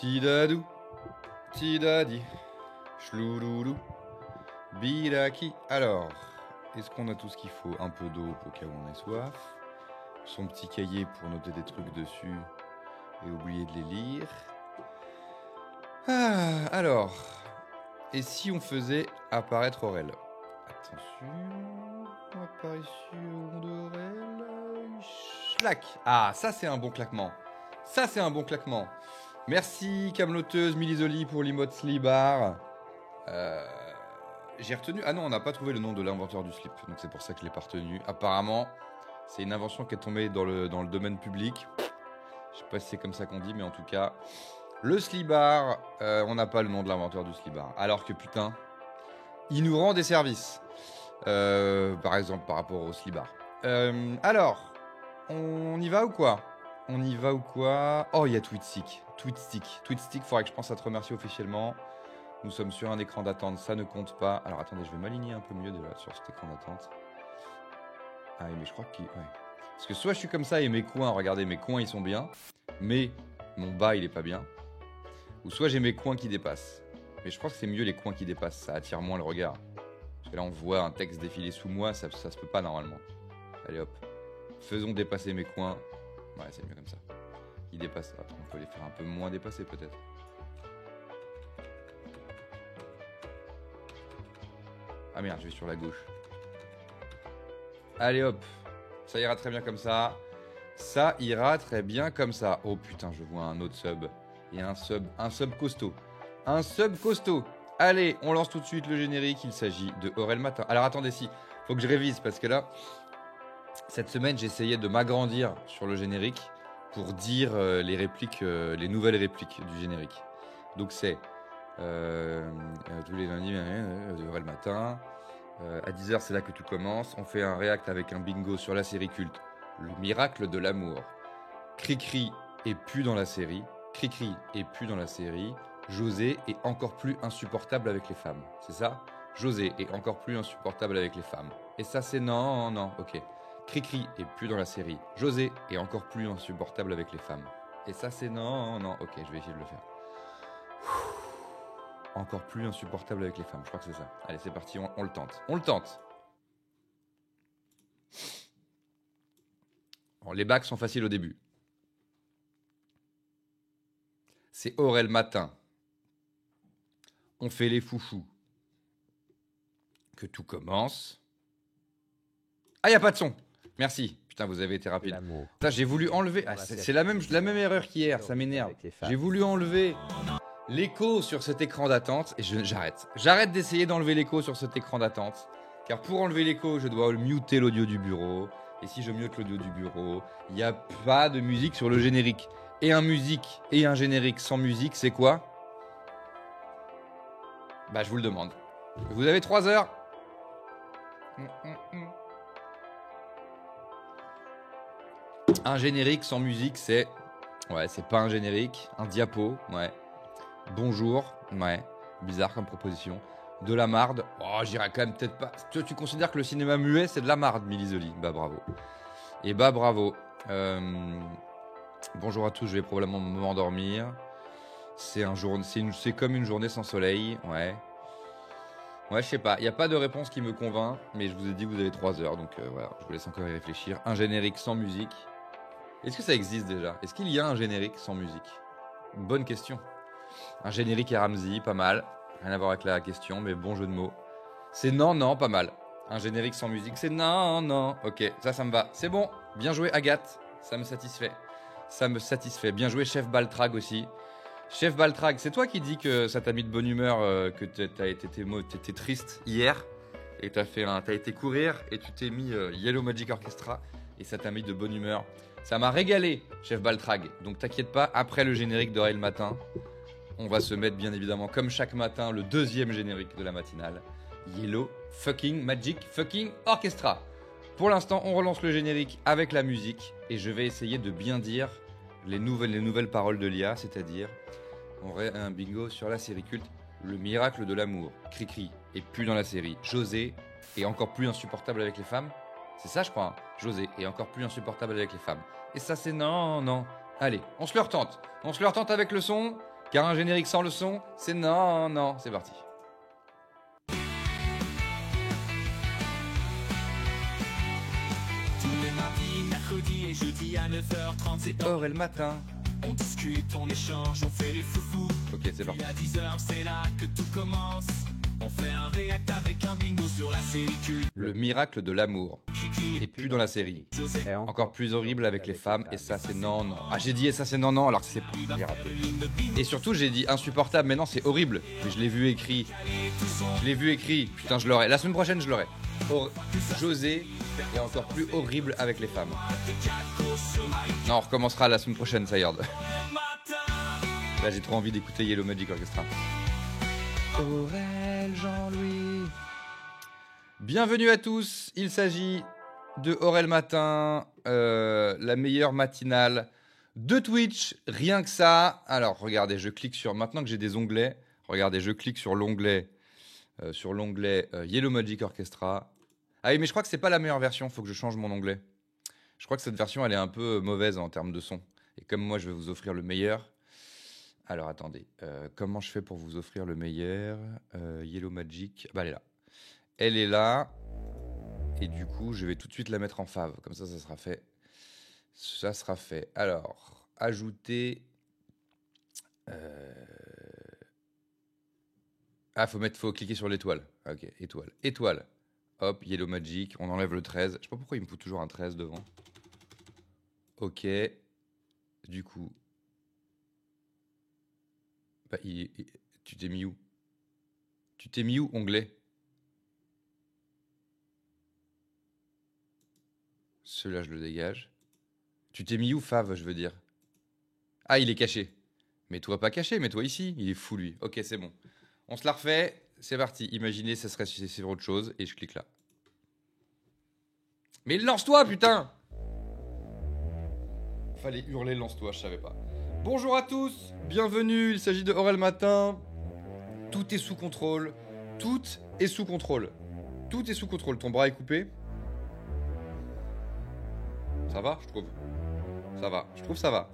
Tidadou, tidadi, chlouloulou, biraki. Alors, est-ce qu'on a tout ce qu'il faut? Un peu d'eau au cas où on ait soif. Son petit cahier pour noter des trucs dessus et oublier de les lire. Ah, alors, et si on faisait apparaître Aurel? Attention, apparition d'Aurel. Schlac. Ah, ça c'est un bon claquement. Ça c'est un bon claquement. Merci Cameloteuse Milisoli pour l'emote Slibar. J'ai retenu... Ah non, on n'a pas trouvé le nom de l'inventeur du slip, donc c'est pour ça que je l'ai pas retenu. Apparemment, c'est une invention qui est tombée dans le domaine public. Je sais pas si c'est comme ça qu'on dit, mais en tout cas, le Slibar, on n'a pas le nom de l'inventeur du Slibar. Alors que putain, il nous rend des services. Par exemple, par rapport au Slibar. Alors, on y va ou quoi? On y va ou quoi? Oh, il y a Tweetstick. Tweetstick, faudrait que je pense à te remercier officiellement. Nous sommes sur un écran d'attente, ça ne compte pas. Alors attendez, je vais m'aligner un peu mieux déjà sur cet écran d'attente. Ah oui, mais je crois qu'il... Ouais. Parce que soit je suis comme ça et mes coins, regardez, mes coins ils sont bien, mais mon bas il est pas bien. Ou soit j'ai mes coins qui dépassent. Mais je crois que c'est mieux les coins qui dépassent, ça attire moins le regard. Parce que là on voit un texte défiler sous moi, ça se peut pas normalement. Allez hop, faisons dépasser mes coins. Ouais, c'est mieux comme ça. Ils dépassent. Attends, on peut les faire un peu moins dépasser peut-être. Ah merde, je vais sur la gauche. Allez hop, ça ira très bien comme ça. Ça ira très bien comme ça. Oh putain, je vois un autre sub. Il y a un sub costaud. Un sub costaud. Allez, on lance tout de suite le générique. Il s'agit de Aurel Matin. Alors attendez, faut que je révise parce que là, cette semaine, j'essayais de m'agrandir sur le générique pour dire les répliques, les nouvelles répliques du générique. Donc c'est tous les lundis, Aurel Matin. À 10h, c'est là que tout commence. On fait un react avec un bingo sur la série culte Le Miracle de l'amour. Cricri est plus dans la série. Cricri est plus dans la série. José est encore plus insupportable avec les femmes. C'est ça? José est encore plus insupportable avec les femmes. Et ça, c'est non, ok. Cricri est plus dans la série. José est encore plus insupportable avec les femmes. Et ça, c'est non, ok, je vais essayer de le faire. Encore plus insupportable avec les femmes, je crois que c'est ça. Allez, c'est parti, on le tente. On le tente. Bon, les bacs sont faciles au début. C'est Aurel Matin. On fait les foufous. Que tout commence. Ah, il n'y a pas de son. Merci. Putain, vous avez été rapide. Putain, j'ai voulu enlever... Ah, c'est la même erreur qu'hier, ça m'énerve. J'ai voulu enlever... l'écho sur cet écran d'attente, et j'arrête. J'arrête d'essayer d'enlever l'écho sur cet écran d'attente, car pour enlever l'écho, je dois muter l'audio du bureau, et si je mute l'audio du bureau, il n'y a pas de musique sur le générique. Et un générique sans musique, c'est quoi? Bah, je vous le demande. Vous avez 3 heures. Un générique sans musique, c'est... Ouais, c'est pas un générique, un diapo, ouais. Bonjour, ouais, bizarre comme proposition. De la marde, oh, j'irai quand même peut-être pas. Tu considères que le cinéma muet, c'est de la marde, Milisoli? Bah bravo. Et bah bravo. Bonjour à tous, je vais probablement m'endormir. C'est comme une journée sans soleil, ouais. Ouais, je sais pas, il n'y a pas de réponse qui me convainc, mais je vous ai dit que vous avez 3 heures, donc voilà, je vous laisse encore y réfléchir. Un générique sans musique. Est-ce que ça existe déjà? Est-ce qu'il y a un générique sans musique? Bonne question. Un générique à Ramsey, pas mal. Rien à voir avec la question, mais bon jeu de mots. C'est non, pas mal. Un générique sans musique, c'est non. Ok, ça me va. C'est bon. Bien joué, Agathe. Ça me satisfait. Bien joué, Chef Baltrag aussi. Chef Baltrag, c'est toi qui dis que ça t'a mis de bonne humeur, que t'étais triste hier. Et t'as été courir et tu t'es mis Yellow Magic Orchestra. Et ça t'a mis de bonne humeur. Ça m'a régalé, Chef Baltrag. Donc t'inquiète pas, après le générique d'Aurel Matin, on va se mettre bien évidemment, comme chaque matin, le deuxième générique de la matinale. Yellow fucking Magic fucking Orchestra. Pour l'instant, on relance le générique avec la musique. Et je vais essayer de bien dire les nouvelles paroles de l'IA, c'est-à-dire, on aurait un bingo sur la série culte Le Miracle de l'amour. Cricri est plus dans la série. José est encore plus insupportable avec les femmes. C'est ça, je crois. Hein. José est encore plus insupportable avec les femmes. Et ça, c'est non. Allez, on se le retente. On se le retente avec le son. Car un générique sans le son, c'est non, non. C'est parti. Tous les mardis, mercredis et jeudi à 9h30, c'est Aurel Matin. On discute, on échange, on fait les foufous. Ok, c'est parti. Puis à 10h, c'est là que tout commence. On fait un react avec un bingo sur la série culte. Le miracle de l'amour. Et plus dans la série. José, Encore plus horrible avec les femmes, et ça c'est non, non. Ah, j'ai dit et ça c'est non, non, alors que c'est pas. J'ai raté. Et surtout, j'ai dit insupportable, mais non, c'est horrible. Mais je l'ai vu écrit. Je l'ai vu écrit. Putain, je l'aurai. La semaine prochaine, je l'aurai. José est encore plus horrible avec les femmes. Non, on recommencera la semaine prochaine, Sayard. Là, j'ai trop envie d'écouter Yellow Magic Orchestra. Aurel, Jean-Louis. Bienvenue à tous. Il s'agit de Aurel Matin, la meilleure matinale de Twitch. Rien que ça. Alors, regardez, je clique sur. Maintenant que j'ai des onglets, regardez, je clique sur l'onglet. Yellow Magic Orchestra. Ah oui, mais je crois que c'est pas la meilleure version. Faut que je change mon onglet. Je crois que cette version, elle est un peu mauvaise en termes de son. Et comme moi, je vais vous offrir le meilleur. Alors, attendez. Comment je fais pour vous offrir le meilleur Yellow Magic. Bah, elle est là. Elle est là. Et du coup, je vais tout de suite la mettre en fave. Comme ça, ça sera fait. Ça sera fait. Alors, ajouter. Ah, faut cliquer sur l'étoile. Ok, étoile. Étoile. Hop, Yellow Magic. On enlève le 13. Je sais pas pourquoi il me fout toujours un 13 devant. Ok. Du coup. Bah, tu t'es mis où? Tu t'es mis où, onglet? Celui-là, je le dégage. Tu t'es mis où, fave, je veux dire? Ah, il est caché. Mets-toi pas caché, mets-toi ici. Il est fou, lui. Ok, c'est bon. On se la refait. C'est parti. Imaginez, ça serait sur autre chose. Et je clique là. Mais lance-toi, putain! Fallait hurler lance-toi, je savais pas. Bonjour à tous, bienvenue, il s'agit de Aurel Matin. Tout est sous contrôle. Tout est sous contrôle. Tout est sous contrôle. Ton bras est coupé? Ça va, je trouve. Ça va, je trouve ça va.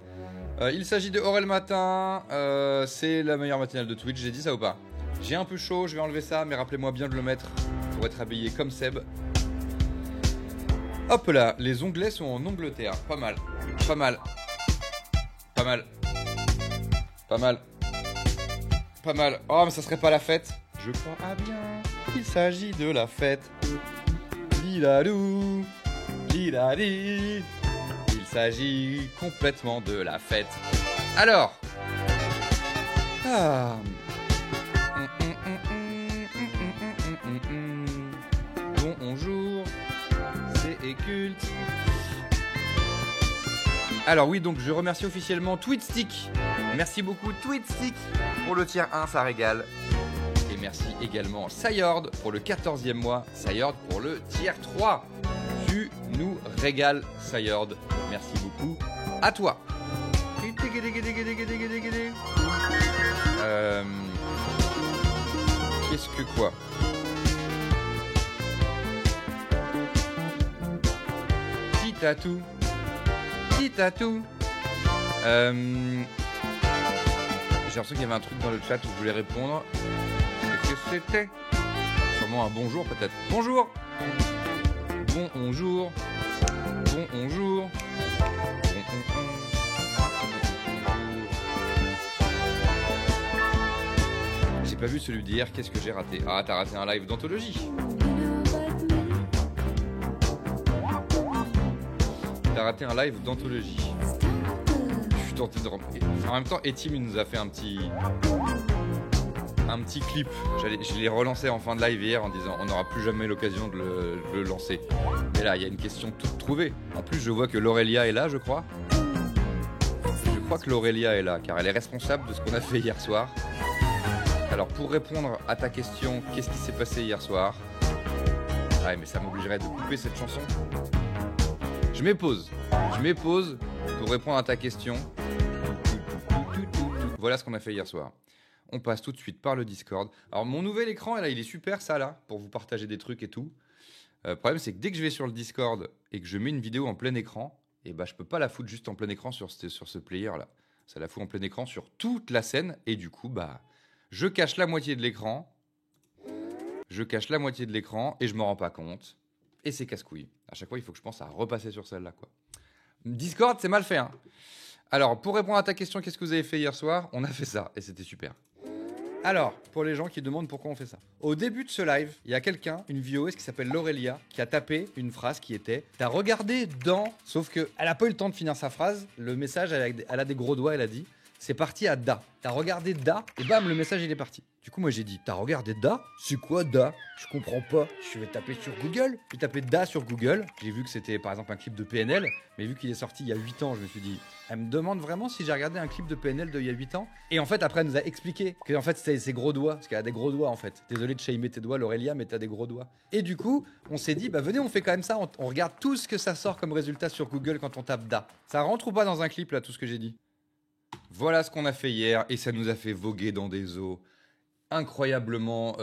Il s'agit de Aurel Matin. C'est la meilleure matinale de Twitch, j'ai dit ça ou pas? J'ai un peu chaud, je vais enlever ça, mais rappelez-moi bien de le mettre pour être habillé comme Seb. Hop là, les onglets sont en Angleterre. Pas mal. Pas mal. Pas mal. Pas mal. Pas mal. Oh, mais ça serait pas la fête? Je crois bien qu'il s'agit de la fête. Lilalou. Lilali. Il s'agit complètement de la fête. Alors. Ah. Bonjour. C'est culte. Alors oui, donc je remercie officiellement Tweetstick. Merci beaucoup Tweetstick pour le tiers 1, ça régale. Et merci également Sayord pour le 14e mois. Sayord pour le tiers 3. Tu nous régales, Sayord. Merci beaucoup à toi. Qu'est-ce que quoi? Titatou. Titatou. J'ai l'impression qu'il y avait un truc dans le chat où je voulais répondre. Qu'est-ce que c'était? Sûrement un bonjour peut-être. Bonjour. Bonjour. Bonjour. J'ai pas vu celui d'hier, qu'est-ce que j'ai raté? Ah, t'as raté un live d'anthologie. T'as raté un live d'anthologie. Je suis tenté de remplir. En même temps, Etim il nous a fait un petit clip. Je l'ai relancé en fin de live hier en disant on n'aura plus jamais l'occasion de le lancer. Mais là, il y a une question toute trouvée. En plus, je vois que l'Aurélia est là, je crois. Je crois que l'Aurélia est là, car elle est responsable de ce qu'on a fait hier soir. Alors, pour répondre à ta question, qu'est-ce qui s'est passé hier soir? Ouais, mais ça m'obligerait de couper cette chanson. Je m'épose pour répondre à ta question. Voilà ce qu'on a fait hier soir. On passe tout de suite par le Discord. Alors mon nouvel écran, là, il est super ça là, pour vous partager des trucs et tout. Le problème c'est que dès que je vais sur le Discord et que je mets une vidéo en plein écran, et bah je peux pas la foutre juste en plein écran sur ce player là. Ça la fout en plein écran sur toute la scène. Et du coup, bah, je cache la moitié de l'écran. Je cache la moitié de l'écran et je me rends pas compte. Et c'est casse-couille. À chaque fois, il faut que je pense à repasser sur celle-là, quoi. Discord, c'est mal fait, hein. Alors, pour répondre à ta question, qu'est-ce que vous avez fait hier soir? On a fait ça et c'était super. Alors, pour les gens qui demandent pourquoi on fait ça. Au début de ce live, il y a quelqu'un, une VOS qui s'appelle Laurelia, qui a tapé une phrase qui était « T'as regardé dans… » Sauf qu'elle a pas eu le temps de finir sa phrase. Le message, elle a des gros doigts, elle a dit « C'est parti à Da. T'as regardé Da ?» Et bam, le message, il est parti. Du coup, moi, j'ai dit « T'as regardé Da? C'est quoi Da? Je comprends pas. » Je vais taper sur Google. J'ai tapé Da sur Google. J'ai vu que c'était, par exemple, un clip de PNL. Mais vu qu'il est sorti il y a 8 ans, je me suis dit « Elle me demande vraiment si j'ai regardé un clip de PNL d'il y a 8 ans ?» Et en fait, après, elle nous a expliqué que en fait, c'était ses gros doigts. Parce qu'elle a des gros doigts, en fait. Désolé de shamer tes doigts, Laurelia, mais t'as des gros doigts. Et du coup, on s'est dit « Bah, venez, on fait quand même ça. On regarde tout ce que ça sort comme résultat sur Google quand on tape Da. » Ça rentre ou pas dans un clip, là, tout ce que j'ai dit? Voilà ce qu'on a fait hier. Et ça nous a fait voguer dans des eaux incroyablement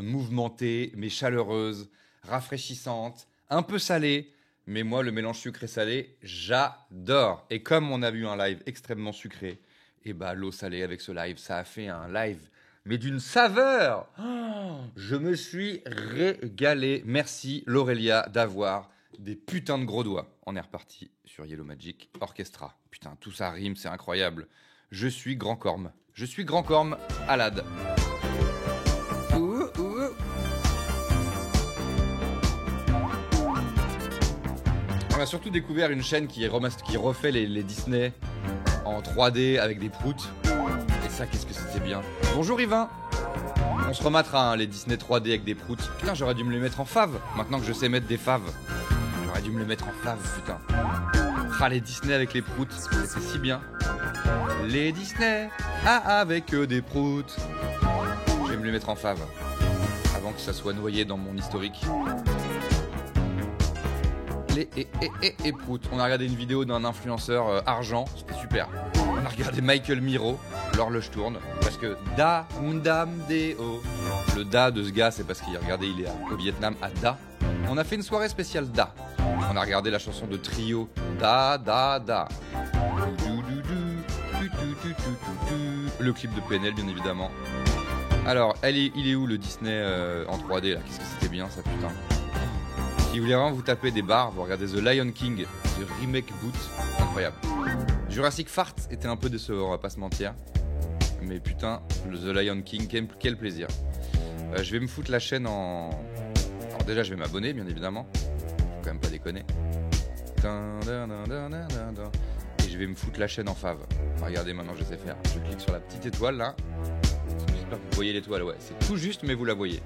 mouvementée, mais chaleureuse, rafraîchissante, un peu salée. Mais moi, le mélange sucré-salé, j'adore. Et comme on a vu un live extrêmement sucré, et bah l'eau salée avec ce live, ça a fait un live, mais d'une saveur. Oh, je me suis régalé. Merci Laurelia d'avoir des putains de gros doigts. On est reparti sur Yellow Magic Orchestra. Putain, tout ça rime, c'est incroyable. Je suis Grand Corme. Je suis Grand Corme, Alad. On a surtout découvert une chaîne qui refait les Disney en 3D avec des proutes. Et ça, qu'est-ce que c'était bien. Bonjour Yvain. On se remettra, hein, les Disney 3D avec des proutes. Putain, j'aurais dû me les mettre en fave. Maintenant que je sais mettre des faves. J'aurais dû me les mettre en fave, putain. Ah, les Disney avec les proutes, c'est si bien. Les Disney avec des proutes. Je vais me les mettre en fave. Avant que ça soit noyé dans mon historique. Les et proutes. On a regardé une vidéo d'un influenceur argent, c'était super. On a regardé Michael Miro, l'horloge tourne, parce que Da, Ndam, Deo. Le Da de ce gars, c'est parce qu'il regardait, il est au Vietnam à Da. On a fait une soirée spéciale Da. On a regardé la chanson de Trio, Da, Da, Da. Le clip de PNL, bien évidemment. Alors, il est où le Disney en 3D là? Qu'est-ce que c'était bien ça, putain. Si vous voulez vraiment vous taper des barres, vous regardez The Lion King, The Remake Boot, incroyable. Jurassic Fart était un peu décevant, on va pas se mentir. Mais putain, le The Lion King, quel plaisir. Je vais me foutre la chaîne en... Alors déjà, je vais m'abonner, bien évidemment. Faut quand même pas déconner. Et je vais me foutre la chaîne en fave. Regardez, maintenant je sais faire. Je clique sur la petite étoile là. J'espère que vous voyez l'étoile, ouais. C'est tout juste, mais vous la voyez.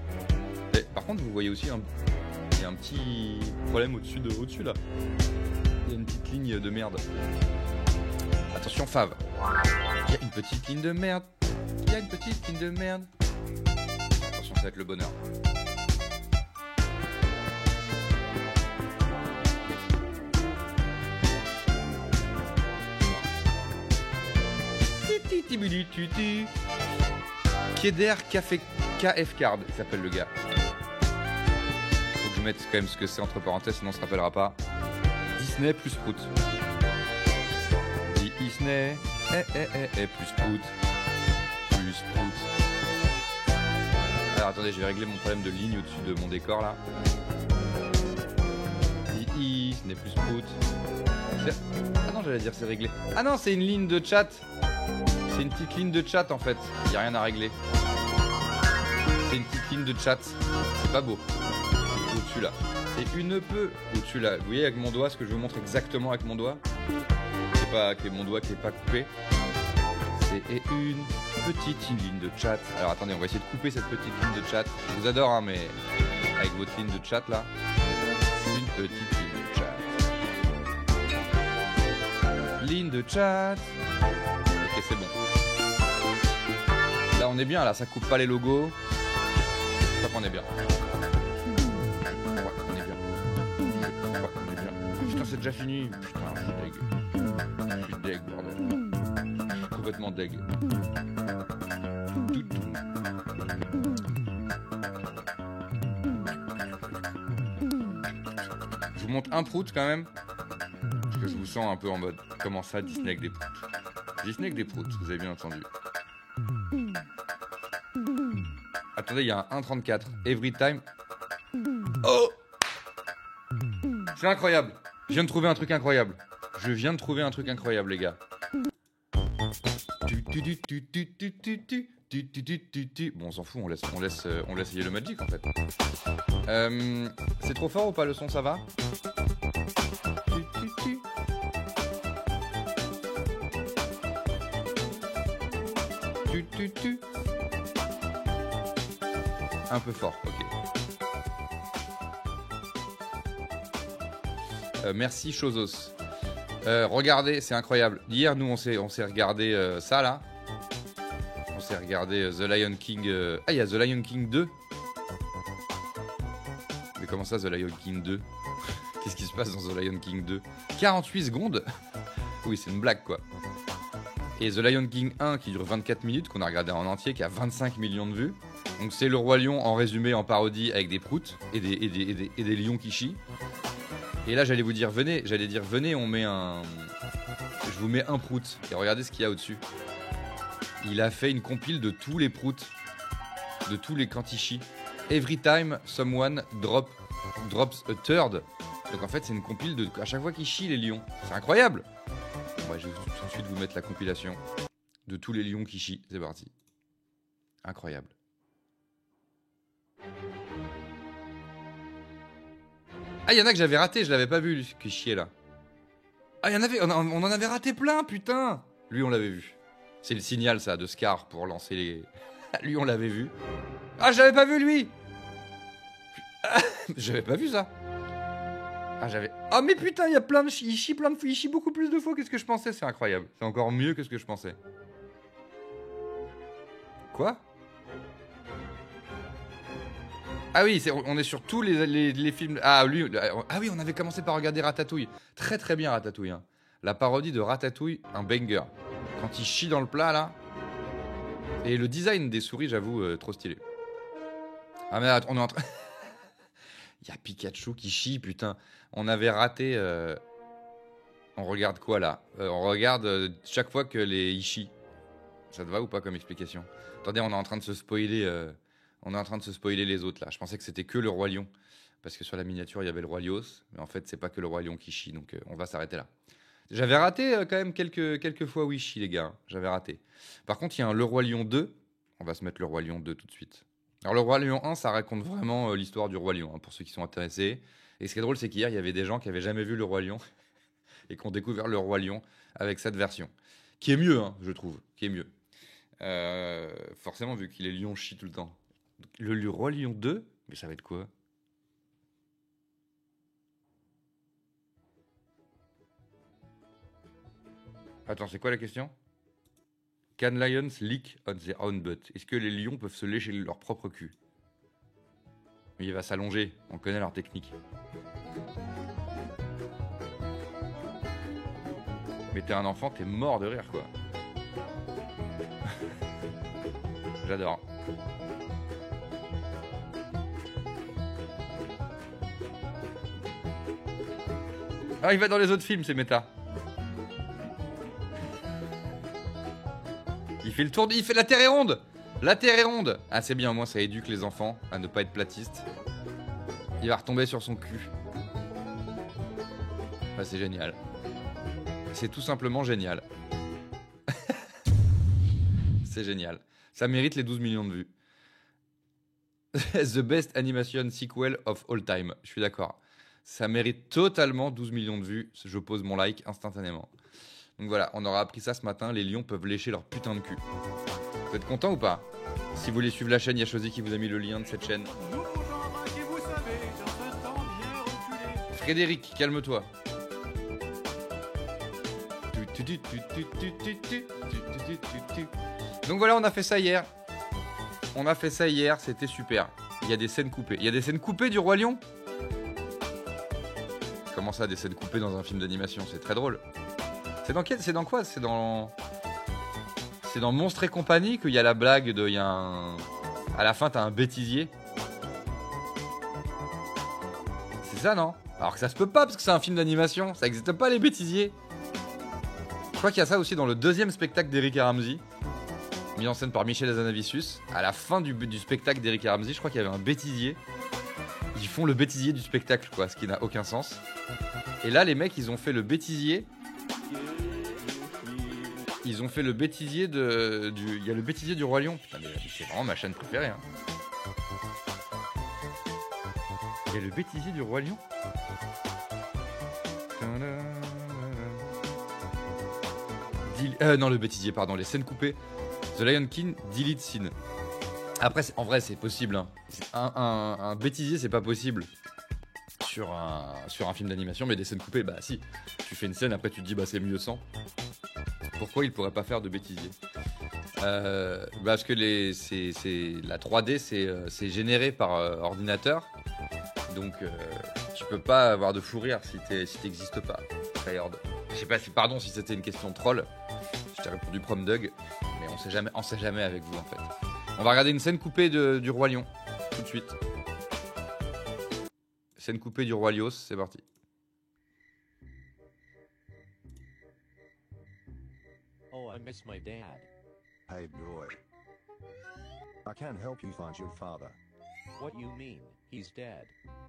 Et, par contre, vous voyez aussi il y a un petit problème au-dessus là. Il y a une petite ligne de merde. Attention, fave. Il y a une petite ligne de merde. Il y a une petite ligne de merde. Attention, ça va être le bonheur. Keder Café KF Card, il s'appelle le gars. Faut que je mette quand même ce que c'est entre parenthèses, sinon on se rappellera pas. Disney plus prout. Disney, plus prout. Plus prout. Alors attendez, je vais régler mon problème de ligne au-dessus de mon décor là. Disney plus prout. Ah non, j'allais dire c'est réglé. Ah non, c'est une ligne de chat. C'est une petite ligne de chat en fait. Il n'y a rien à régler. C'est une petite ligne de chat. C'est pas beau. Au-dessus là. C'est une peu au-dessus là. Vous voyez avec mon doigt, ce que je vous montre exactement avec mon doigt. C'est pas avec mon doigt qui n'est pas coupé. C'est une petite ligne de chat. Alors attendez, on va essayer de couper cette petite ligne de chat. Je vous adore, hein, mais avec votre ligne de chat là. C'est une petite ligne de chat. Ligne de chat. Ok, c'est bon. Là, on est bien, là, ça coupe pas les logos. Je crois qu'on est bien. Ouais, on est bien. Ouais, on est bien. Putain, c'est déjà fini. Putain, je suis deg. Je suis deg, bordel. Je suis complètement deg. Je vous montre un prout quand même. Parce que je vous sens un peu en mode comment ça, Disney avec des proutes. Disney avec des proutes, vous avez bien entendu. Attendez, il y a un 1.34. Every time. Oh! C'est incroyable. Je viens de trouver un truc incroyable. Les gars. Bon, on s'en fout, on laisse essayer le Magic en fait. C'est trop fort ou pas le son, ça va? Un peu fort, ok. Merci Chozos. Regardez, c'est incroyable. Hier, nous, on s'est regardé ça là. On s'est regardé The Lion King. Ah, il y a The Lion King 2. Mais comment ça, The Lion King 2? Qu'est-ce qui se passe dans The Lion King 2? 48 secondes. Oui, c'est une blague quoi. Et The Lion King 1 qui dure 24 minutes, qu'on a regardé en entier, qui a 25 millions de vues. Donc c'est le Roi Lion en résumé, en parodie, avec des proutes et des lions qui chient. Et là j'allais dire venez, on met un... Je vous mets un prout. Et regardez ce qu'il y a au-dessus. Il a fait une compile de tous les proutes. De tous les quand il chie. Every time someone drops a third. Donc en fait c'est une compile de... À chaque fois qu'il chie les lions. C'est incroyable. Bon, je vais tout de suite vous mettre la compilation de tous les lions qui chient. C'est parti. Incroyable. Ah, il y en a que j'avais raté, je l'avais pas vu, qui chiait là. Ah, il y en avait, on en avait raté plein, putain. Lui, on l'avait vu. C'est le signal, ça, de Scar pour lancer les... Lui, on l'avait vu. Ah, je l'avais pas vu, lui. J'avais pas vu ça. Ah, j'avais... Ah, mais putain, il y a plein de... Il chie plein de fois, il chie beaucoup plus de fois que ce que je pensais, c'est incroyable. C'est encore mieux que ce que je pensais. Quoi? Ah oui, on est sur tous les films... Ah oui, on avait commencé par regarder Ratatouille. Très très bien Ratatouille. Hein. La parodie de Ratatouille, un banger. Quand il chie dans le plat là. Et le design des souris, j'avoue, trop stylé. Ah mais on est en train... Il y a Pikachu qui chie, putain. On avait raté... On regarde quoi là? On regarde chaque fois que il chient. Ça te va ou pas comme explication? Attendez, on est en train de se spoiler... On est en train de se spoiler les autres là. Je pensais que c'était que le Roi Lion. Parce que sur la miniature, il y avait le Roi Lios. Mais en fait, c'est pas que le Roi Lion qui chie. Donc on va s'arrêter là. J'avais raté quand même quelques fois où il chie, les gars. J'avais raté. Par contre, il y a un Le Roi Lion 2. On va se mettre le Roi Lion 2 tout de suite. Alors, le Roi Lion 1, ça raconte vraiment l'histoire du Roi Lion, hein, pour ceux qui sont intéressés. Et ce qui est drôle, c'est qu'hier, il y avait des gens qui avaient jamais vu le Roi Lion et qui ont découvert le Roi Lion avec cette version. Qui est mieux, hein, je trouve. Qui est mieux. Forcément, vu qu'il est lion chie tout le temps. Le Roi Lion 2, mais ça va être quoi? Attends, c'est quoi la question? Can lions lick on their own butt? Est-ce que les lions peuvent se lécher leur propre cul? Mais il va s'allonger, on connaît leur technique. Mais t'es un enfant, t'es mort de rire, quoi. J'adore. Ah, il va dans les autres films, c'est méta. Il fait le tour, il fait la Terre est ronde. La Terre est ronde. Ah, c'est bien, au moins ça éduque les enfants à ne pas être platistes. Il va retomber sur son cul. Bah, c'est génial. C'est tout simplement génial. C'est génial. Ça mérite les 12 millions de vues. The best animation sequel of all time. Je suis d'accord. Ça mérite totalement 12 millions de vues. Je pose mon like instantanément. Donc voilà, on aura appris ça ce matin. Les lions peuvent lécher leur putain de cul. Vous êtes content ou pas? Si vous voulez suivre la chaîne, il y a Chosy qui vous a mis le lien de cette chaîne. Frédéric, calme-toi. Donc voilà, on a fait ça hier. C'était super. Il y a des scènes coupées. Il y a des scènes coupées du Roi Lion? Comment ça, des scènes coupées dans un film d'animation? C'est très drôle. C'est dans quoi? C'est dans Monstres et compagnie qu'il y a la blague de... À la fin, t'as un bêtisier. C'est ça, non? Alors que ça se peut pas, parce que c'est un film d'animation. Ça existe pas, les bêtisiers. crois qu'il y a ça aussi dans le deuxième spectacle d'Eric et Ramsey, mis en scène par Michel Hazanavicius. À la fin du spectacle d'Eric et Ramsey, je crois qu'il y avait un bêtisier. Ils font le bêtisier du spectacle, quoi, ce qui n'a aucun sens. Et là, les mecs, ils ont fait le bêtisier. Ils ont fait le bêtisier du. Il y a le bêtisier du Roi Lion. Putain, mais c'est vraiment ma chaîne préférée. Hein. Il y a le bêtisier du Roi Lion. Non, le bêtisier, pardon, les scènes coupées. The Lion King, delete scene. Après, en vrai, c'est possible. Hein. Un bêtisier, c'est pas possible sur un film d'animation, mais des scènes coupées, bah si. Tu fais une scène, après tu te dis, bah c'est mieux sans. Pourquoi il pourrait pas faire de bêtisier parce que la 3D, c'est généré par ordinateur. Donc, tu peux pas avoir de fou rire si t'existes pas. Tryhard. Je sais pas si c'était une question de troll. Je t'ai répondu prom Doug, mais on sait jamais avec vous en fait. On va regarder une scène coupée du Roi Lion tout de suite. Scène coupée du Roi Lios, c'est parti. Oh, I miss my dad. Hey boy. I can help you find your father. What you mean? He's dead.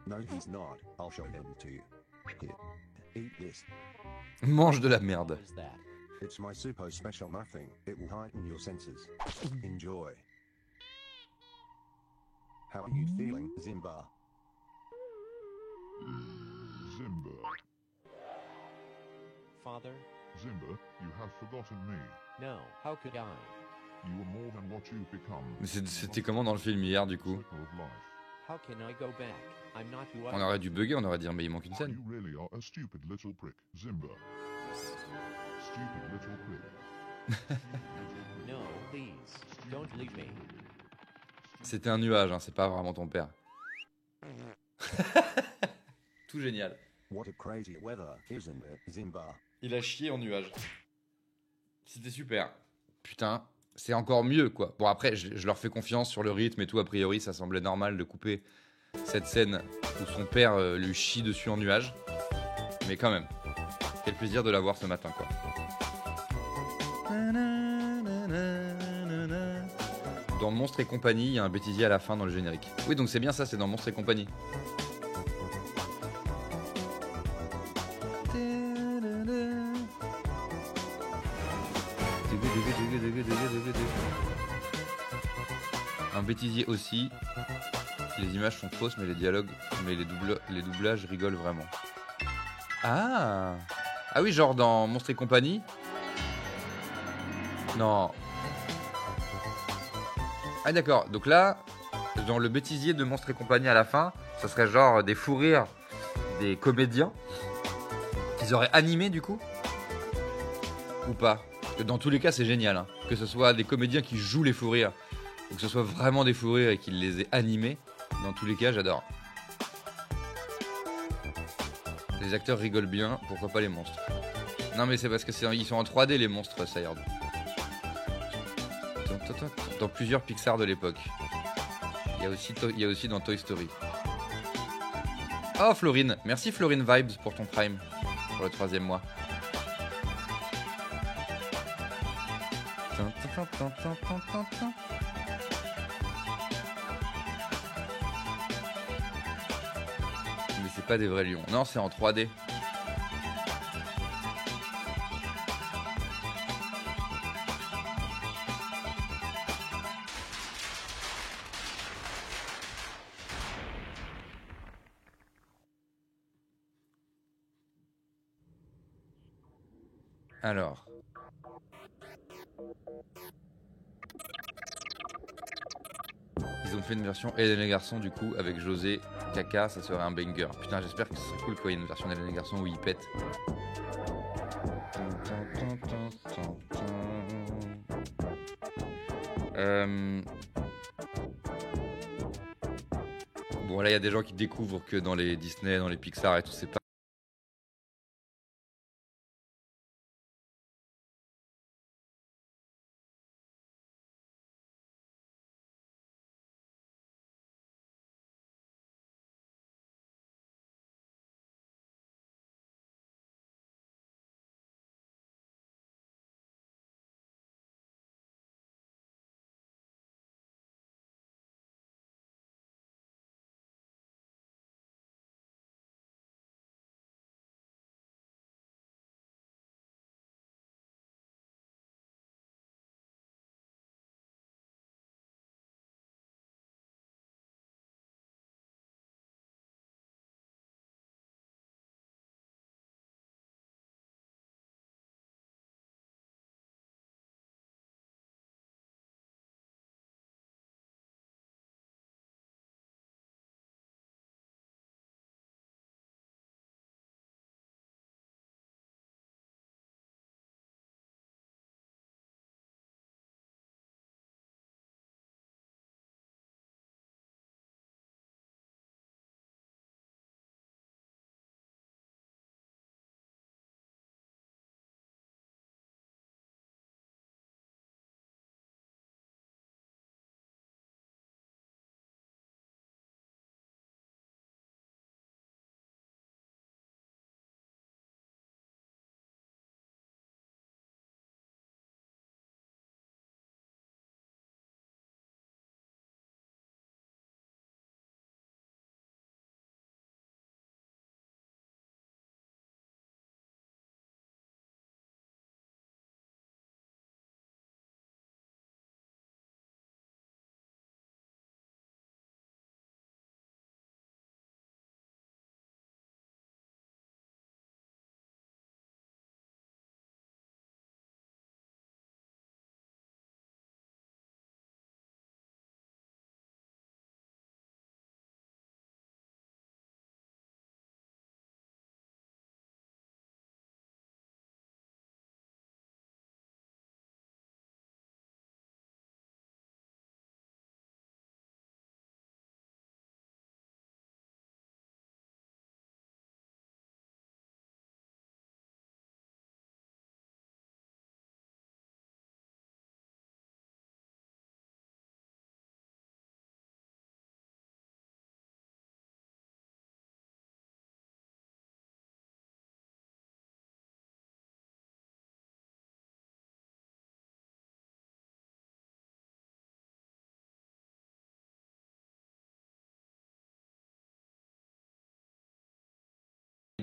No, he's not. I'll show him to you. Here, eat this. Mange de la merde. What is that? It's my super special nothing. It will heighten your senses. Enjoy. How are you feeling, Zimba? Zimba, Father? Zimba, you have forgotten me. No, how could I? You are more than what you've become. Mais c'était comment dans le film hier du coup? Cycle of life. How can I go back? I'm not who I On aurait dû bugger, on aurait dit mais il manque une scène. You really are a stupid little prick, Zimba. Stupid little prick. No, please. Don't leave me. C'était un nuage, hein, c'est pas vraiment ton père. Tout génial. What a crazy weather, isn't it, Zimba? Il a chié en nuage. C'était super. Putain, c'est encore mieux quoi. Bon après, je leur fais confiance sur le rythme et tout. A priori, ça semblait normal de couper cette scène où son père lui chie dessus en nuage. Mais quand même, quel plaisir de la voir ce matin quoi. Dans Monstres et compagnie, il y a un bêtisier à la fin dans le générique. Oui, donc c'est bien ça, c'est dans Monstres et compagnie. Un bêtisier aussi. Les images sont fausses, mais les dialogues, mais les doublages rigolent vraiment. Ah oui, genre dans Monstres et compagnie. Non. Ah d'accord, donc là, dans le bêtisier de Monstres et compagnie à la fin, ça serait genre des fous rires des comédiens qu'ils auraient animés du coup. Ou pas. Parce que dans tous les cas, c'est génial. Hein. Que ce soit des comédiens qui jouent les fous rires, ou que ce soit vraiment des fous rires et qu'ils les aient animés. Dans tous les cas, j'adore. Les acteurs rigolent bien, pourquoi pas les monstres? Non mais c'est parce que ils sont en 3D les monstres, Sayard. Dans plusieurs Pixar de l'époque. Il y a aussi dans Toy Story. Oh Florine, merci Florine Vibes pour ton Prime, pour le 3e mois. Mais c'est pas des vrais lions. Non, c'est en 3D. Alors. Ils ont fait une version Hélène et Garçon du coup avec José, Kaka, ça serait un banger. Putain, j'espère que ce serait cool qu'il y ait une version d'Hélène et Garçon où ils pètent. Bon là il y a des gens qui découvrent que dans les Disney, dans les Pixar et tout c'est pas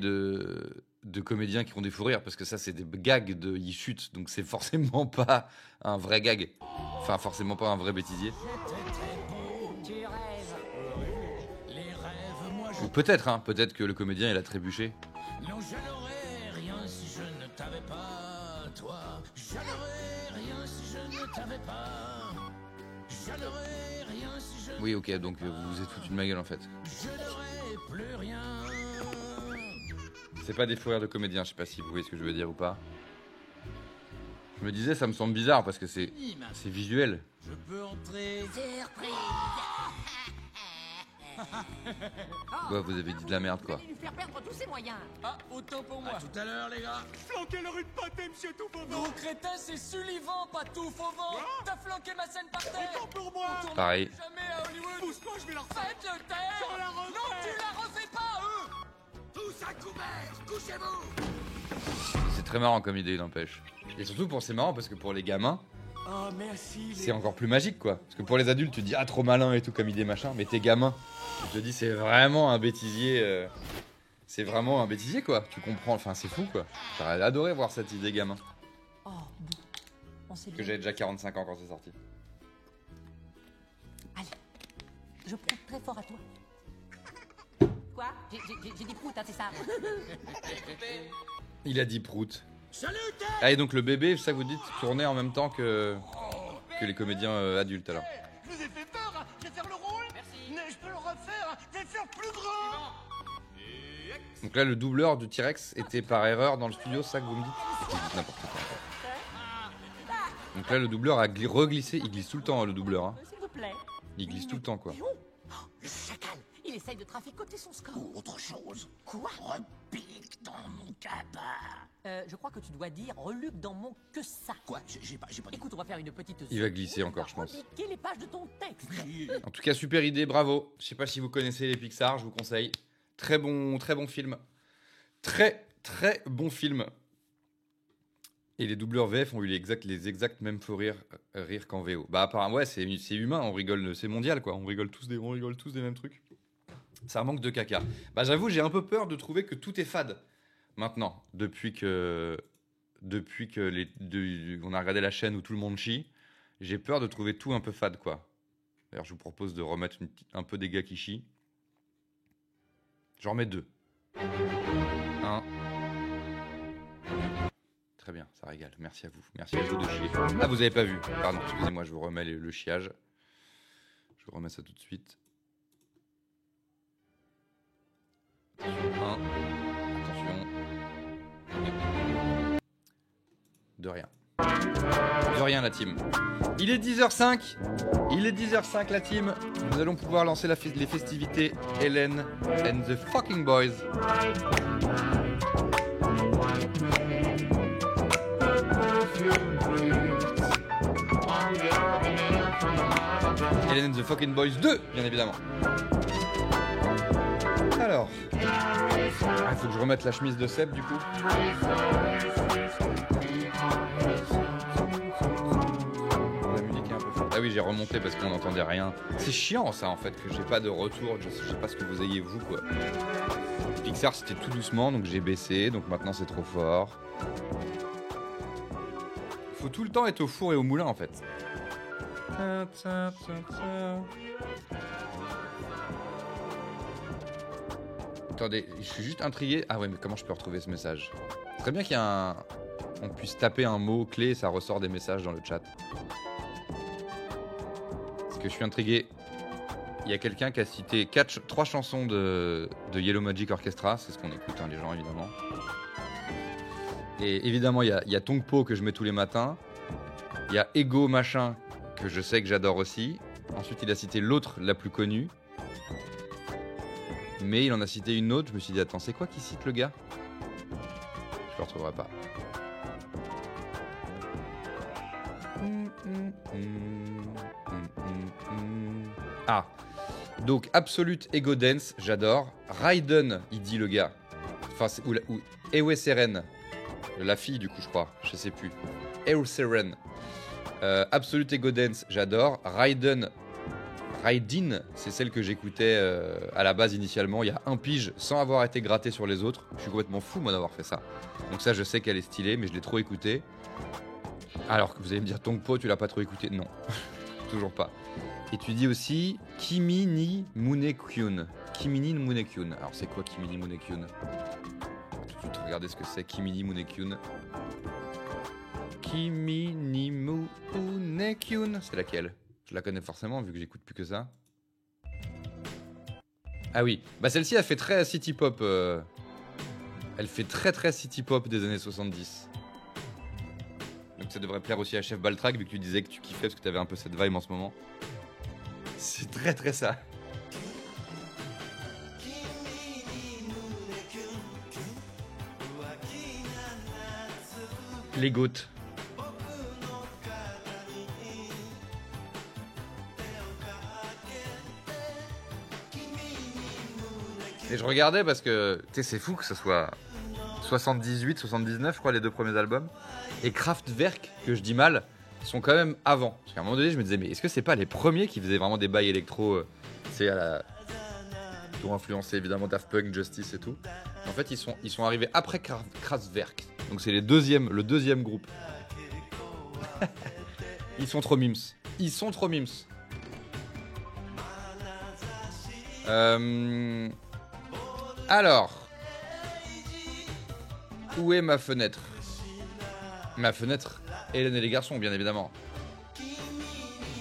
de comédiens qui ont des fous rires, parce que ça, c'est des gags de ils chutent, donc c'est forcément pas un vrai gag. Enfin, forcément pas un vrai bêtisier. Ou peut-être, hein, peut-être que le comédien, il a trébuché. Non, je n'aurais rien si je ne t'avais pas, toi. Je n'aurais rien si je ne t'avais pas. Je n'aurais rien si je ne Oui, ok, donc vous vous êtes foutu de ma gueule, en fait. Je n'aurais plus rien. C'est pas des fous rires de comédiens, je sais pas si vous voyez ce que je veux dire ou pas. Je me disais, ça me semble bizarre, parce que c'est visuel. Je peux entrer. Ouais, vous avez dit de la merde, quoi. Lui faire perdre tous ses moyens. Ah, autant pour moi. À tout à l'heure, les gars. Flanquez le rue de pâté, monsieur tout fauvent. Gros crétin, c'est Sullivan, pas tout fauvent. T'as flanqué ma scène par terre. Autant pour moi. On tourne Pareil. jamais à Hollywood. Pousse-moi, je vais leur faire. Faites le taire. Je la refais. Non, tu la refais pas, eux. Tous à couvert, couchez-vous. C'est très marrant comme idée, il n'empêche. Et surtout, c'est marrant, parce que pour les gamins, Oh, merci. c'est encore plus magique, quoi. Parce que pour les adultes, tu te dis, ah, trop malin et tout, comme idée, machin. Mais t'es gamin. Tu te dis, c'est vraiment un bêtisier. C'est vraiment un bêtisier, quoi. Tu comprends, enfin, c'est fou, quoi. J'aurais adoré voir cette idée gamin. Oh, on s'est Que bien. j'avais déjà 45 ans quand c'est sorti. Allez, je prouve très fort à toi. Quoi? J'ai dit prout, hein, c'est ça. Il a dit prout. Salut, Ted. Ah, et donc le bébé, c'est ça que vous dites, tournait en même temps que les comédiens adultes, alors. Je vous ai fait peur, hein. Je vais faire le rôle. Merci. Mais je peux le refaire, hein. Je vais faire plus grand. Donc là, le doubleur du T-Rex était par erreur dans le studio, c'est ça que vous me dites? Vous dites n'importe quoi, en fait. Donc là, le doubleur a reglissé. Il glisse tout le temps, hein, le doubleur. Hein. S'il vous plaît. Il glisse tout le temps, quoi. Le chacal, il essaye de traficoter son score. Autre chose. Quoi? Repique dans mon cabas. Je crois que tu dois dire reluque dans mon que ça. Quoi? J'ai pas dit. Écoute, on va faire une petite. Il va glisser encore, je pense. Repiquer les pages de ton texte. En tout cas, super idée, bravo. Je sais pas si vous connaissez les Pixar, je vous conseille. Très bon film. Très bon film. Et les doubleurs VF ont eu les exacts mêmes faux rire qu'en VO. Bah apparemment, ouais, c'est humain, on rigole, c'est mondial, quoi. On rigole tous des mêmes trucs. Ça manque de caca. Bah j'avoue, j'ai un peu peur de trouver que tout est fade maintenant, depuis que on a regardé la chaîne où tout le monde chie. J'ai peur de trouver tout un peu fade, quoi. D'ailleurs, je vous propose de remettre un peu des gars qui chient. J'en remets 2. 1. Très bien, ça régale. Merci à vous. Merci à vous de chier. Ah, vous avez pas vu. Pardon, excusez-moi, je vous remets le chiage. Je vous remets ça tout de suite. Attention, 1. Attention. 2. De rien. De rien, la team. Il est 10h05. Il est 10h05, la team. Nous allons pouvoir lancer les festivités Helen and the fucking boys. Helen and the fucking boys 2, bien évidemment. Alors, il faut que je remette la chemise de Seb, du coup. La musique est un peu forte. Ah oui, j'ai remonté parce qu'on n'entendait rien. C'est chiant, ça, en fait, que j'ai pas de retour. Je sais pas ce que vous ayez, vous, quoi. Pixar, c'était tout doucement, donc j'ai baissé. Donc maintenant, c'est trop fort. Faut tout le temps être au four et au moulin, en fait. Attendez, je suis juste intrigué. Ah ouais, mais comment je peux retrouver ce message? Très bien qu'il y ait on puisse taper un mot-clé et ça ressort des messages dans le chat. Parce que je suis intrigué. Il y a quelqu'un qui a cité 3 chansons de Yellow Magic Orchestra. C'est ce qu'on écoute, hein, les gens, évidemment. Et évidemment, il y a Tongpo que je mets tous les matins. Il y a Ego machin que je sais que j'adore aussi. Ensuite, il a cité l'autre, la plus connue. Mais il en a cité une autre. Je me suis dit, attends, c'est quoi qui cite le gars? Je le retrouverai pas. Ah. Donc, Absolute Ego Dance, j'adore. Raiden, il dit le gars. Enfin, ou Ewe Seren. La fille, du coup, je crois. Je sais plus. Ewe Seren. Absolute Ego Dance, j'adore. Raiden, Raidin, c'est celle que j'écoutais à la base initialement, il y a un pige, sans avoir été gratté sur les autres. Je suis complètement fou, moi, d'avoir fait ça. Donc ça, je sais qu'elle est stylée, mais je l'ai trop écoutée. Alors que vous allez me dire, Tongpo, tu l'as pas trop écouté? Non, toujours pas. Et tu dis aussi Kimi ni Mune-kyun. Kimi ni Mune-kyun. Alors c'est quoi Kimi ni Mune-kyun? Tout de suite, regardez ce que c'est, Kimi ni Mune-kyun. Kimi ni Mune-kyun. C'est laquelle? Je la connais forcément vu que j'écoute plus que ça. Ah oui, bah celle-ci elle fait très city pop. Elle fait très city pop des années 70. Donc ça devrait plaire aussi à Chef Baltrack vu que tu disais que tu kiffais parce que tu avais un peu cette vibe en ce moment. C'est très ça. Les goats. Et je regardais parce que, tu sais, c'est fou que ce soit 78, 79, je crois, les deux premiers albums. Et Kraftwerk, que je dis mal, sont quand même avant. Parce qu'à un moment donné, je me disais, mais est-ce que c'est pas les premiers qui faisaient vraiment des bails électro, c'est à la... qui ont influencé évidemment Daft Punk, Justice et tout. En fait, ils sont arrivés après Kraftwerk. Donc c'est le deuxième groupe. Ils sont trop mimes. Ils sont trop mimes. Alors, où est ma fenêtre? Ma fenêtre, Hélène et les garçons, bien évidemment.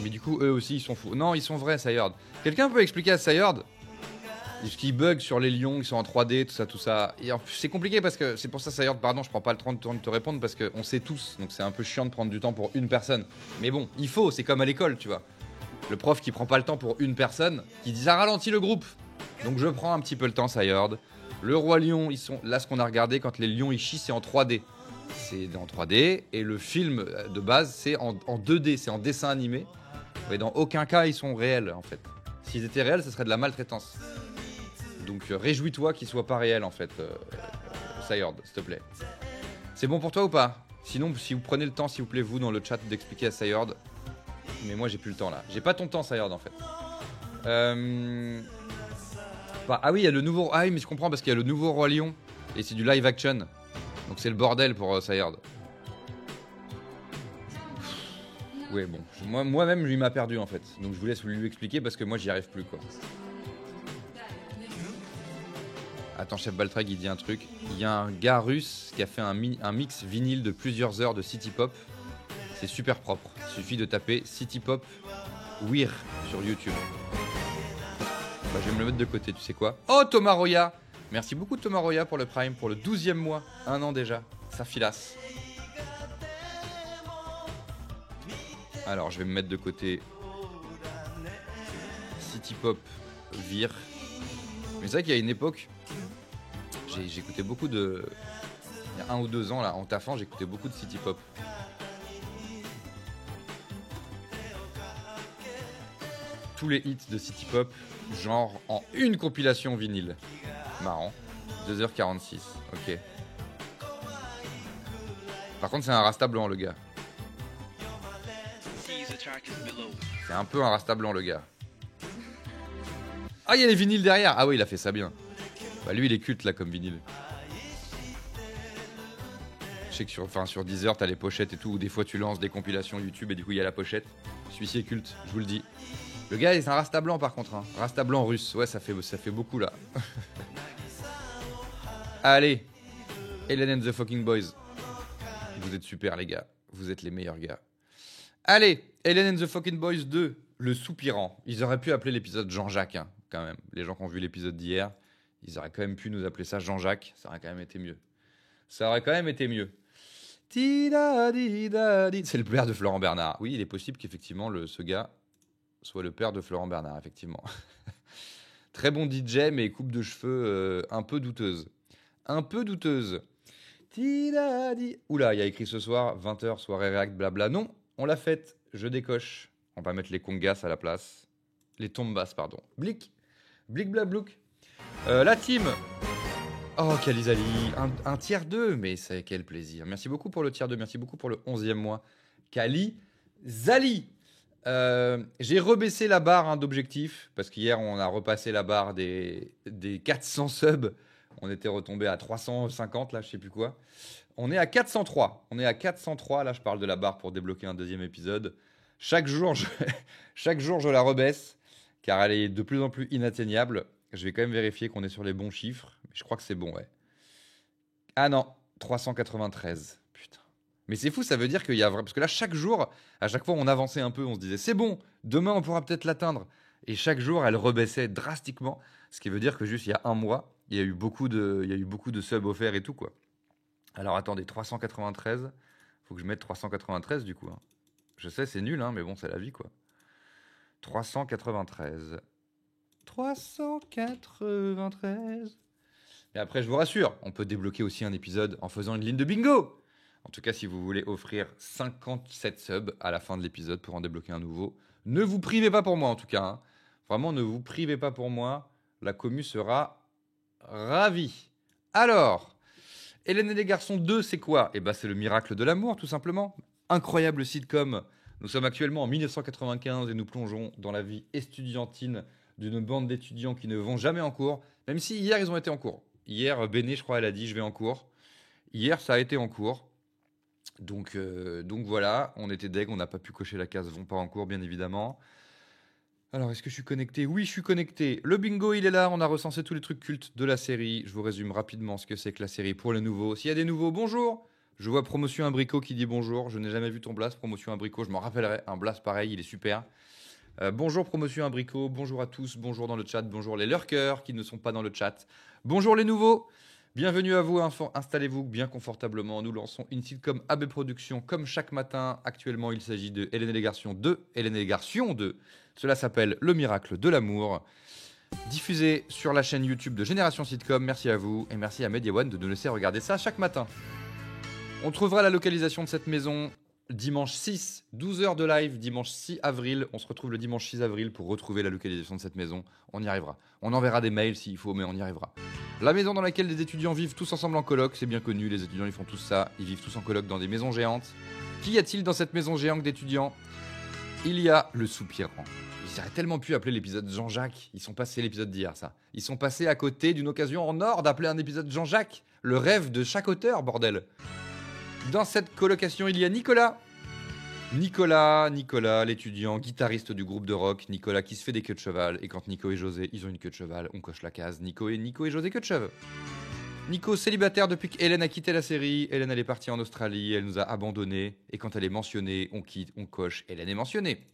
Mais du coup, eux aussi, ils sont fous. Non, ils sont vrais, Sayord. Quelqu'un peut expliquer à Sayord ce qui bug sur les lions, ils sont en 3D, tout ça. Et c'est compliqué parce que, c'est pour ça, Sayord, pardon, je prends pas le temps de te répondre parce qu'on sait tous. Donc c'est un peu chiant de prendre du temps pour une personne. Mais bon, il faut, c'est comme à l'école, tu vois. Le prof qui prend pas le temps pour une personne, qui dit ça ralentit le groupe. Donc je prends un petit peu le temps, Sayord. Le Roi Lion, ils sont là, ce qu'on a regardé quand les lions ils chient, c'est en 3D. C'est en 3D et le film de base c'est en 2D, c'est en dessin animé. Mais dans aucun cas ils sont réels en fait. S'ils étaient réels, ce serait de la maltraitance. Donc réjouis-toi qu'ils soient pas réels en fait, Sayord, s'il te plaît. C'est bon pour toi ou pas? Sinon, si vous prenez le temps, s'il vous plaît, vous dans le chat d'expliquer à Sayord. Mais moi j'ai plus le temps là. J'ai pas ton temps, Sayord en fait. Ah oui, il y a le nouveau. Ah oui, mais je comprends parce qu'il y a le nouveau Roi Lion et c'est du live action. Donc c'est le bordel pour Sayord. Ouais, bon. Moi-même, lui m'a perdu en fait. Donc je vous laisse lui expliquer parce que moi j'y arrive plus quoi. Attends, Chef Baltrag, il dit un truc. Il y a un gars russe qui a fait un mix vinyle de plusieurs heures de city pop. C'est super propre. Il suffit de taper city pop Weir sur YouTube. Bah, je vais me le mettre de côté, tu sais quoi. Oh, Thomas Roya! Merci beaucoup Thomas Roya pour le Prime, pour le 12e mois. 1 an déjà, ça filasse. Alors, je vais me mettre de côté City Pop Vir. Mais c'est vrai qu'il y a une époque, j'écoutais beaucoup de... Il y a 1 ou 2 ans, là, en taffant, j'écoutais beaucoup de City Pop. Tous les hits de City Pop, genre en une compilation vinyle. Marrant. 2h46, ok. Par contre, c'est un rasta blanc, le gars. C'est un peu un rasta blanc, le gars. Ah, il y a les vinyles derrière. Ah oui, il a fait ça bien. Bah, lui, il est culte, là, comme vinyle. Je sais que sur Deezer, t'as les pochettes et tout, ou des fois, tu lances des compilations YouTube et du coup, il y a la pochette. Celui-ci est culte, je vous le dis. Le gars, c'est un rasta blanc, par contre. Hein. Rasta blanc russe. Ouais, ça fait beaucoup, là. Allez. Hélène and the fucking boys. Vous êtes super, les gars. Vous êtes les meilleurs gars. Allez. Hélène and the fucking boys 2. Le soupirant. Ils auraient pu appeler l'épisode Jean-Jacques, hein, quand même. Les gens qui ont vu l'épisode d'hier, ils auraient quand même pu nous appeler ça Jean-Jacques. Ça aurait quand même été mieux. Ça aurait quand même été mieux. C'est le père de Florent Bernard. Oui, il est possible qu'effectivement, ce gars soit le père de Florent Bernard, effectivement. Très bon DJ, mais coupe de cheveux un peu douteuse. Un peu douteuse. Oula, il y a écrit ce soir, 20h, soirée réact, blabla. Non, on l'a faite, je décoche. On va mettre les congas à la place. Les tombas, pardon. Blic. Blic, blablouk. La team. Oh, Kalizali. Un tiers 2, mais c'est quel plaisir. Merci beaucoup pour le tiers 2, merci beaucoup pour le 11e mois. Kali Zali. J'ai rebaissé la barre hein, d'objectifs parce qu'hier on a repassé la barre des 400 subs. On était retombé à 350 là, je sais plus quoi. On est à 403. On est à 403. Là, je parle de la barre pour débloquer un deuxième épisode. Chaque jour, chaque jour, je la rebaisse car elle est de plus en plus inatteignable. Je vais quand même vérifier qu'on est sur les bons chiffres. Mais je crois que c'est bon, ouais. Ah non, 393. Putain. Mais c'est fou, ça veut dire qu'il y a... Parce que là, chaque jour, à chaque fois, on avançait un peu. On se disait, c'est bon, demain, on pourra peut-être l'atteindre. Et chaque jour, elle rebaissait drastiquement. Ce qui veut dire que juste il y a un mois, il y a eu beaucoup de subs offerts et tout, quoi. Alors attendez, 393. Faut que je mette 393 du coup. Hein. Je sais, c'est nul, hein, mais bon, c'est la vie, quoi. 393. 393. Et après, je vous rassure, on peut débloquer aussi un épisode en faisant une ligne de bingo. En tout cas, si vous voulez offrir 57 subs à la fin de l'épisode pour en débloquer un nouveau, ne vous privez pas pour moi, en tout cas. Hein. Vraiment, ne vous privez pas pour moi. La commu sera ravie. Alors, Hélène et les garçons 2, c'est quoi? Eh ben, c'est le miracle de l'amour, tout simplement. Incroyable sitcom. Nous sommes actuellement en 1995 et nous plongeons dans la vie estudiantine d'une bande d'étudiants qui ne vont jamais en cours, même si hier, ils ont été en cours. Hier, Béné, je crois, elle a dit « je vais en cours ». Hier, ça a été en cours. Donc voilà, on était deg, on n'a pas pu cocher la case « vont pas en cours », bien évidemment. Alors, est-ce que je suis connecté? Oui, je suis connecté. Le bingo, il est là. On a recensé tous les trucs cultes de la série. Je vous résume rapidement ce que c'est que la série pour les nouveaux. S'il y a des nouveaux, bonjour. Je vois Promotion Abricot qui dit bonjour. Je n'ai jamais vu ton blast, Promotion Abricot. Je m'en rappellerai. Un blast pareil, il est super. Bonjour Promotion Abricot. Bonjour à tous. Bonjour dans le chat. Bonjour les lurkers qui ne sont pas dans le chat. Bonjour les nouveaux. Bienvenue à vous. Installez-vous bien confortablement. Nous lançons une sitcom AB Productions comme chaque matin. Actuellement, il s'agit de Hélène et les garçons 2. Hélène et les garçons 2. Cela s'appelle Le miracle de l'amour. Diffusé sur la chaîne YouTube de Génération Sitcom. Merci à vous et merci à Media One de nous laisser regarder ça chaque matin. On trouvera la localisation de cette maison dimanche 6, 12h de live, dimanche 6 avril. On se retrouve le dimanche 6 avril pour retrouver la localisation de cette maison. On y arrivera. On enverra des mails s'il faut, mais on y arrivera. La maison dans laquelle les étudiants vivent tous ensemble en coloc, c'est bien connu, les étudiants ils font tous ça. Ils vivent tous en coloc dans des maisons géantes. Qu'y a-t-il dans cette maison géante d'étudiants? Il y a le soupirant. Ils auraient tellement pu appeler l'épisode Jean-Jacques. Ils sont passés l'épisode d'hier, ça. Ils sont passés à côté d'une occasion en or d'appeler un épisode Jean-Jacques. Le rêve de chaque auteur, bordel. Dans cette colocation, il y a Nicolas. Nicolas, l'étudiant, guitariste du groupe de rock. Nicolas qui se fait des queues de cheval. Et quand Nico et José, ils ont une queue de cheval, on coche la case. Nico et José queue de cheval. Nico, célibataire depuis qu'Hélène a quitté la série. Hélène, elle est partie en Australie, elle nous a abandonnés. Et quand elle est mentionnée, on quitte, on coche, Hélène est mentionnée.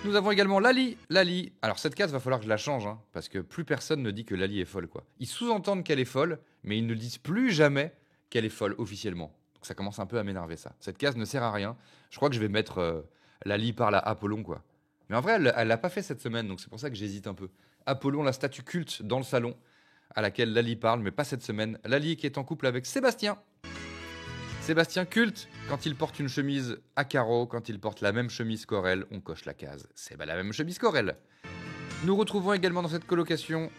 Nous avons également Lali. Lali, alors cette case, va falloir que je la change, hein, parce que plus personne ne dit que Lali est folle, quoi. Ils sous-entendent qu'elle est folle, mais ils ne disent plus jamais qu'elle est folle officiellement. Donc ça commence un peu à m'énerver, ça. Cette case ne sert à rien. Je crois que je vais mettre Lali par la Apollon, quoi. Mais en vrai, elle l'a pas fait cette semaine, donc c'est pour ça que j'hésite un peu. Apollon, la statue culte dans le salon, à laquelle Lali parle, mais pas cette semaine. Lali qui est en couple avec Sébastien. Sébastien culte, quand il porte une chemise à carreaux, quand il porte la même chemise qu'Aurel, on coche la case. C'est la même chemise qu'Aurel. Nous retrouvons également dans cette colocation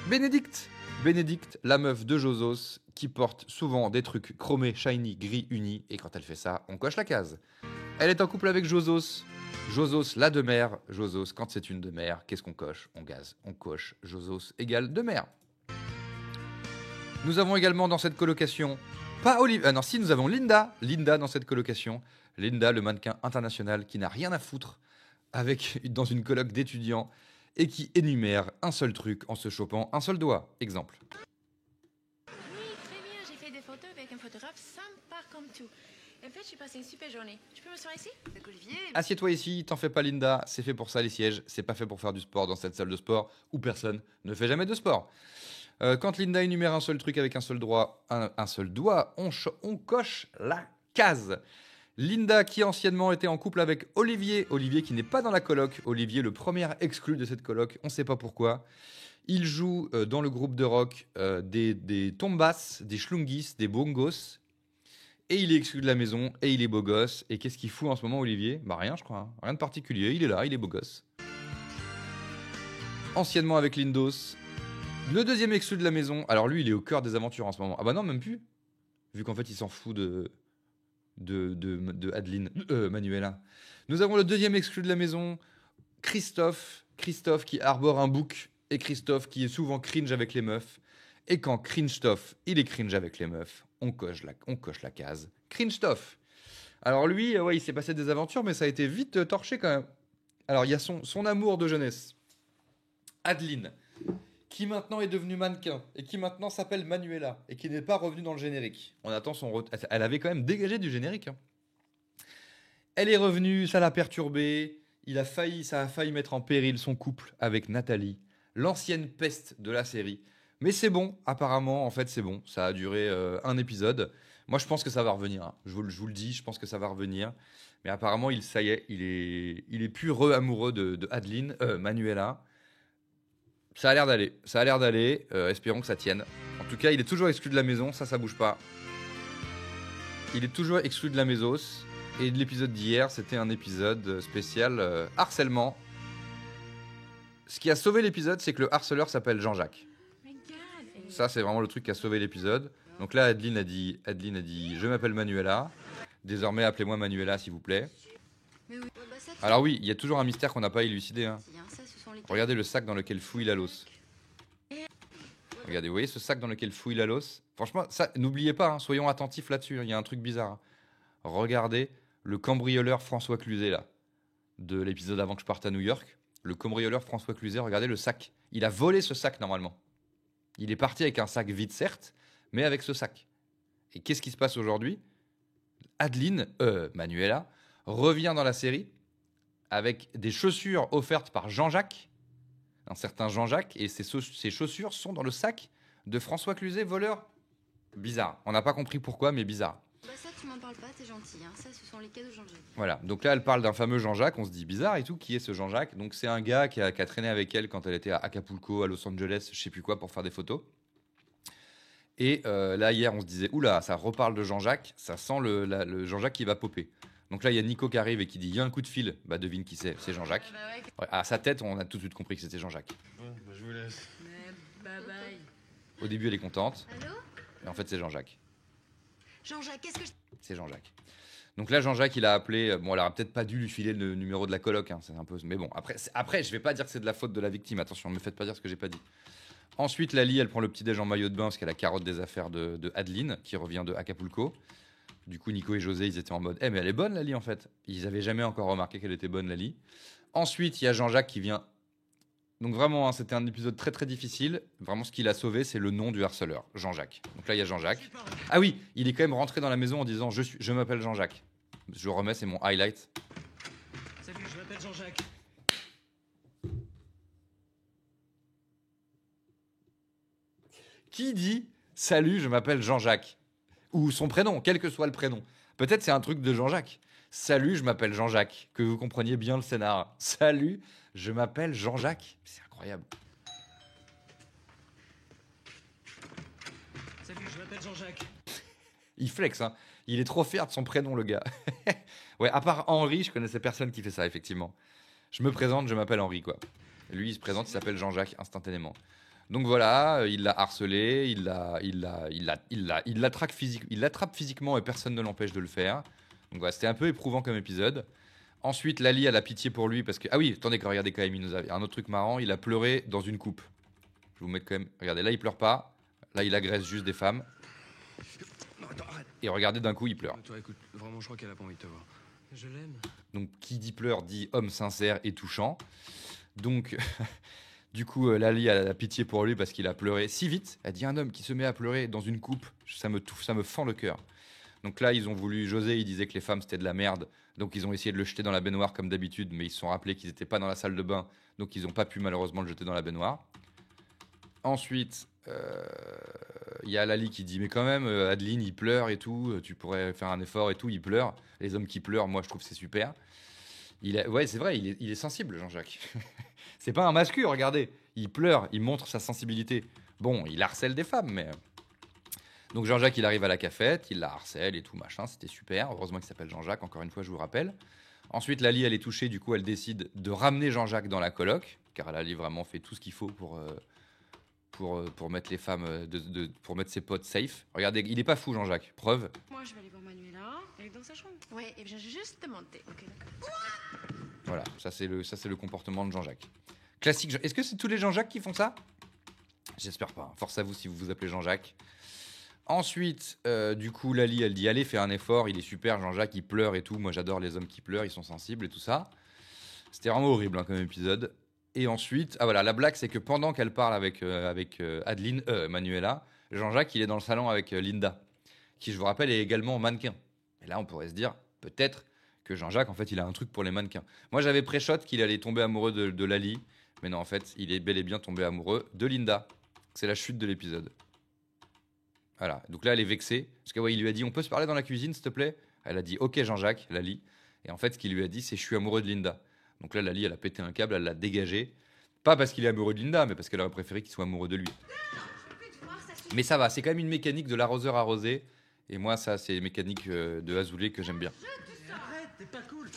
Bénédicte. Bénédicte, la meuf de Josos, qui porte souvent des trucs chromés, shiny, gris, unis, et quand elle fait ça, on coche la case. Elle est en couple avec Josos. Josos, la demeure. Josos, quand c'est une demeure, qu'est-ce qu'on coche? On gaze, on coche. Josos égale demeure. Nous avons également dans cette colocation, pas Olivier, non, si nous avons Linda. Linda dans cette colocation. Linda, le mannequin international qui n'a rien à foutre dans une coloc d'étudiants et qui énumère un seul truc en se chopant un seul doigt. Exemple. Oui, très bien, j'ai fait des photos avec un photographe sympa comme tout. En fait, j'ai passé une super journée. Tu peux m'asseoir ici? Avec Olivier. Assieds-toi ici, t'en fais pas Linda, c'est fait pour ça les sièges, c'est pas fait pour faire du sport dans cette salle de sport où personne ne fait jamais de sport. Quand Linda énumère un seul truc avec un seul doigt, on coche la case. Linda qui anciennement était en couple avec Olivier. Olivier qui n'est pas dans la coloc. Olivier, le premier exclu de cette coloc. On ne sait pas pourquoi. Il joue dans le groupe de rock des tombas, des schlungis, des bongos. Et il est exclu de la maison. Et il est beau gosse. Et qu'est-ce qu'il fout en ce moment, Olivier? Bah rien, je crois. Hein. Rien de particulier. Il est là, il est beau gosse. Anciennement avec Lindos. Le deuxième exclu de la maison. Alors lui, il est au cœur des aventures en ce moment. Ah bah non, même plus. Vu qu'en fait, il s'en fout de Adeline, Manuela. Nous avons le deuxième exclu de la maison, Christophe. Christophe qui arbore un bouc et Christophe qui est souvent cringe avec les meufs. Et quand Cringe-Toff, il est cringe avec les meufs, on coche la case. Cringe-Toff. Alors lui, ouais, il s'est passé des aventures, mais ça a été vite torché quand même. Alors il y a son amour de jeunesse, Adeline, qui maintenant est devenue mannequin et qui maintenant s'appelle Manuela et qui n'est pas revenue dans le générique. On attend son retour. Elle avait quand même dégagé du générique. Hein. Elle est revenue, ça l'a perturbée. Ça a failli mettre en péril son couple avec Nathalie, l'ancienne peste de la série. Mais c'est bon, apparemment, en fait, c'est bon. Ça a duré un épisode. Moi, je pense que ça va revenir. Hein. Je vous le dis, je pense que ça va revenir. Mais apparemment, ça y est, il est plus amoureux de Adeline, Manuela. Ça a l'air d'aller. Espérons que ça tienne. En tout cas, il est toujours exclu de la maison. Ça bouge pas. Il est toujours exclu de la mésos. Et l'épisode d'hier, c'était un épisode spécial harcèlement. Ce qui a sauvé l'épisode, c'est que le harceleur s'appelle Jean-Jacques. Ça, c'est vraiment le truc qui a sauvé l'épisode. Donc là, Adeline a dit, je m'appelle Manuela. Désormais, appelez-moi Manuela, s'il vous plaît. Alors oui, il y a toujours un mystère qu'on n'a pas élucidé. Hein. Regardez le sac dans lequel fouille la losse. Regardez, vous voyez ce sac dans lequel fouille la losse? Franchement, ça, n'oubliez pas, hein, soyons attentifs là-dessus. Il y a un truc bizarre. Hein. Regardez le cambrioleur François Cluzet, là, de l'épisode avant que je parte à New York. Le cambrioleur François Cluzet, regardez le sac. Il a volé ce sac, normalement. Il est parti avec un sac vide, certes, mais avec ce sac. Et qu'est-ce qui se passe aujourd'hui? Adeline, Manuela, revient dans la série avec des chaussures offertes par Jean-Jacques, un certain Jean-Jacques, et ces chaussures sont dans le sac de François Cluzet, voleur. Bizarre. On n'a pas compris pourquoi, mais bizarre. Bah ça, tu m'en parles pas, t'es gentil. Hein. Ça, ce sont les cadeaux Jean-Jacques. Voilà. Donc là, elle parle d'un fameux Jean-Jacques. On se dit bizarre et tout. Qui est ce Jean-Jacques? Donc c'est un gars qui a traîné avec elle quand elle était à Acapulco, à Los Angeles, je sais plus quoi, pour faire des photos. Et là, hier, on se disait, oula, ça reparle de Jean-Jacques. Ça sent le Jean-Jacques qui va popper. Donc là, il y a Nico qui arrive et qui dit, il y a un coup de fil. Bah devine qui c'est Jean-Jacques. Ouais, à sa tête, on a tout de suite compris que c'était Jean-Jacques. Ouais, bah je vous laisse. Bye bye. Au début, elle est contente. Allô? Et en fait, c'est Jean-Jacques. Jean-Jacques, qu'est-ce que je... C'est Jean-Jacques. Donc là, Jean-Jacques, il a appelé. Bon, elle aurait peut-être pas dû lui filer le numéro de la coloc. Hein, c'est un peu. Mais bon, après, je vais pas dire que c'est de la faute de la victime. Attention, ne me faites pas dire ce que j'ai pas dit. Ensuite, Lali, elle prend le petit déj en maillot de bain parce qu'elle a la carotte des affaires de Adeline, qui revient de Acapulco. Du coup, Nico et José, ils étaient en mode, mais elle est bonne, Lali, en fait. Ils avaient jamais encore remarqué qu'elle était bonne, Lali. Ensuite, il y a Jean-Jacques qui vient. Donc vraiment, hein, c'était un épisode très très difficile. Vraiment, ce qu'il a sauvé, c'est le nom du harceleur, Jean-Jacques. Donc là, il y a Jean-Jacques. Ah oui, il est quand même rentré dans la maison en disant, je m'appelle Jean-Jacques. Je remets, c'est mon highlight. Salut, je m'appelle Jean-Jacques. Qui dit salut, je m'appelle Jean-Jacques? Ou son prénom, quel que soit le prénom. Peut-être c'est un truc de Jean-Jacques. Salut, je m'appelle Jean-Jacques. Que vous compreniez bien le scénar. Salut, je m'appelle Jean-Jacques. C'est incroyable. Salut, je m'appelle Jean-Jacques. Il flex, hein. Il est trop fier de son prénom, le gars. Ouais, à part Henri, je connaissais personne qui fait ça, effectivement. Je me présente, je m'appelle Henri, quoi. Lui, il se présente, il s'appelle Jean-Jacques instantanément. Donc voilà, il l'a harcelé, il l'attrape physiquement et personne ne l'empêche de le faire. Donc voilà, c'était un peu éprouvant comme épisode. Ensuite, Lali a la pitié pour lui parce que... Ah oui, attendez, regardez quand même, il nous a un autre truc marrant, il a pleuré dans une coupe. Je vous mets quand même... Regardez, là il pleure pas, là il agresse juste des femmes. Non, attends, arrête. Et regardez, d'un coup il pleure. Toi, écoute, vraiment, je crois qu'elle a pas envie de te voir. Je l'aime. Donc qui dit pleure dit homme sincère et touchant. Donc... Du coup, Lali a la pitié pour lui parce qu'il a pleuré si vite. Elle dit un homme qui se met à pleurer dans une coupe, ça me fend le cœur. Donc là, ils ont voulu. José, il disait que les femmes c'était de la merde, donc ils ont essayé de le jeter dans la baignoire comme d'habitude, mais ils se sont rappelés qu'ils n'étaient pas dans la salle de bain, donc ils n'ont pas pu malheureusement le jeter dans la baignoire. Ensuite, il y a Lali qui dit mais quand même, Adeline, il pleure et tout, tu pourrais faire un effort et tout, il pleure. Les hommes qui pleurent, moi je trouve que c'est super. Ouais, c'est vrai, il est sensible, Jean-Jacques. C'est pas un mascu, regardez. Il pleure, il montre sa sensibilité. Bon, il harcèle des femmes, mais... Donc Jean-Jacques, il arrive à la cafette, il la harcèle et tout, machin, c'était super. Heureusement qu'il s'appelle Jean-Jacques, encore une fois, je vous rappelle. Ensuite, Lali, elle est touchée, du coup, elle décide de ramener Jean-Jacques dans la coloc, car Lali vraiment fait tout ce qu'il faut pour mettre les femmes, pour mettre ses potes safe. Regardez, il est pas fou, Jean-Jacques. Preuve. Moi, je vais aller voir Manuela. Elle est dans sa chambre. Ouais, et j'ai juste monté. Ok, d'accord. Voilà, ça c'est le comportement de Jean-Jacques. Classique. Est-ce que c'est tous les Jean-Jacques qui font ça? J'espère pas. Force à vous si vous vous appelez Jean-Jacques. Ensuite, du coup, Lali, elle dit allez, fais un effort. Il est super, Jean-Jacques, il pleure et tout. Moi, j'adore les hommes qui pleurent, ils sont sensibles et tout ça. C'était vraiment horrible hein, comme épisode. Et ensuite, ah voilà, la blague, c'est que pendant qu'elle parle avec Adeline, Manuela, Jean-Jacques, il est dans le salon avec Linda, qui, je vous rappelle, est également mannequin. Et là, on pourrait se dire, peut-être que Jean-Jacques, en fait, il a un truc pour les mannequins. Moi, j'avais pré-shot qu'il allait tomber amoureux de Lali, mais non, en fait, il est bel et bien tombé amoureux de Linda. C'est la chute de l'épisode. Voilà, donc là, elle est vexée, parce que ouais, il lui a dit, on peut se parler dans la cuisine, s'il te plaît? Elle a dit, ok, Jean-Jacques, Lali. Et en fait, ce qu'il lui a dit, c'est, je suis amoureux de Linda. Donc là, Lali, elle a pété un câble, elle l'a dégagé. Pas parce qu'il est amoureux de Linda, mais parce qu'elle aurait préféré qu'il soit amoureux de lui. Mais ça va, c'est quand même une mécanique de l'arroseur arrosé. Et moi, ça, c'est une mécanique de Azoulay que j'aime bien. Arrête, t'es pas cool.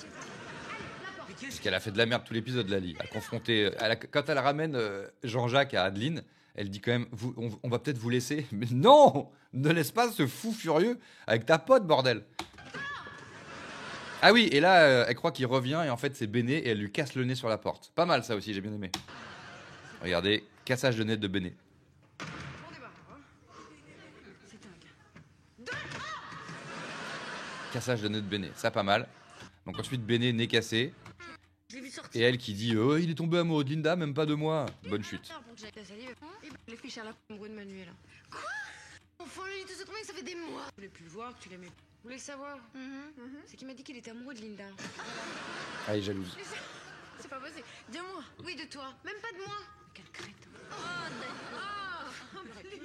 Parce qu'elle a fait de la merde tout l'épisode, Lali. Quand elle ramène Jean-Jacques à Adeline, elle dit quand même, on va peut-être vous laisser. Mais non, ne laisse pas ce fou furieux avec ta pote, bordel. Ah oui, et là, elle croit qu'il revient, et en fait, c'est Béné, et elle lui casse le nez sur la porte. Pas mal, ça aussi, j'ai bien aimé. Regardez, cassage de nez de Béné. Cassage de nez de Béné, ça pas mal. Donc ensuite, Béné, nez cassé. Et elle qui dit, oh, il est tombé amoureux de Linda, même pas de moi. Bonne chute. Pour que j'aille la salive. Les filles Charlotte amoureux de Manuela. Quoi? Enfin, lui, tout ce que ça fait des mois. Je voulais plus le voir, que tu l'aimais. Vous voulez le savoir? C'est qu'il m'a dit qu'il était amoureux de Linda. Ah, il est jalouse. C'est pas possible. De moi. Oui, de toi. Même pas de moi. Quel crétin.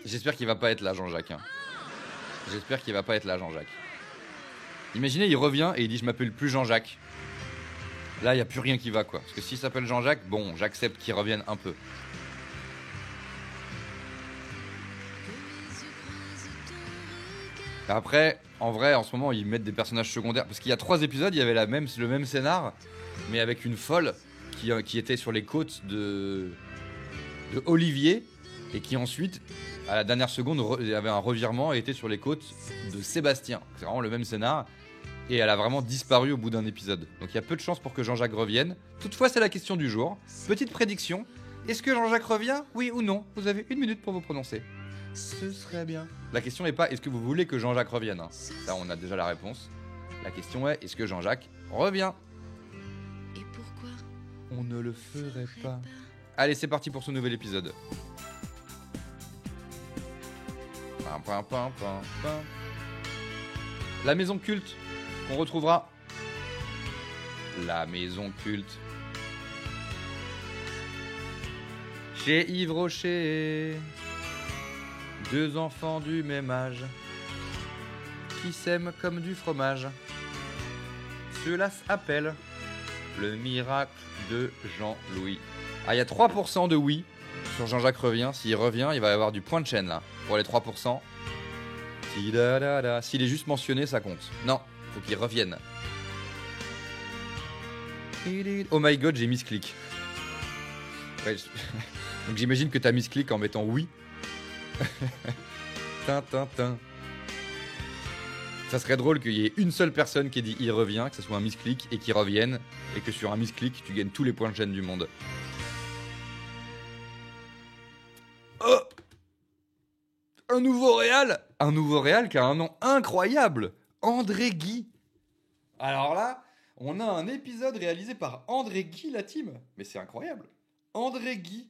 J'espère qu'il va pas être là, Jean-Jacques. Hein. J'espère qu'il va pas être là, Jean-Jacques. Imaginez, il revient et il dit, je m'appelle plus Jean-Jacques. Là, il n'y a plus rien qui va, quoi. Parce que s'il s'appelle Jean-Jacques, bon, j'accepte qu'il revienne un peu. Après, en vrai, en ce moment, ils mettent des personnages secondaires. Parce qu'il y a 3 épisodes, il y avait le même scénar, mais avec une folle qui était sur les côtes de Olivier, et qui ensuite, à la dernière seconde, avait un revirement et était sur les côtes de Sébastien. C'est vraiment le même scénar. Et elle a vraiment disparu au bout d'un épisode. Donc il y a peu de chances pour que Jean-Jacques revienne. Toutefois, c'est la question du jour. Petite prédiction. Est-ce que Jean-Jacques revient? Oui ou non? Vous avez 1 minute pour vous prononcer. Ce serait bien. La question n'est pas est-ce que vous voulez que Jean-Jacques revienne hein. Ça, on a déjà la réponse. La question est est-ce que Jean-Jacques revient? Et pourquoi on ne le ferait pas. Allez, c'est parti pour ce nouvel épisode. Pam, pam, pam, pam, pam. La maison culte qu'on retrouvera. La maison culte. Chez Yves Rocher. 2 enfants du même âge qui s'aiment comme du fromage. Cela s'appelle le miracle de Jean-Louis. Ah, il y a 3% de oui sur Jean-Jacques revient. S'il revient, il va y avoir du point de chaîne là pour les 3%. S'il est juste mentionné, ça compte. Non, faut qu'il revienne. Oh my god, j'ai misclick. Ouais, donc j'imagine que t'as misclick en mettant oui. Tintin. Ça serait drôle qu'il y ait une seule personne qui ait dit il revient, que ce soit un misclick et qu'il revienne, et que sur un misclick tu gagnes tous les points de chaîne du monde. Oh, un nouveau réal qui a un nom incroyable, André Guy. Alors là, on a un épisode réalisé par André Guy, la team. Mais c'est incroyable. André Guy.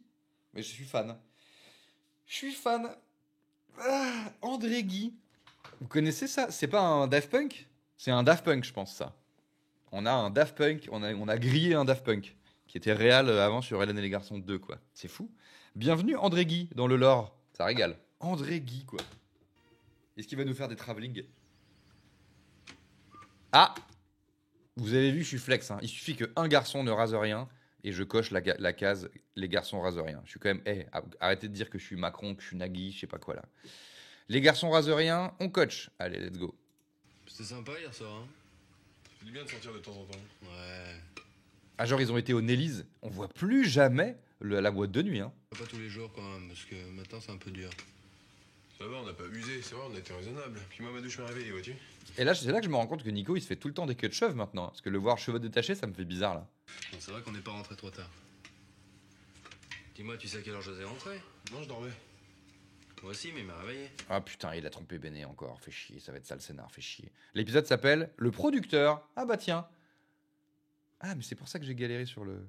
Mais je suis fan. Ah, André Guy. Vous connaissez ça? C'est pas un Daft Punk? C'est un Daft Punk, je pense, ça. On a un Daft Punk, on a grillé un Daft Punk, qui était réel avant sur Hélène et les garçons 2, quoi. C'est fou. Bienvenue, André Guy, dans le lore. Ça régale. André Guy, quoi. Est-ce qu'il va nous faire des travelling? Ah! Vous avez vu, je suis flex. Hein. Il suffit qu'un garçon ne rase rien et je coche la case les garçons rasent rien. Je suis quand même... arrêtez de dire que je suis Macron, que je suis Nagui, je sais pas quoi là. Les garçons rasent rien, on coach. Allez, let's go. C'était sympa hier soir, hein. C'est bien de sortir de temps en temps. Ouais. Ah genre ils ont été au Nelly's. On voit plus jamais la boîte de nuit. Hein. Pas tous les jours quand même, parce que maintenant c'est un peu dur. Ça va, on n'a pas abusé, c'est vrai, on a été raisonnable. Puis moi, ma douche m'a réveillé, vois-tu? Et là, c'est là que je me rends compte que Nico, il se fait tout le temps des queues de cheveux maintenant. Parce que le voir cheveux détachés, ça me fait bizarre là. Bon, c'est vrai qu'on n'est pas rentré trop tard. Dis-moi, tu sais à quelle heure je suis rentré? Non, je dormais. Moi aussi, mais il m'a réveillé. Ah putain, il a trompé Béné encore. Fait chier, ça va être ça le scénar, fait chier. L'épisode s'appelle Le producteur. Ah bah tiens. Ah, mais c'est pour ça que j'ai galéré sur le.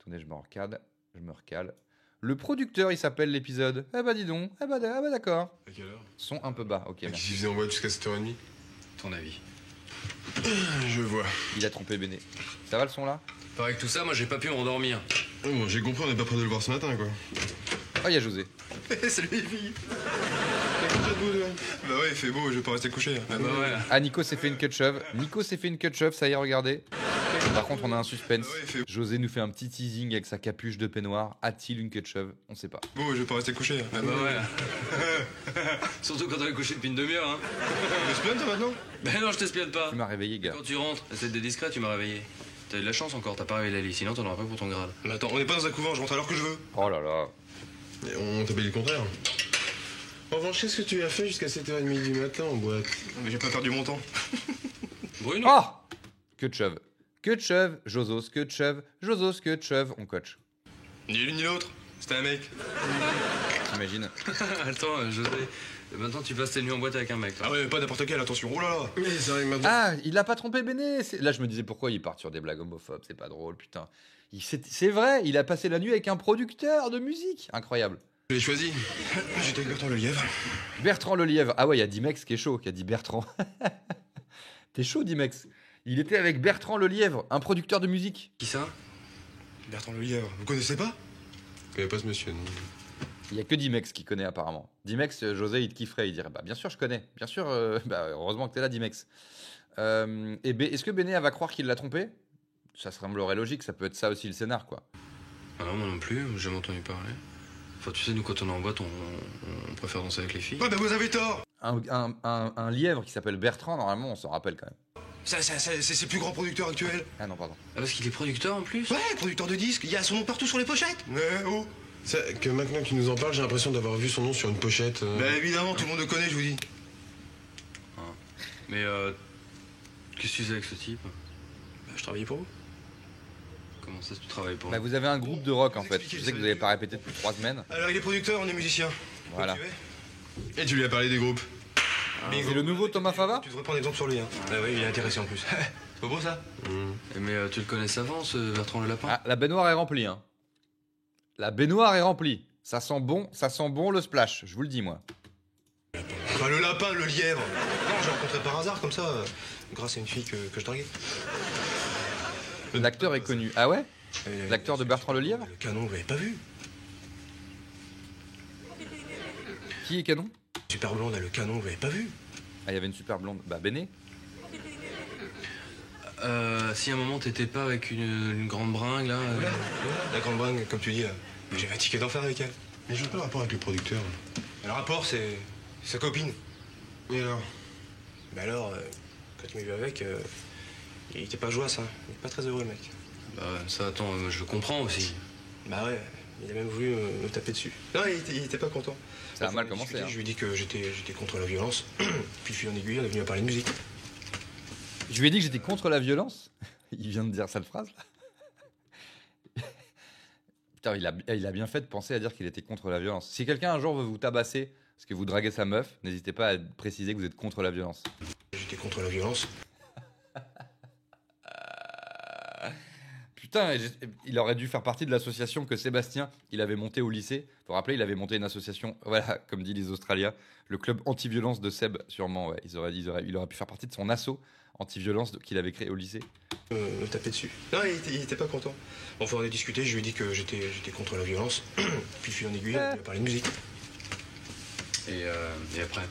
Attendez, je me recale. Le producteur, il s'appelle l'épisode. Ah bah dis donc. Ah bah d'accord. À quelle heure? Son un peu bas, ok. Qui Merci. faisait en boîte jusqu'à 7h30? Ton avis? Je vois. Il a trompé Béné. Ça va le son là? Pareil que tout ça, moi j'ai pas pu m'endormir. Bon, j'ai compris, on n'est pas prêt de le voir ce matin, quoi. Ah, il y a José. Salut les filles. Bah ouais, il fait beau, je vais pas rester couché. Ah bah ouais. Ah, Nico s'est fait une queue de cheveux. Ça y est, regardez. Par contre, on a un suspense. Ah ouais, il fait... José nous fait un petit teasing avec sa capuche de peignoir. A-t-il une queue de cheveux? On sait pas. Beau, je vais pas rester couché. Ah bah ouais. Surtout quand on est couché depuis une demi-heure, hein. Tu m'espionnes toi maintenant? Ben non, je t'espionne pas. Tu m'as réveillé, gars. Quand tu rentres, essaie d'être discret, tu m'as réveillé. T'as eu de la chance encore, t'as pas réveillé la liste, sinon t'en auras pas pour ton grade. Mais attends, on n'est pas dans un couvent, je rentre à l'heure que je veux. Oh là là. Et on t'a payé le contraire. En revanche, qu'est-ce que tu as fait jusqu'à 7h30 du matin en boîte? Mais j'ai pas perdu mon temps. Bruno. Oh! Queue de cheveux. Queue de cheveux, Josos, queue de cheveux, Josos, queue de cheveux, on coach. Ni l'une ni l'autre, c'était un mec. T'imagines? Attends, José, maintenant tu passes tes nuits en boîte avec un mec. Ah ouais, pas n'importe quel, attention, oh là là. Mais ça arrive maintenant. Ah, il a pas trompé Béné. Là, je me disais pourquoi il part sur des blagues homophobes, c'est pas drôle, putain. C'est vrai, il a passé la nuit avec un producteur de musique. Incroyable. Je l'ai choisi. J'étais avec Bertrand Lelièvre. Bertrand Lelièvre. Ah ouais, il y a Dimex qui est chaud, qui a dit Bertrand. T'es chaud, Dimex. Il était avec Bertrand Lelièvre, un producteur de musique. Qui ça? Bertrand Lelièvre. Vous connaissez pas? Je connais pas ce monsieur. Il y a que Dimex qui connaît apparemment. Dimex, José, il te kifferait. Il dirait bah bien sûr, je connais. Bien sûr, bah, heureusement que t'es là, Dimex. Est-ce que Béné va croire qu'il l'a trompé? Ça semblerait logique, ça peut être ça aussi le scénar, quoi. Ah non, moi non plus, j'ai jamais entendu parler. Enfin, tu sais, nous, quand on est en boîte, on préfère danser avec les filles. Ouais, bah vous avez tort! Un lièvre qui s'appelle Bertrand, normalement, on s'en rappelle quand même. C'est le plus grand producteur actuel. Ah non, pardon. Ah, parce qu'il est producteur en plus? Ouais, producteur de disques, il y a son nom partout sur les pochettes. Mais oh! Que maintenant que tu nous en parles, j'ai l'impression d'avoir vu son nom sur une pochette. Bah évidemment, tout le monde le connaît, je vous dis. Ah. Mais qu'est-ce que tu faisais avec ce type? Bah, je travaillais pour vous. Comment ça, tu travailles pour Bah, vous avez un groupe de rock en fait. Je sais que vous n'avez pas répété depuis 3 semaines. Alors, il est producteur, on est musicien. Voilà. Et tu lui as parlé des groupes. C'est le nouveau Thomas Fava? Tu devrais prendre exemple sur lui. Hein. Ah oui, il est intéressé en plus. C'est pas beau ça? Mais tu le connais avant, ce Bertrand le Lapin? Ah, la baignoire est remplie, hein. La baignoire est remplie. Ça sent bon le splash, je vous le dis moi. Bah, le lapin, le lièvre. Non, j'ai rencontré par hasard comme ça, grâce à une fille que je draguais. L'acteur est connu. Ah ouais? L'acteur de Bertrand Lelièvre? Le canon, vous l'avez pas vu? Qui est canon? Super blonde, le canon, vous l'avez pas vu? Ah, il y avait une super blonde. Bah, Béné. Si à un moment t'étais pas avec une grande bringue là. La grande bringue, comme tu dis là. J'avais un ticket d'enfer avec elle. Mais je veux pas le rapport avec le producteur. Le rapport, c'est sa copine. Et alors? Bah alors, quand tu m'as vu avec, il était pas joyeux ça. Il est pas très heureux le mec. Bah ça, attends, je comprends aussi. Bah ouais, il a même voulu me taper dessus. Non, il était pas content. Ça a mal commencé. Hein. Je lui ai dit que j'étais contre la violence. Puis fil en aiguille, on est venu à parler de musique. Je lui ai dit que j'étais contre la violence. Il vient de dire cette phrase là. Putain, il a bien fait de penser à dire qu'il était contre la violence. Si quelqu'un un jour veut vous tabasser parce que vous draguez sa meuf, n'hésitez pas à préciser que vous êtes contre la violence. J'étais contre la violence. Putain, il aurait dû faire partie de l'association que Sébastien, il avait monté au lycée. Faut rappeler, il avait monté une association, voilà, comme dit les Australiens, le club anti-violence de Seb, sûrement, ouais. Il aurait pu faire partie de son asso anti-violence qu'il avait créé au lycée. Me taper dessus. Non, il était pas content. Enfin, on a discuté, je lui ai dit que j'étais contre la violence. Puis fil en aiguille, on a parlé de musique. Et après?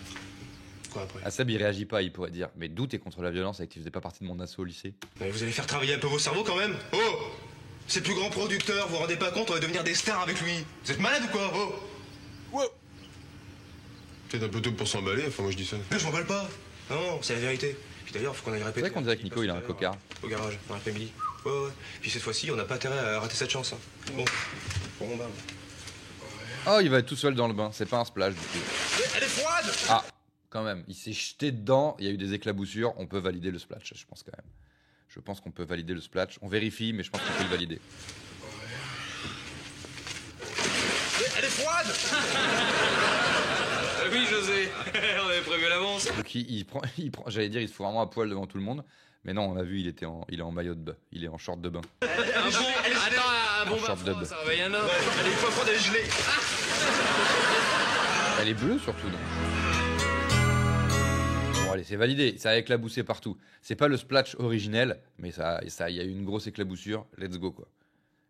Quoi après? Ah, Seb, il réagit pas, il pourrait dire, mais d'où t'es contre la violence avec que tu faisais pas partie de mon asso au lycée? Mais vous allez faire travailler un peu vos cerveaux quand même. Oh! C'est le plus grand producteur, vous vous rendez pas compte, on va devenir des stars avec lui. Vous êtes malade ou quoi? Oh! Wow! Peut-être un peu tôt pour s'emballer, enfin moi je dis ça. Mais je m'emballe pas. Non, c'est la vérité. Puis d'ailleurs, faut qu'on aille répéter. C'est vrai qu'on dirait que Nico, il a un cocard. Au garage, dans l'après-midi. Ouais. Puis cette fois-ci, on n'a pas intérêt à rater cette chance. Hein. Bon, bah. Oh, il va être tout seul dans le bain, c'est pas un splash du coup. Elle est froide. Ah, quand même, il s'est jeté dedans, il y a eu des éclaboussures, on peut valider le splatch, je pense quand même. Je pense qu'on peut valider le splatch. On vérifie, mais je pense qu'on peut le valider. Elle est froide. Oui, José. On avait prévu à l'avance. Donc il prend, j'allais dire, il se fout vraiment à poil devant tout le monde. Mais non, on a vu, il est en maillot de bain. Il est en short de bain. Un bon short de bain. ça réveille un homme. Elle est pas froide, elle est gelée. Elle est bleue surtout, non? Bon, allez, c'est validé. Ça a éclaboussé partout. C'est pas le splash originel, mais il y a eu une grosse éclaboussure. Let's go, quoi.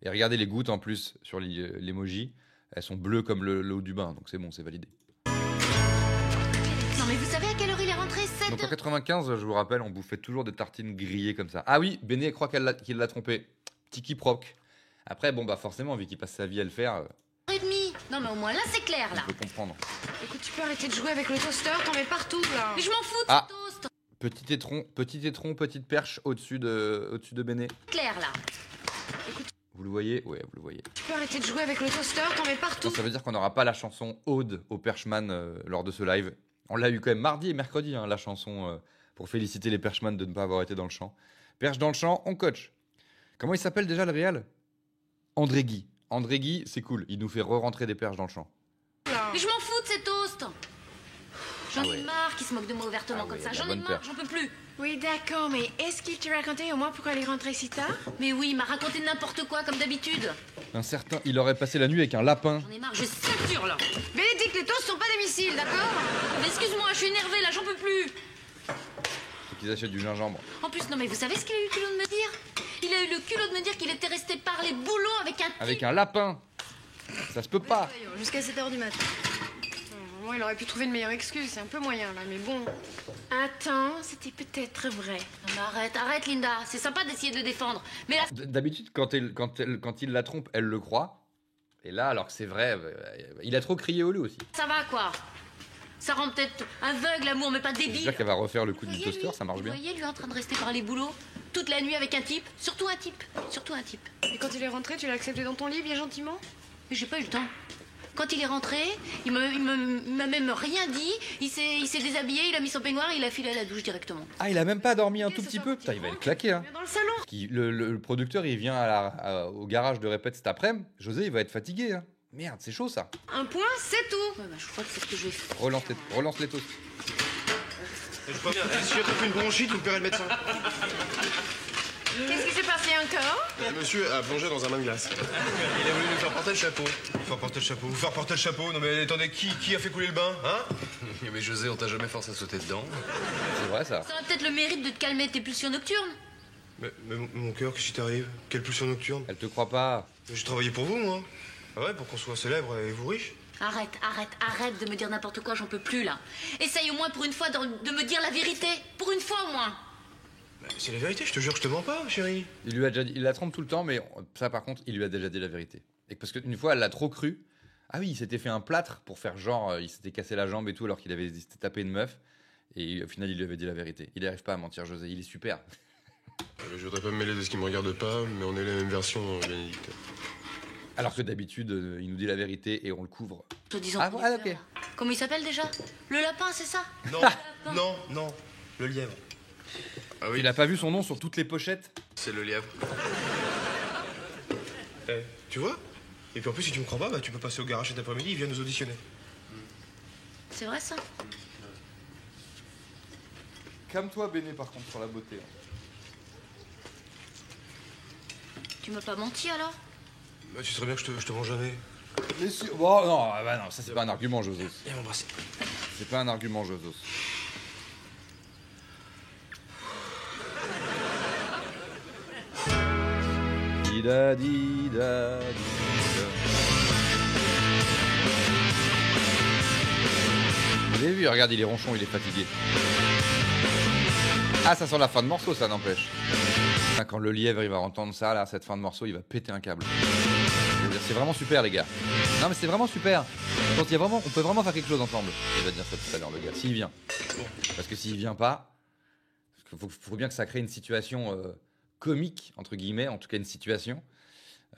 Et regardez les gouttes en plus sur l'emoji. Elles sont bleues comme le haut du bain, donc c'est bon, c'est validé. Non mais vous savez à quelle heure il est rentré? 7 Donc en 95, je vous rappelle, on bouffait toujours des tartines grillées comme ça. Ah oui, Béné croit qu'il l'a trompé. Tiki proc. Après, bon bah forcément, vu qu'il passe sa vie à le faire, h 30. Non mais au moins là c'est clair là. on peut comprendre. Écoute, tu peux arrêter de jouer avec le toaster, t'en mets partout là. Mais je m'en fous de Ah. ce toast. Petit étron, petite perche au-dessus de Béné. Clair là. Vous le voyez? Ouais, vous le voyez. Tu peux arrêter de jouer avec le toaster, t'en mets partout. Donc, ça veut dire qu'on n'aura pas la chanson Ode au Perchman lors de ce live. On l'a eu quand même mardi et mercredi, hein, la chanson pour féliciter les Perchman de ne pas avoir été dans le champ. Perche dans le champ, on coach. Comment il s'appelle déjà le réal? André Guy. André Guy, c'est cool. Il nous fait re-rentrer des perches dans le champ. Mais je m'en fous de ces toasts. J'en Ah ouais. ai marre qu'ils se moquent de moi ouvertement Ah comme ouais, ça. la J'en ai bonne marre, perche. j'en peux plus. Oui, d'accord, mais est-ce qu'il te racontait au moins pourquoi il est rentré si tard? Mais oui, il m'a raconté n'importe quoi comme d'habitude. Un certain, il aurait passé la nuit avec un lapin. J'en ai marre, je sature là. Bénédicte, les toasts sont pas des missiles, d'accord? Mais excuse-moi, je suis énervée là, j'en peux plus. Faut qu'ils achètent du gingembre. En plus, non mais vous savez ce qu'il a eu le culot de me dire? Il a eu le culot de me dire qu'il était resté par les boulots avec un type. Avec un lapin. Ça se peut pas. Jusqu'à 7h du matin. Moi, il aurait pu trouver une meilleure excuse, c'est un peu moyen là, mais bon. Attends, c'était peut-être vrai. Non, mais arrête Linda, c'est sympa d'essayer de le défendre. Mais là, D'habitude, quand il la trompe, elle le croit. Et là, alors que c'est vrai, il a trop crié au loup aussi. ça va quoi. Ça rend peut-être aveugle l'amour, mais pas débile. J'espère qu'elle va refaire le coup du Voyez, toaster, lui, ça marche vous bien. voyez lui en train de rester par les boulots toute la nuit avec un type, surtout un type. Et quand il est rentré, tu l'as accepté dans ton lit, bien gentiment? Mais j'ai pas eu le temps. Quand il est rentré, il m'a même rien dit. Il s'est déshabillé, il a mis son peignoir et il a filé à la douche directement. Ah, il a même pas dormi un Il tout est petit sorti peu. Putain, il va tranquille. être claqué, hein. Viens dans le salon. Parce qu'il- le producteur, il vient au garage de répète cet après-midi. José, il va être fatigué, hein. Merde, c'est chaud ça. Un point, c'est tout. Ouais, bah, je crois que c'est ce que je vais faire. Relance les toasts. Je pas bien. Si j'ai attrapé une bronchite, vous me paierez le médecin. Qu'est-ce qui s'est passé encore? Le monsieur a plongé dans un bain de glace. Il a voulu nous faire porter le chapeau. Faire porter le chapeau. Vous faire porter le chapeau? Non mais attendez, qui a fait couler le bain, hein? Mais José, on t'a jamais forcé à sauter dedans. C'est vrai ça. Ça a peut-être le mérite de te calmer tes pulsions nocturnes. Mais mon cœur, qu'est-ce qui t'arrive? Quelle pulsion nocturne? Elle te croit pas. J'ai travaillé pour vous, moi. Ah ouais, pour qu'on soit célèbre et vous riche. Arrête de me dire n'importe quoi, j'en peux plus là. Essaye au moins pour une fois de me dire la vérité. Pour une fois au moins. Bah, c'est la vérité, je te jure que je te mens pas, chérie. Il lui a déjà dit, il la trompe tout le temps, mais ça par contre, il lui a déjà dit la vérité. Et parce qu'une fois, elle l'a trop cru. Ah oui, il s'était fait un plâtre pour faire genre, il s'était cassé la jambe et tout, alors qu'il avait s'était tapé une meuf. Et au final, il lui avait dit la vérité. Il n'arrive pas à mentir, José. Il est super. Je voudrais pas me mêler de ce qui me regarde pas, mais on est la même version, Bénédicte. Alors que d'habitude, il nous dit la vérité et on le couvre. Te disant Ah, ouais, ok. Comment il s'appelle déjà? Le lapin, c'est ça? Non, non, le lièvre. Ah oui, Il a pas vu son nom sur toutes les pochettes. c'est le lièvre. Tu vois? Et puis en plus, si tu me crois pas, bah, tu peux passer au garage cet après-midi, il vient nous auditionner. C'est vrai ça? Calme-toi, Béné, par contre, sur la beauté. Tu m'as pas menti alors? Bah, tu sais bien que je te mens jamais. Bon, non, bah non, ça c'est pas un argument, Josos. Viens m'embrasser. C'est pas un argument, Josos. Dida, dida, dida. Vous avez vu, regarde, il est ronchon, il est fatigué. Ah, ça sent la fin de morceau, ça n'empêche. Putain, quand le lièvre il va entendre ça, là, cette fin de morceau, il va péter un câble. Je veux dire, c'est vraiment super, les gars. Non, mais c'est vraiment super. Quand il y a vraiment, on peut vraiment faire quelque chose ensemble. Il va dire ça tout à l'heure, le gars. S'il vient. Parce que s'il vient pas, parce qu'il faut bien que ça crée une situation comique, entre guillemets, en tout cas une situation.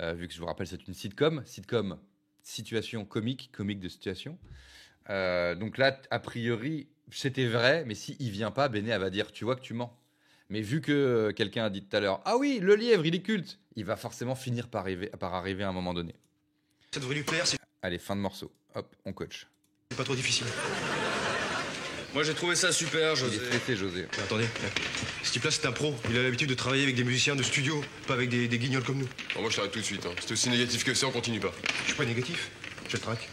Vu que je vous rappelle, c'est une sitcom. Sitcom, situation comique, comique de situation. Donc là, a priori, c'était vrai, mais si il vient pas, Béné, elle va dire, tu vois que tu mens. Mais vu que quelqu'un a dit tout à l'heure, ah oui, le lièvre, il est culte, il va forcément finir par arriver à un moment donné. Ça devrait lui plaire, c'est Allez, fin de morceau. Hop, on coach. pas trop difficile. Moi j'ai trouvé ça super, Il José. est stressé, José. Mais attendez, ce type-là c'est un pro. Il a l'habitude de travailler avec des musiciens de studio, pas avec des guignols comme nous. Bon, moi je t'arrête tout de suite. Hein. Si t'es aussi négatif que ça, on continue pas. Je suis pas négatif, je le traque.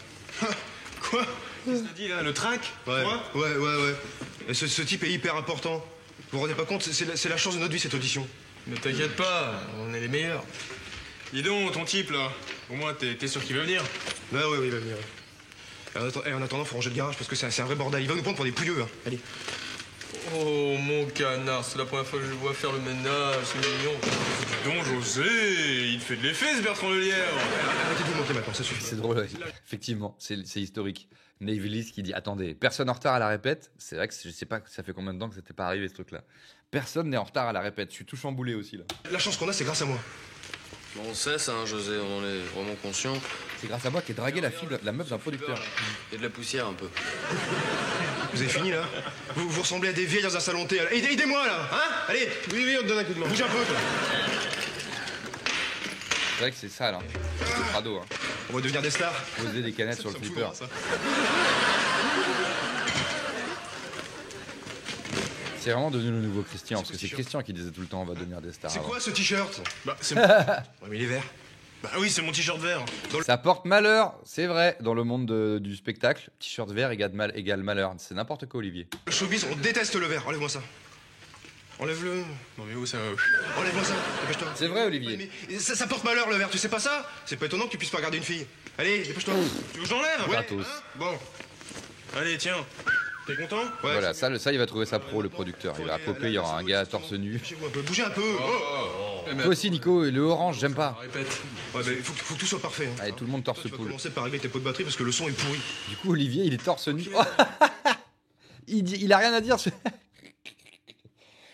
Quoi? Qu'est-ce que t'as dit là? Le track? Ouais, Moi ouais. Et ce type est hyper important. Vous vous rendez pas compte, c'est la chance de notre vie cette audition. Ne t'inquiète pas, on est les meilleurs. Dis donc, ton type là, au moins t'es sûr qu'il va venir? Ouais, il va venir. En attendant, faut ranger le garage parce que c'est un vrai bordel. Il va nous prendre pour des pouilleux, hein. Allez. Oh mon canard, c'est la première fois que je le vois faire le ménage, c'est mignon. Dis donc José, il fait de l'effet ce Bertrand le lièvre. Arrêtez de vous monter maintenant, ça suffit. C'est drôle, ouais. Effectivement, c'est historique. Navy qui dit, attendez, personne en retard à la répète. C'est vrai que je sais pas, ça fait combien de temps que c'était pas arrivé ce truc-là. Personne n'est en retard à la répète. Je suis tout chamboulé aussi là. La chance qu'on a, c'est grâce à moi. Bon, on sait ça, hein, José, on en est vraiment conscient. C'est grâce à moi qui ai dragué la meuf d'un producteur. Il y a de la poussière un peu. Vous avez fini là vous ressemblez à des vieilles dans un salon de thé. Aidez-moi là, hein? Allez. Oui, on te donne un coup de main. Bouge un peu, toi. C'est vrai que c'est ça là. C'est Prado. Hein. On va devenir des stars. Poser des canettes sur le flipper. C'est vraiment devenu le nouveau Christian, parce que c'est Christian qui disait tout le temps on va devenir des stars. C'est avant. quoi ce t-shirt? Bah, c'est Ouais, mais il est vert. Bah oui, c'est mon t-shirt vert. Ça porte malheur, c'est vrai, dans le monde du spectacle. T-shirt vert égale malheur. C'est n'importe quoi, Olivier. Le showbiz, on déteste le vert. Enlève-moi ça. Enlève-le. Non mais où ça? Enlève-moi ça. Dépêche-toi. C'est vrai, Olivier. Mais ça porte malheur le vert, tu sais pas ça? C'est pas étonnant que tu puisses pas regarder une fille. Allez, dépêche-toi. Tu veux que j'enlève? Gratos. Bon. Allez, tiens. T'es content? Ouais. Voilà, ça, il va trouver ça pro, le producteur. Il va popper, il y aura un gars torse nu. Bougez un peu. Toi aussi, Nico, le orange, j'aime pas. Répète. Ouais, mais faut que tout soit parfait. Hein. Allez, tout le monde torse Tu vas poule. commencer par régler tes pots de batterie parce que le son est pourri. Du coup, Olivier, il est torse nu. Il a rien à dire sur...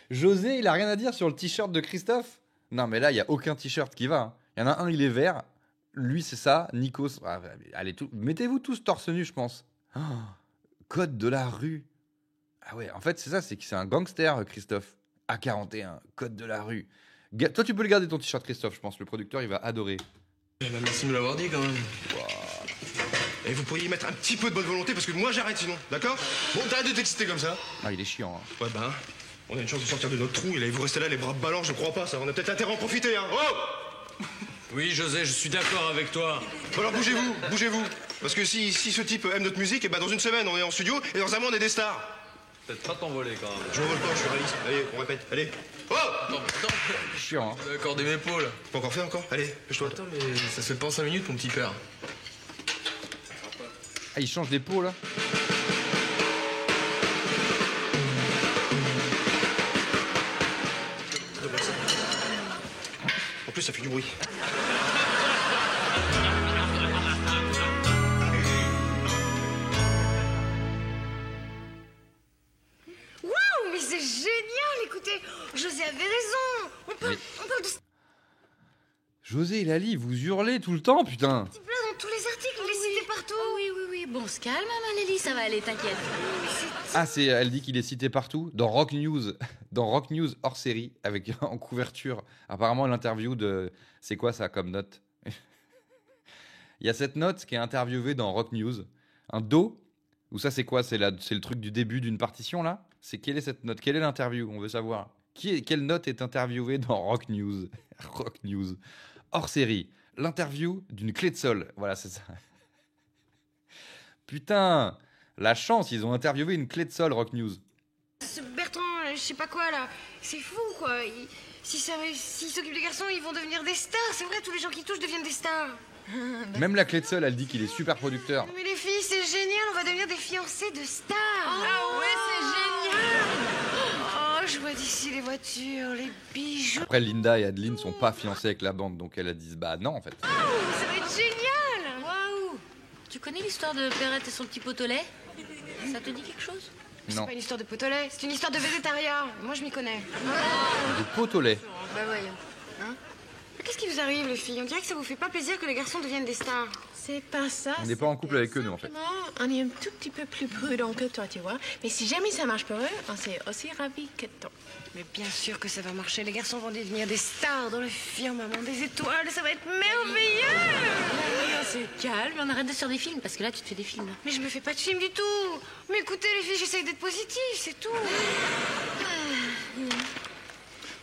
José, il a rien à dire sur le t-shirt de Christophe. Non, mais là, il y a aucun t-shirt qui va. Hein. Il y en a un, il est vert. Lui, c'est ça. Nico, allez, mettez-vous tous torse nu, je pense. Oh, code de la rue. Ah ouais, en fait, c'est ça, c'est que c'est un gangster, Christophe. A41, code de la rue. Toi, tu peux le garder ton t-shirt, Christophe, je pense. Le producteur, il va adorer. Eh ben, merci de me l'avoir dit quand même. Et vous pourriez y mettre un petit peu de bonne volonté parce que moi j'arrête sinon, d'accord? Bon, t'arrêtes de t'exciter comme ça. Ah, il est chiant. Hein. Ouais, ben, on a une chance de sortir de notre trou et là, vous restez là les bras ballants, je crois pas ça. On a peut-être intérêt à en profiter, hein. Oh! Oui, José, je suis d'accord avec toi. Bon, alors bougez-vous. Parce que si ce type aime notre musique, et ben dans une semaine on est en studio et dans un mois on est des stars. Peut-être pas t'envoler quand même. Je m'envole pas, je suis réaliste. Allez, on répète. Allez. Oh! Attends. Chiant, hein. T'as accordé mes peaux là. Pas encore fait encore? Allez, pêche-toi. Attends, mais ça se fait pas en 5 minutes, mon petit père. Ah, il change des pots, là. En plus, ça fait du bruit. Waouh, mais c'est génial, écoutez, José avait raison. On parle de ce José et Lali, vous hurlez tout le temps, putain. type-là dans tous les articles, il est cité partout. Oui. Bon, on se calme, maman Lélie, ça va aller, t'inquiète. Ah, elle dit qu'il est cité partout. Dans Rock News hors série, avec en couverture, apparemment l'interview de... C'est quoi ça comme note? Il y a cette note qui est interviewée dans Rock News. Un Do. Ou ça, c'est quoi? C'est le truc du début d'une partition, là? Quelle est cette note? Quelle est l'interview? On veut savoir. Quelle note est interviewée dans Rock News? Rock News. Hors série. L'interview d'une clé de sol. Voilà, c'est ça. Putain, la chance, ils ont interviewé une clé de sol, Rock News. Ce Bertrand, je sais pas quoi là, c'est fou quoi. S'ils s'occupent des garçons, ils vont devenir des stars. C'est vrai, tous les gens qui touchent deviennent des stars. Même la clé de sol, elle dit qu'il est super producteur. Mais les filles, c'est génial, on va devenir des fiancés de stars. Ah ouais, c'est génial. Oh, je vois d'ici les voitures, les bijoux. Après, Linda et Adeline sont pas fiancées avec la bande, donc elles disent bah non en fait. Oh, ça va être génial. Waouh. Tu connais l'histoire de Perrette et son petit pot au lait? Ça te dit quelque chose? C'est Non. pas une histoire de pot au lait, c'est une histoire de végétarien. Moi, je m'y connais. Des potes au lait. Bah voyons. Hein? Qu'est-ce qui vous arrive, les filles? On dirait que ça vous fait pas plaisir que les garçons deviennent des stars. C'est pas ça. On n'est pas en couple avec eux, nous, en fait. On est un tout petit peu plus prudent que toi, tu vois. Mais si jamais ça marche pour eux, on serait aussi ravis que toi. Mais bien sûr que ça va marcher. Les garçons vont devenir des stars dans le firmament des étoiles. Ça va être merveilleux. On se calme, on arrête de se faire des films, parce que là, tu te fais des films. Mais je me fais pas de film du tout. Mais écoutez, les filles, j'essaye d'être positive, c'est tout.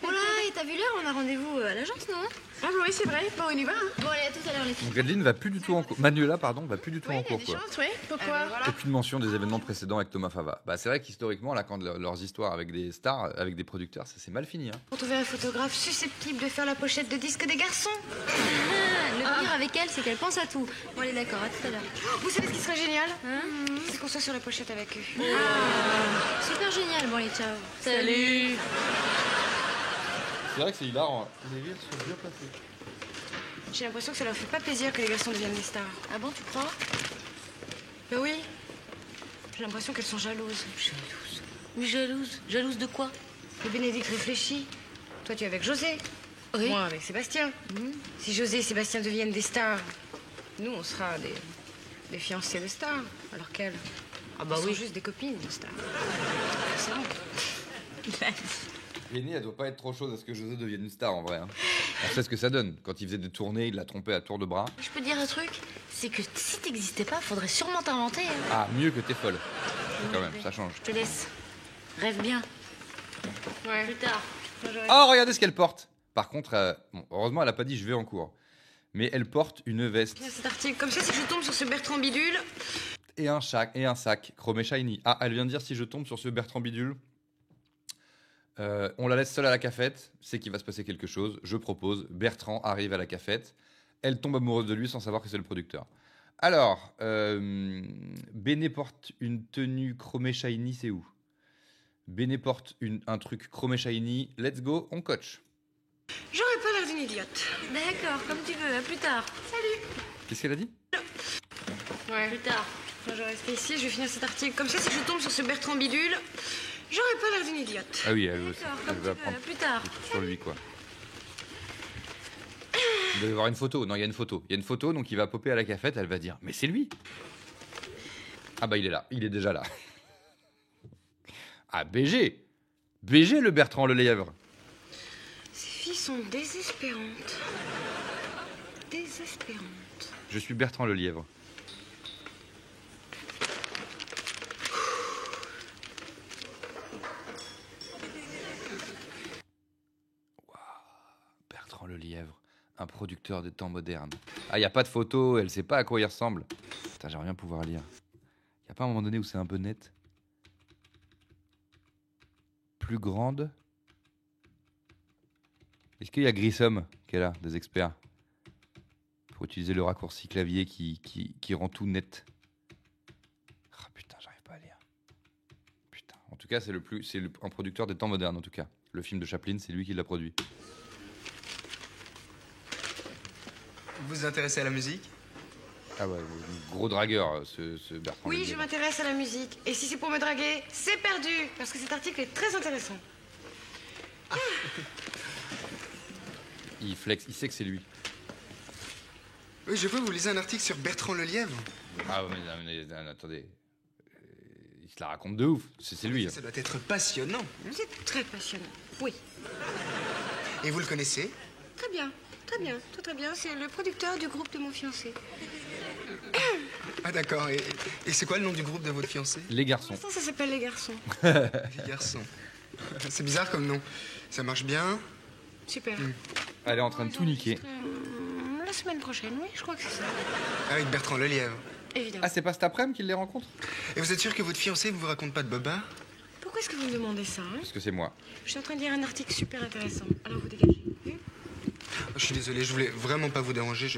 Voilà, et t'as vu l'heure? On a rendez-vous à l'agence, non? Ah oui, c'est vrai. Bon, on y va. Hein. Bon, allez, à tout à l'heure, les filles. Donc Adeline va plus du tout en cours. Manuela, pardon, va plus du tout en cours, quoi. Oui, pourquoi? Aucune mention des événements précédents avec Thomas Fava. Bah, c'est vrai qu'historiquement, là, quand leurs histoires avec des stars, avec des producteurs, ça s'est mal fini. Hein. Pour trouver un photographe susceptible de faire la pochette de disque des garçons. Le pire avec elle, c'est qu'elle pense à tout. Bon, allez, d'accord, à tout à l'heure. Vous savez ce qui serait génial? C'est qu'on soit sur la pochette avec eux. Super génial, bon, allez, ciao. Salut. C'est vrai que c'est hilarant. Les rires sont bien placés. J'ai l'impression que ça leur fait pas plaisir que les garçons deviennent des stars. Ah bon, tu crois? Ben oui. J'ai l'impression qu'elles sont jalouses. Jalouse. Oui, jalouse. Jalouse de quoi? Et Bénédicte réfléchit. Toi, tu es avec José. Oui. Moi, avec Sébastien. Si José et Sébastien deviennent des stars, nous, on sera des fiancés de stars. Alors qu'elles, bah sont oui. juste des copines de stars. C'est bon. Lenny, elle doit pas être trop chaude à ce que José devienne une star, en vrai. Hein. On sait ce que ça donne. Quand il faisait des tournées, il l'a trompé à tour de bras. Je peux te dire un truc? C'est que si t'existais pas, faudrait sûrement t'inventer. Hein. Ah, mieux que t'es folle. Quand même, ça change. Je te laisse. Rêve bien. Ouais. Plus tard. Oh, regardez ce qu'elle porte. Par contre, bon, heureusement, elle a pas dit je vais en cours. Mais elle porte une veste Cet article, comme ça, si je tombe sur ce Bertrand Bidule. et un sac chromé shiny. Ah, elle vient de dire si je tombe sur ce Bertrand Bidule, on la laisse seule à la cafette, c'est qu'il va se passer quelque chose. Je propose, Bertrand arrive à la cafette, elle tombe amoureuse de lui sans savoir que c'est le producteur. Alors, Béné porte une tenue chromé shiny, c'est où? Béné porte un truc chromé shiny, let's go, on coach. J'aurais pas l'air d'une idiote. D'accord, comme tu veux, à plus tard. Salut. Qu'est-ce qu'elle a dit? Ouais. Plus tard. Moi, je reste ici, je vais finir cet article. Comme ça, si je tombe sur ce Bertrand Bidule, j'aurais pas l'air d'une idiote. Ah oui, elle veut Comme plus tard. sur lui, quoi. Il doit y avoir une photo. Non, il y a une photo. Il y a une photo, donc il va popper à la cafette, elle va dire mais c'est lui. Ah bah il est là, il est déjà là. Ah, BG le Bertrand Lelièvre. Ces filles sont désespérantes. Désespérantes. Je suis Bertrand Lelièvre. Bertrand Lelièvre, un producteur des temps modernes. Ah, il n'y a pas de photo, elle sait pas à quoi il ressemble. Putain, j'aimerais bien pouvoir lire. Il n'y a pas un moment donné où c'est un peu net? Plus grande. Est-ce qu'il y a Grissom qui est là, des experts, pour utiliser le raccourci clavier qui rend tout net? Ah putain, j'arrive pas à lire. Putain. En tout cas, c'est un producteur des temps modernes, en tout cas. Le film de Chaplin, c'est lui qui l'a produit. Vous vous intéressez à la musique? Ah ouais, gros dragueur, ce Bertrand. Oui, Lelièvre. je m'intéresse à la musique. Et si c'est pour me draguer, c'est perdu. Parce que cet article est très intéressant. Il flex, il sait que c'est lui. Oui, je vois, vous lisez un article sur Bertrand Lelièvre. Ah ouais, mais attendez. Il se la raconte de ouf. C'est lui. Ça doit être passionnant. C'est très passionnant. Oui. Et vous le connaissez? Très bien. Très bien. Très très bien. C'est le producteur du groupe de mon fiancé. Ah d'accord. Et c'est quoi le nom du groupe de votre fiancé? Les garçons. Ça s'appelle Les Garçons. Les garçons. C'est bizarre comme nom. Ça marche bien? Super. Elle est en train de tout niquer. La semaine prochaine, oui, je crois que c'est ça. Avec Bertrand Lelièvre. Évidemment. Ah, c'est pas cet après-midi qu'il les rencontre? Et vous êtes sûr que votre fiancé ne vous raconte pas de bobards? Pourquoi est-ce que vous me demandez ça, hein? Parce que c'est moi. Je suis en train de lire un article super intéressant. Alors vous dégagez. Je suis désolé, je voulais vraiment pas vous déranger.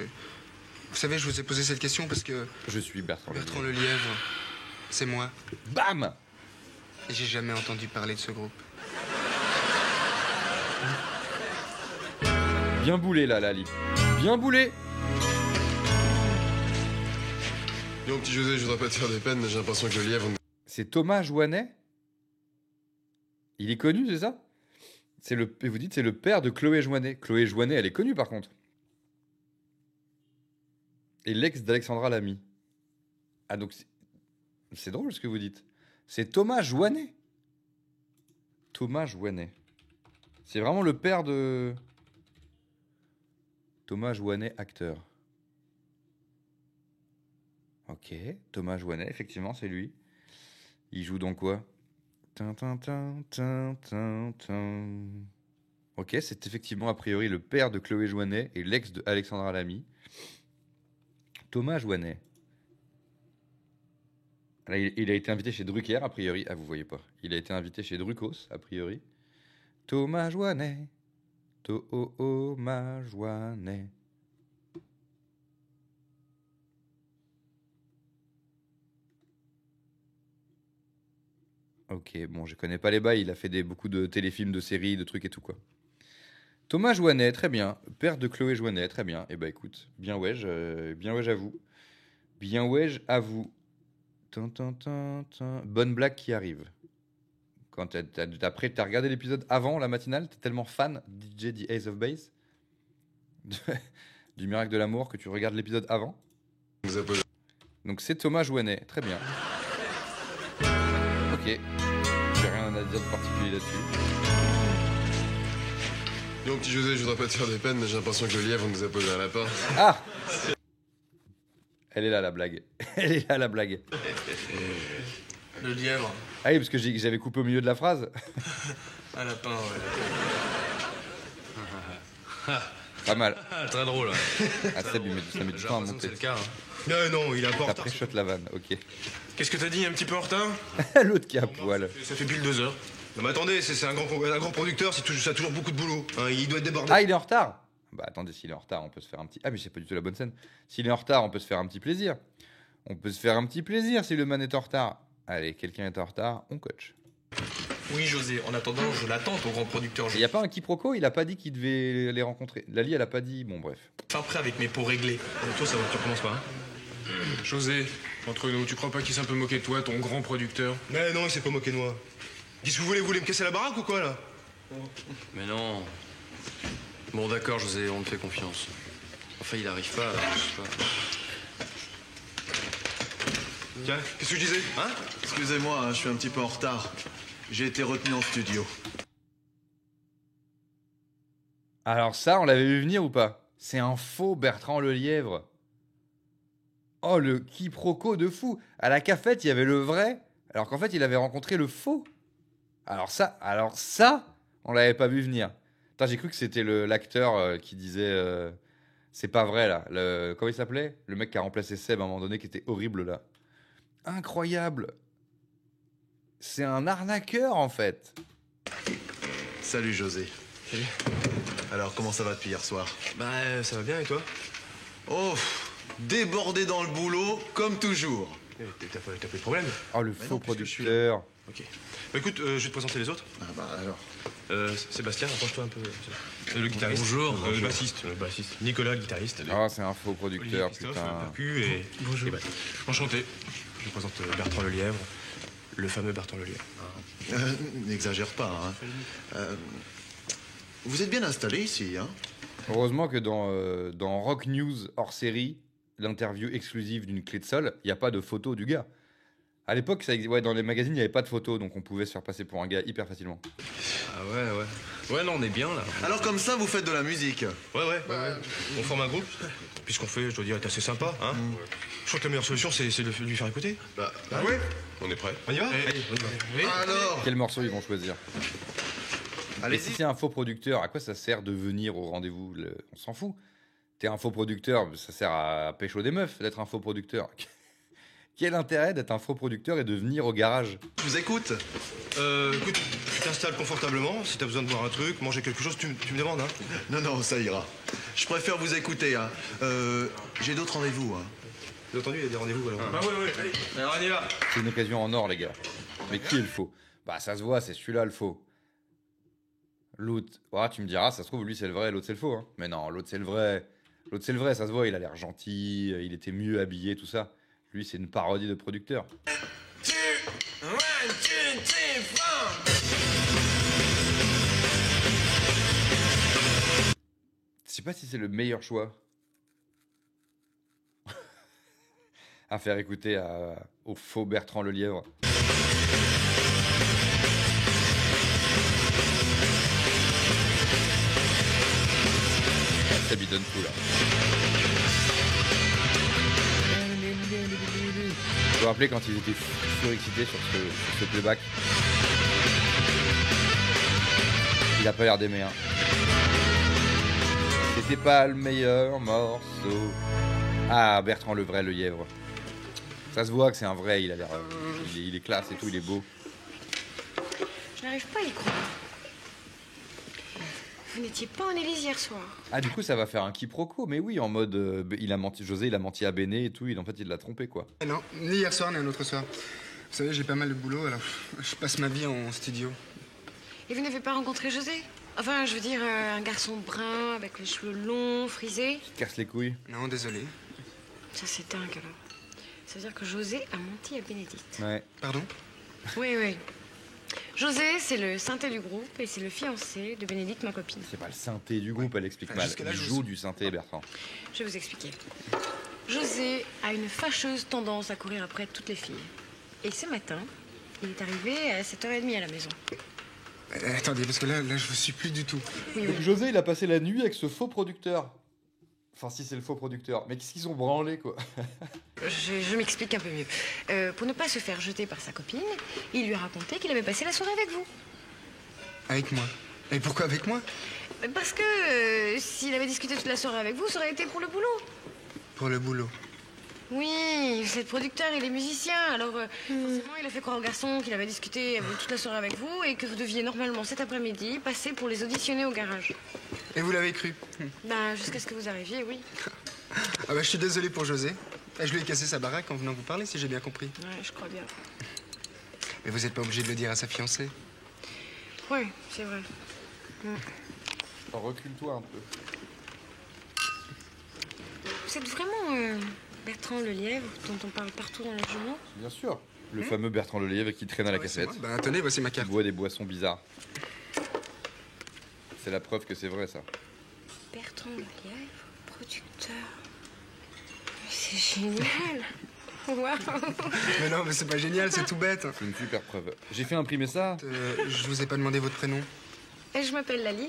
Vous savez, je vous ai posé cette question parce que... Je suis Bertrand Lelièvre. C'est moi. Bam! Et j'ai jamais entendu parler de ce groupe. Bien boulé là, Lali. Bien boulé. Dis petit José, je voudrais pas te faire des peines, mais j'ai l'impression que le lièvre... C'est Thomas Joannet? Il est connu, c'est ça? Et vous dites c'est le père de Chloé Joannet. Chloé Joannet, elle est connue par contre. Et l'ex d'Alexandra Lamy. Ah donc c'est drôle ce que vous dites. C'est Thomas Joannet. Thomas Joannet. C'est vraiment le père de Thomas Joannet, acteur. Ok, Thomas Joannet, effectivement, c'est lui. Il joue dans quoi? Ok, c'est effectivement a priori le père de Chloé Joannet et l'ex de Alexandra Lamy. Thomas Joannet. Là, il a été invité chez Drucker, a priori. Ah, vous voyez pas. Il a été invité chez Drucos, a priori. Thomas Joannet. Thomas Joannet. Ok, bon, je connais pas les bails. Il a fait beaucoup de téléfilms, de séries, de trucs et tout, quoi. Thomas Joannet, très bien. Père de Chloé Joannet, très bien. Eh ben, écoute, bien ouais à vous. Bien ouais à vous. Bonne blague qui arrive. Quand après, t'as regardé l'épisode avant la matinale, t'es tellement fan DJ The Ace of Base du Miracle de l'amour que tu regardes l'épisode avant. Donc c'est Thomas Joannet, très bien. Ok, j'ai rien à dire de particulier là-dessus. Donc petit José, je voudrais pas te faire des peines, mais j'ai l'impression que le lièvre nous a posé un lapin. Ah! Elle est là la blague. Elle est là la blague. Le lièvre. Ah oui, parce que j'avais coupé au milieu de la phrase. Un lapin, ouais. Pas mal. Très drôle. Ah, ça met du temps à monter. C'est le cas. Hein. Non, il est pas en retard. Après, shot la vanne, ok. Qu'est-ce que t'as dit, un petit peu en retard? L'autre qui a poil. Ça fait pile 2 heures. Non mais attendez, c'est un grand producteur, ça a toujours beaucoup de boulot. Hein, il doit être débordé. Ah, il est en retard? Bah attendez, s'il est en retard, on peut se faire un petit... Ah mais c'est pas du tout la bonne scène. S'il est en retard, on peut se faire un petit plaisir. On peut se faire un petit plaisir si le man est en retard. Allez, quelqu'un est en retard, on coach. Oui, José, en attendant, je l'attends, ton grand producteur. Il n'y a pas un quiproquo? Il a pas dit qu'il devait les rencontrer. Lali, elle a pas dit... Bon, bref. Fin prêt avec mes pots réglés. Toi, ça va, tu recommences pas, hein? José, entre nous, tu crois pas qu'il s'est un peu moqué de toi, ton grand producteur? Mais non, il s'est pas moqué de moi. Qu'est-ce que vous voulez me casser la baraque ou quoi, là? Mais non. Bon, d'accord, José, on te fait confiance. Enfin, il arrive pas, je sais pas. Tiens, qu'est-ce que je disais? Hein? Excusez-moi, hein, je suis un petit peu en retard. J'ai été retenu en studio. Alors ça, on l'avait vu venir ou pas? C'est un faux Bertrand Lelièvre. Oh, le quiproquo de fou. À la cafette, il y avait le vrai, alors qu'en fait, il avait rencontré le faux. Alors ça, on l'avait pas vu venir. Putain, j'ai cru que c'était l'acteur qui disait... c'est pas vrai, là. Comment il s'appelait? Le mec qui a remplacé Seb à un moment donné, qui était horrible, là. Incroyable. C'est un arnaqueur, en fait. Salut, José. Salut. Alors, comment ça va depuis hier soir? Bah, ça va bien, et toi? Oh, débordé dans le boulot, comme toujours. T'as pas de problème? Oh, le faux producteur. Ok. Bah écoute, je vais te présenter les autres. Ah bah alors. Sébastien, approche-toi un peu. Le guitariste. Bonjour. Le bassiste. Nicolas, le guitariste. Ah, c'est un faux producteur, putain. Percu et... Bonjour. Enchanté. Je vous présente Bertrand Lelièvre, le fameux Bertrand Lelièvre. N'exagère pas, hein. Vous êtes bien installé ici, hein? Heureusement que dans Rock News hors série, l'interview exclusive d'une clé de sol, il n'y a pas de photo du gars. À l'époque, dans les magazines, il n'y avait pas de photos, donc on pouvait se faire passer pour un gars hyper facilement. Ah ouais. Ouais, non, on est bien, là. Alors comme ça, vous faites de la musique? Ouais. On forme un groupe. Puis ce qu'on fait, je dois dire, est assez sympa, hein. Je crois que la meilleure solution, c'est de lui faire écouter. Bah ouais, on est prêt. On y va? Allez, Oui. Alors? Quel morceau ils vont choisir? Et si c'est un faux producteur, à quoi ça sert de venir au rendez-vous? On s'en fout. T'es un faux producteur, ça sert à pécho des meufs d'être un faux producteur. Quel intérêt d'être un faux producteur et de venir au garage? Je vous écoute. Écoute, tu t'installes confortablement. Si t'as besoin de boire un truc, manger quelque chose, tu me demandes, hein. Non, ça ira. Je préfère vous écouter, hein. J'ai d'autres rendez-vous, hein. J'ai entendu, il y a des rendez-vous, alors. Ah ouais, allez. Alors on y va. C'est une occasion en or, les gars. Mais qui est le faux? Bah, ça se voit, c'est celui-là le faux. L'autre, tu me diras, ça se trouve, lui c'est le vrai, l'autre c'est le faux. Hein. Mais non, l'autre c'est le vrai. L'autre c'est le vrai, ça se voit, il a l'air gentil, il était mieux habillé, tout ça. Lui, c'est une parodie de producteur. sais pas si c'est le meilleur choix à faire écouter au faux Bertrand Lelièvre. Ça bidonne tout là. Je me rappelais quand ils étaient surexcités sur ce playback. Il a pas l'air d'aimer. Hein. C'était pas le meilleur morceau. Ah, Bertrand le vrai, le lièvre. Ça se voit que c'est un vrai, il a l'air. Il est classe et tout, il est beau. Je n'arrive pas à y croire. Vous n'étiez pas en Élysée hier soir. Ah, du coup, ça va faire un quiproquo, mais oui, en mode. Il a menti, José, il a menti à Béné et tout, en fait, il l'a trompé, quoi. Non, ni hier soir, ni un autre soir. Vous savez, j'ai pas mal de boulot, alors je passe ma vie en studio. Et vous n'avez pas rencontré José? Enfin, je veux dire, un garçon brun, avec les cheveux longs, frisés. Tu te casses les couilles? Non, désolé. Ça, c'est dingue, alors. Ça veut dire que José a menti à Bénédicte. Ouais. Pardon? Oui, oui. José, c'est le synthé du groupe et c'est le fiancé de Bénédicte, ma copine. C'est pas le synthé du groupe, elle explique mal. Il joue du synthé, Bertrand. Je vais vous expliquer. José a une fâcheuse tendance à courir après toutes les filles. Et ce matin, il est arrivé à 7h30 à la maison. Attendez, parce que là, je vous suis plus du tout. Oui, Donc José, il a passé la nuit avec ce faux producteur. Enfin, si c'est le faux producteur. Mais qu'est-ce qu'ils ont branlé, quoi? Je m'explique un peu mieux. Pour ne pas se faire jeter par sa copine, il lui a raconté qu'il avait passé la soirée avec vous. Avec moi? Et pourquoi avec moi? Parce que s'il avait discuté toute la soirée avec vous, ça aurait été pour le boulot. Pour le boulot? Oui, c'est le producteur, il est musicien. Alors, forcément, il a fait croire aux garçons qu'il avait discuté toute la soirée avec vous et que vous deviez normalement, cet après-midi, passer pour les auditionner au garage. Et vous l'avez cru? Ben, jusqu'à ce que vous arriviez, oui. Ah bah, je suis désolé pour José. Je lui ai cassé sa baraque en venant vous parler, si j'ai bien compris. Ouais, je crois bien. Mais vous n'êtes pas obligé de le dire à sa fiancée. Oui, c'est vrai. Recule-toi un peu. Vous êtes vraiment Bertrand Lelièvre, dont on parle partout dans les journaux? Bien sûr. Le fameux Bertrand Lelièvre qui traîne à la cassette. Bah, tenez, voici ma carte. Il boit des boissons bizarres. C'est la preuve que c'est vrai, ça. Bertrand Lelièvre, producteur. Mais c'est génial. Waouh. Mais non, mais c'est pas génial, c'est tout bête. C'est une super preuve. J'ai fait imprimer ça. Je vous ai pas demandé votre prénom. Et je m'appelle Lali.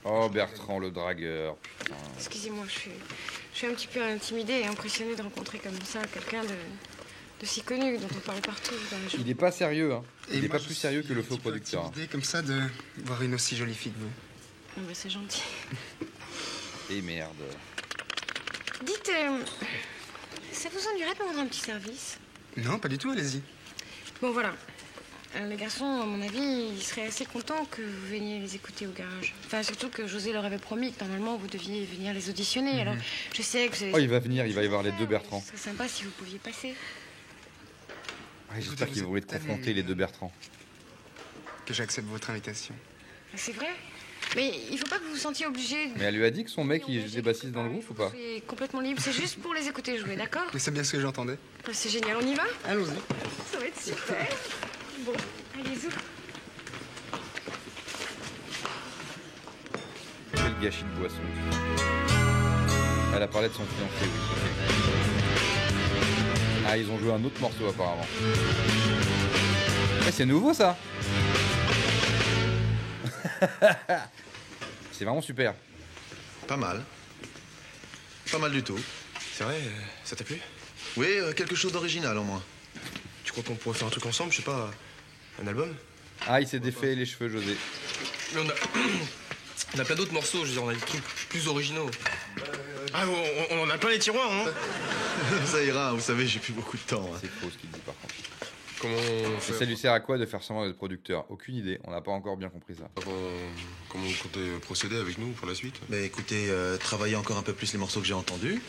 Oh, Bertrand le dragueur. Putain. Excusez-moi, je suis un petit peu intimidée et impressionnée de rencontrer comme ça quelqu'un de si connu, dont on parle partout dans les journaux. Il est pas sérieux, hein. Il est moi, pas plus sérieux que le faux producteur. J'ai comme ça de voir une aussi jolie fille que vous. Oh, bah, c'est gentil. Et merde. Dites, ça vous ennuierait de me rendre un petit service? Non, pas du tout, allez-y. Bon, voilà. Les garçons, à mon avis, ils seraient assez contents que vous veniez les écouter au garage. Enfin, surtout que José leur avait promis que normalement vous deviez venir les auditionner. Alors, je sais que vous avez... Oh, il va venir, il va y avoir les deux Bertrand. Ce serait sympa si vous pouviez passer. J'espère qu'ils vont être confrontés, les deux Bertrand. Que j'accepte votre invitation. C'est vrai. Mais il faut pas que vous vous sentiez obligé de... Mais elle lui a dit que son mec, il faisait bassiste dans le groupe ou pas? C'est complètement libre, c'est juste pour les écouter jouer, d'accord? Mais c'est bien ce que j'entendais. C'est génial, on y va? Allons-y. Ça va être super. Bon, allez, zou. Quel gâchis de boisson. Elle a parlé de son fiancé, oui. Ah, ils ont joué un autre morceau apparemment. Ouais, c'est nouveau ça. C'est vraiment super. Pas mal. Pas mal du tout. C'est vrai, ça t'a plu? Oui, quelque chose d'original au moins. Tu crois qu'on pourrait faire un truc ensemble, je sais pas, un album? Ah, il s'est défait les cheveux, José. Mais on a plein d'autres morceaux, je veux dire, on a des trucs plus originaux. Ah, on en a plein les tiroirs, hein. Ça ira, vous savez, j'ai plus beaucoup de temps. Hein. C'est faux ce qu'il dit par contre. Comment on Et fait? ça lui sert à quoi de faire semblant d'être producteur? Aucune idée, on n'a pas encore bien compris ça. Comment vous comptez procéder avec nous pour la suite? Mais écoutez, travaillez encore un peu plus les morceaux que j'ai entendus.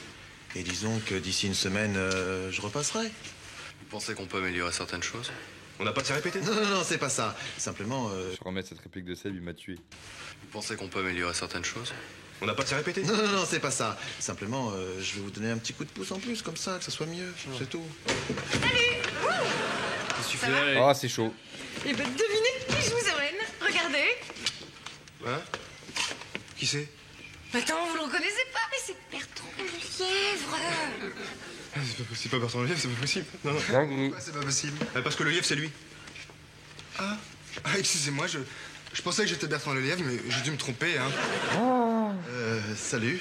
Et disons que d'ici une semaine, je repasserai. Vous pensez qu'on peut améliorer certaines choses? On n'a pas de s'y répéter? Non, c'est pas ça. Simplement... Je remets cette réplique de Seb, il m'a tué. Vous pensez qu'on peut améliorer certaines choses? On n'a pas de s'y répéter? Non, c'est pas ça. Simplement, je vais vous donner un petit coup de pouce en plus, comme ça, que ça soit mieux. C'est tout. Oh, c'est chaud. Eh ben, devinez qui je vous emmène. Regardez. Ouais. Qui c'est? Attends, vous le reconnaissez pas, mais c'est Bertrand le lièvre. C'est pas Bertrand Lelièvre, c'est pas possible. Non, non. Pourquoi c'est pas possible? Parce que le lièvre, c'est lui. Ah, excusez-moi, je pensais que j'étais Bertrand Lelièvre, mais j'ai dû me tromper, hein. Salut.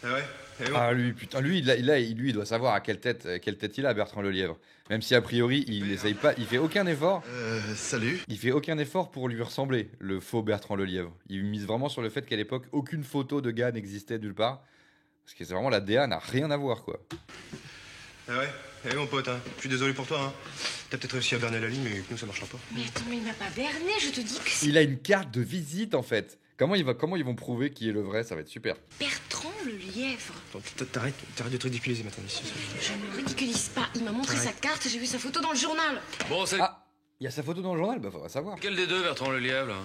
Ah ouais? Ah lui, putain, lui, il doit savoir à quelle tête il a, Bertrand Lelièvre. Même si a priori, il n'essaye pas, il fait aucun effort. Salut. Il fait aucun effort pour lui ressembler, le faux Bertrand Lelièvre. Il mise vraiment sur le fait qu'à l'époque, aucune photo de gars n'existait nulle part. Parce que c'est vraiment, la DA n'a rien à voir, quoi. Ah ouais? Eh mon pote, hein. Je suis désolé pour toi, hein. T'as peut-être réussi à berner la ligne, mais avec nous, ça marchera pas. Mais attends, mais il m'a pas berné, je te dis que c'est Il a une carte de visite, en fait. Comment ils vont prouver qui est le vrai? Ça va être super. Bertrand le lièvre. T'arrêtes de te ridiculiser maintenant ici. Je ne ridiculise pas, il m'a montré sa carte, j'ai vu sa photo dans le journal. Bon, c'est... Ah, il y a sa photo dans le journal? Bah, faudra savoir. Quel des deux, Bertrand Lelièvre, là?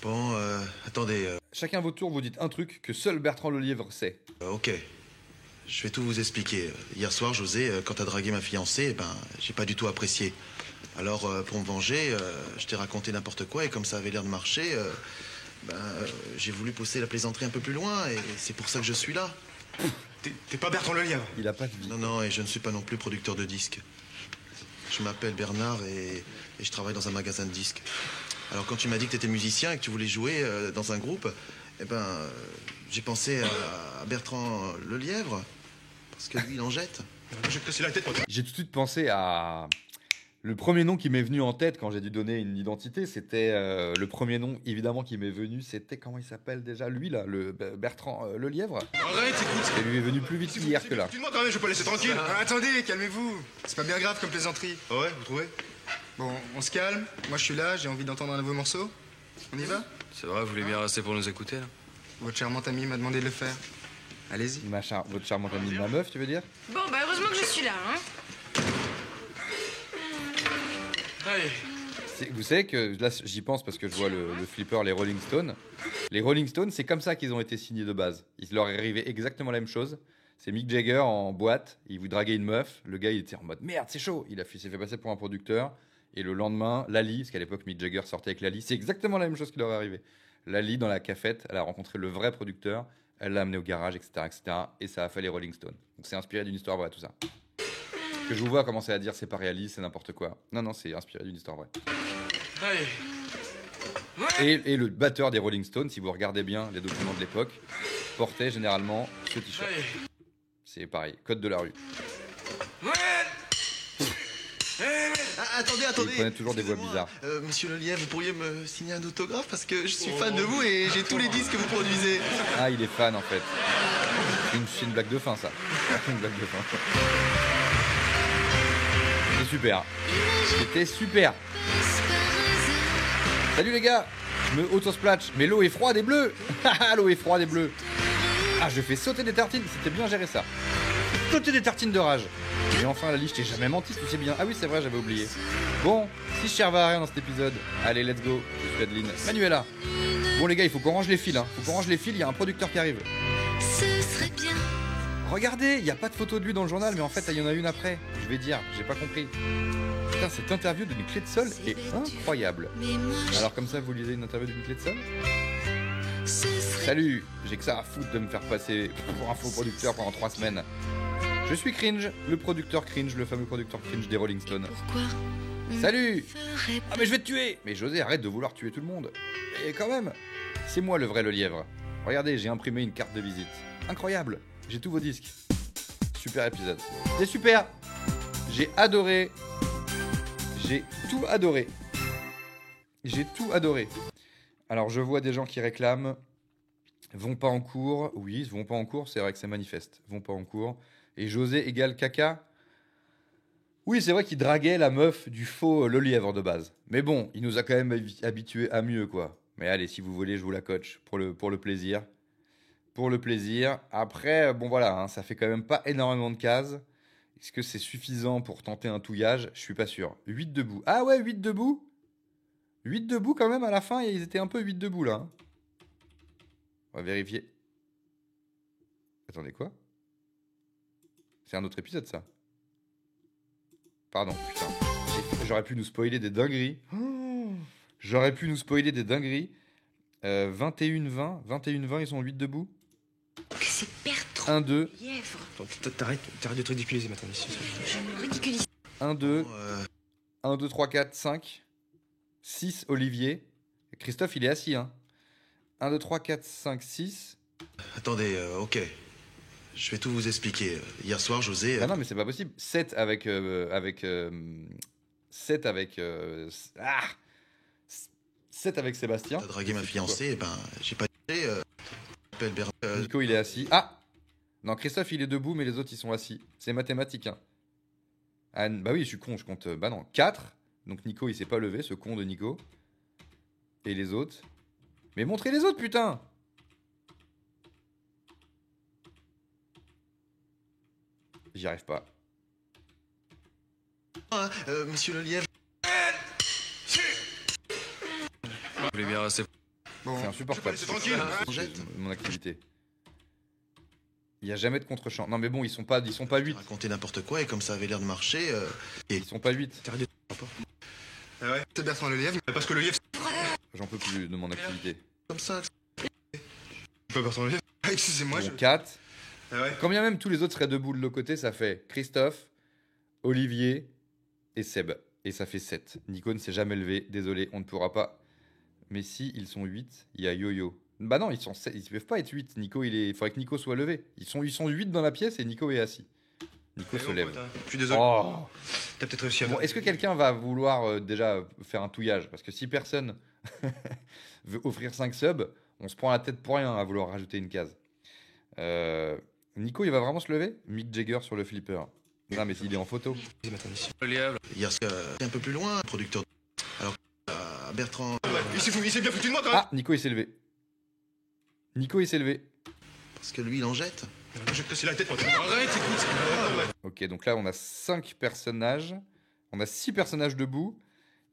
Bon, attendez. Chacun votre tour, vous dites un truc que seul Bertrand Lelièvre sait. Ok. Je vais tout vous expliquer. Hier soir, José, quand t'as dragué ma fiancée, j'ai pas du tout apprécié. Alors, pour me venger, je t'ai raconté n'importe quoi, et comme ça avait l'air de marcher, j'ai voulu pousser la plaisanterie un peu plus loin, et c'est pour ça que je suis là. T'es pas Bertrand Lelièvre? Il a pas de vie. Non, et je ne suis pas non plus producteur de disques. Je m'appelle Bernard, et je travaille dans un magasin de disques. Alors, quand tu m'as dit que t'étais musicien et que tu voulais jouer dans un groupe, j'ai pensé à Bertrand Lelièvre, parce que lui, il en jette. Je vais te casser la tête, pote. J'ai tout de suite pensé à... Le premier nom qui m'est venu en tête quand j'ai dû donner une identité, c'était le premier nom évidemment qui m'est venu, c'était comment il s'appelle déjà, lui là, le Bertrand Lelièvre. Arrête, écoute. Et lui est venu plus vite hier que là. Excuse-moi quand même, je vais pas laisser tranquille. Attendez, calmez-vous. C'est pas bien grave comme plaisanterie. Ah ouais, vous trouvez? Bon, on se calme. Moi, je suis là, j'ai envie d'entendre un nouveau morceau. On y va? C'est vrai, vous voulez bien rester pour nous écouter, là? Votre charmante amie m'a demandé de le faire. Allez-y. Votre charmante amie, ma meuf, tu veux dire? Bon, bah heureusement que je suis là, hein. Vous savez que là j'y pense parce que je vois le flipper, les Rolling Stones. Les Rolling Stones, c'est comme ça qu'ils ont été signés de base. Il leur est arrivé exactement la même chose. C'est Mick Jagger en boîte, il vous draguait une meuf. Le gars il était en mode merde, c'est chaud. S'est fait passer pour un producteur. Et le lendemain, Lali, parce qu'à l'époque Mick Jagger sortait avec Lali, c'est exactement la même chose qui leur est arrivé. Lali dans la cafette, elle a rencontré le vrai producteur, elle l'a amené au garage, etc., etc. Et ça a fait les Rolling Stones. Donc c'est inspiré d'une histoire vraie tout ça. Que je vous vois commencer à dire c'est pas réaliste, c'est n'importe quoi. Non, c'est inspiré d'une histoire vraie. Et le batteur des Rolling Stones, si vous regardez bien les documents de l'époque, portait généralement ce t-shirt. C'est pareil, code de la rue. Attendez. Il prenait toujours des voix bizarres. Monsieur Lelièvre, vous pourriez me signer un autographe parce que je suis fan de vous et j'ai tous les disques que vous produisez. Ah, il est fan en fait. C'est une blague de fin ça. Une blague de fin. C'était super. C'était super. Salut les gars. Je me auto-splatch. Mais l'eau est froide et bleue. L'eau est froide et bleue. Ah, je fais sauter des tartines. C'était bien géré ça. Sauter des tartines de rage. Et enfin, Lali, je t'ai jamais menti, tu sais bien. Ah oui, c'est vrai, j'avais oublié. Bon, si je servais à rien dans cet épisode, allez, let's go. Je suis Adeline. Manuela. Bon, les gars, il faut qu'on range les fils. Faut qu'on range les fils, il y a un producteur qui arrive. Ce serait bien. Regardez, il n'y a pas de photo de lui dans le journal, mais en fait, il y en a une après. Je vais dire, j'ai pas compris. Putain, cette interview d'une clé de sol est incroyable. Alors, comme ça, vous lisez une interview d'une clé de sol? Salut, j'ai que ça à foutre de me faire passer pour un faux producteur pendant 3 semaines. Je suis Cringe, le producteur Cringe, le fameux producteur Cringe des Rolling Stones. Pourquoi? Salut! Ah mais je vais te tuer! Mais José, arrête de vouloir tuer tout le monde. Et quand même, c'est moi le vrai Lelièvre. Regardez, j'ai imprimé une carte de visite. Incroyable! J'ai tous vos disques. Super épisode. C'est super! J'ai adoré. J'ai tout adoré. J'ai tout adoré. Alors je vois des gens qui réclament. Vont pas en cours. Oui, vont pas en cours, c'est vrai que c'est manifeste. Vont pas en cours. Et José égale caca. Oui, c'est vrai qu'il draguait la meuf du faux Lelièvre de base. Mais bon, il nous a quand même habitués à mieux, quoi. Mais allez, si vous voulez, je vous la coach pour le plaisir. Pour le plaisir. Après, bon voilà, hein, ça fait quand même pas énormément de cases. Est-ce que c'est suffisant pour tenter un touillage? Je suis pas sûr. 8 debout. Ah ouais, 8 debout? 8 debout quand même à la fin, ils étaient un peu 8 debout là. Hein. On va vérifier. Attendez, quoi? C'est un autre épisode, ça. Pardon, putain. J'aurais pu nous spoiler des dingueries. J'aurais pu nous spoiler des dingueries. 21-20. 21-20, ils sont 8 debout. Que c'est Bertrand 1, 2. Lièvre. T'arrêtes de te ridiculiser maintenant ici. Je me ridiculise. 1, 2. 1, 2, 3, 4, 5. 6, Olivier. Christophe, il est assis, hein. 1, 2, 3, 4, 5, 6. Attendez, ok. Je vais tout vous expliquer. Hier soir, José... Ah non, mais c'est pas possible. 7 avec... 7 avec Sébastien. T'as dragué ma fiancée, ben, j'ai pas dit... Nico, il est assis. Ah non, Christophe, il est debout, mais les autres, ils sont assis. C'est mathématique, hein. Ah, bah oui, je suis con, je compte... Bah non, 4. Donc Nico, il s'est pas levé, ce con de Nico. Et les autres... Mais montrez les autres, putain! J'y arrive pas. Monsieur le lièvre... Vous voulez bien rester... C'est insupportable. C'est tranquille. Mon activité. Il n'y a jamais de contre-champ. Non mais bon, ils sont pas 8. Raconter n'importe quoi et comme ça avait l'air de marcher... Ils sont pas 8. Ah ouais, c'est Bertrand Lelièvre, parce que le lièvre... J'en peux plus de mon activité. Comme ça... Pas Bertrand Lelièvre. Excusez-moi, Bon, 4. Ah ouais. Quand bien même tous les autres seraient debout de l'autre côté, ça fait Christophe, Olivier et Seb. Et ça fait 7. Nico ne s'est jamais levé. Désolé, on ne pourra pas. Mais si, ils sont 8. Il y a Yo-Yo. Bah non, ils peuvent pas être 8. Nico, il faudrait que Nico soit levé. Ils sont 8 dans la pièce et Nico est assis. Nico se lève. Je suis désolé. Oh. T'as peut-être réussi à... Bon, est-ce que quelqu'un va vouloir déjà faire un touillage? Parce que si personne veut offrir 5 subs, on se prend la tête pour rien à vouloir rajouter une case. Nico, il va vraiment se lever? Mick Jagger sur le flipper. Non, mais il est en photo. Le lièvre. Hier, c'est un peu plus loin, producteur... Alors, Bertrand... Il s'est bien foutu de moi quand même. Ah, Nico, il s'est levé. Nico, il s'est levé. Parce que lui, il en jette. Je vais te casser la tête, moi. Arrête, écoute. Ok, donc là, on a 5 personnages. On a 6 personnages debout.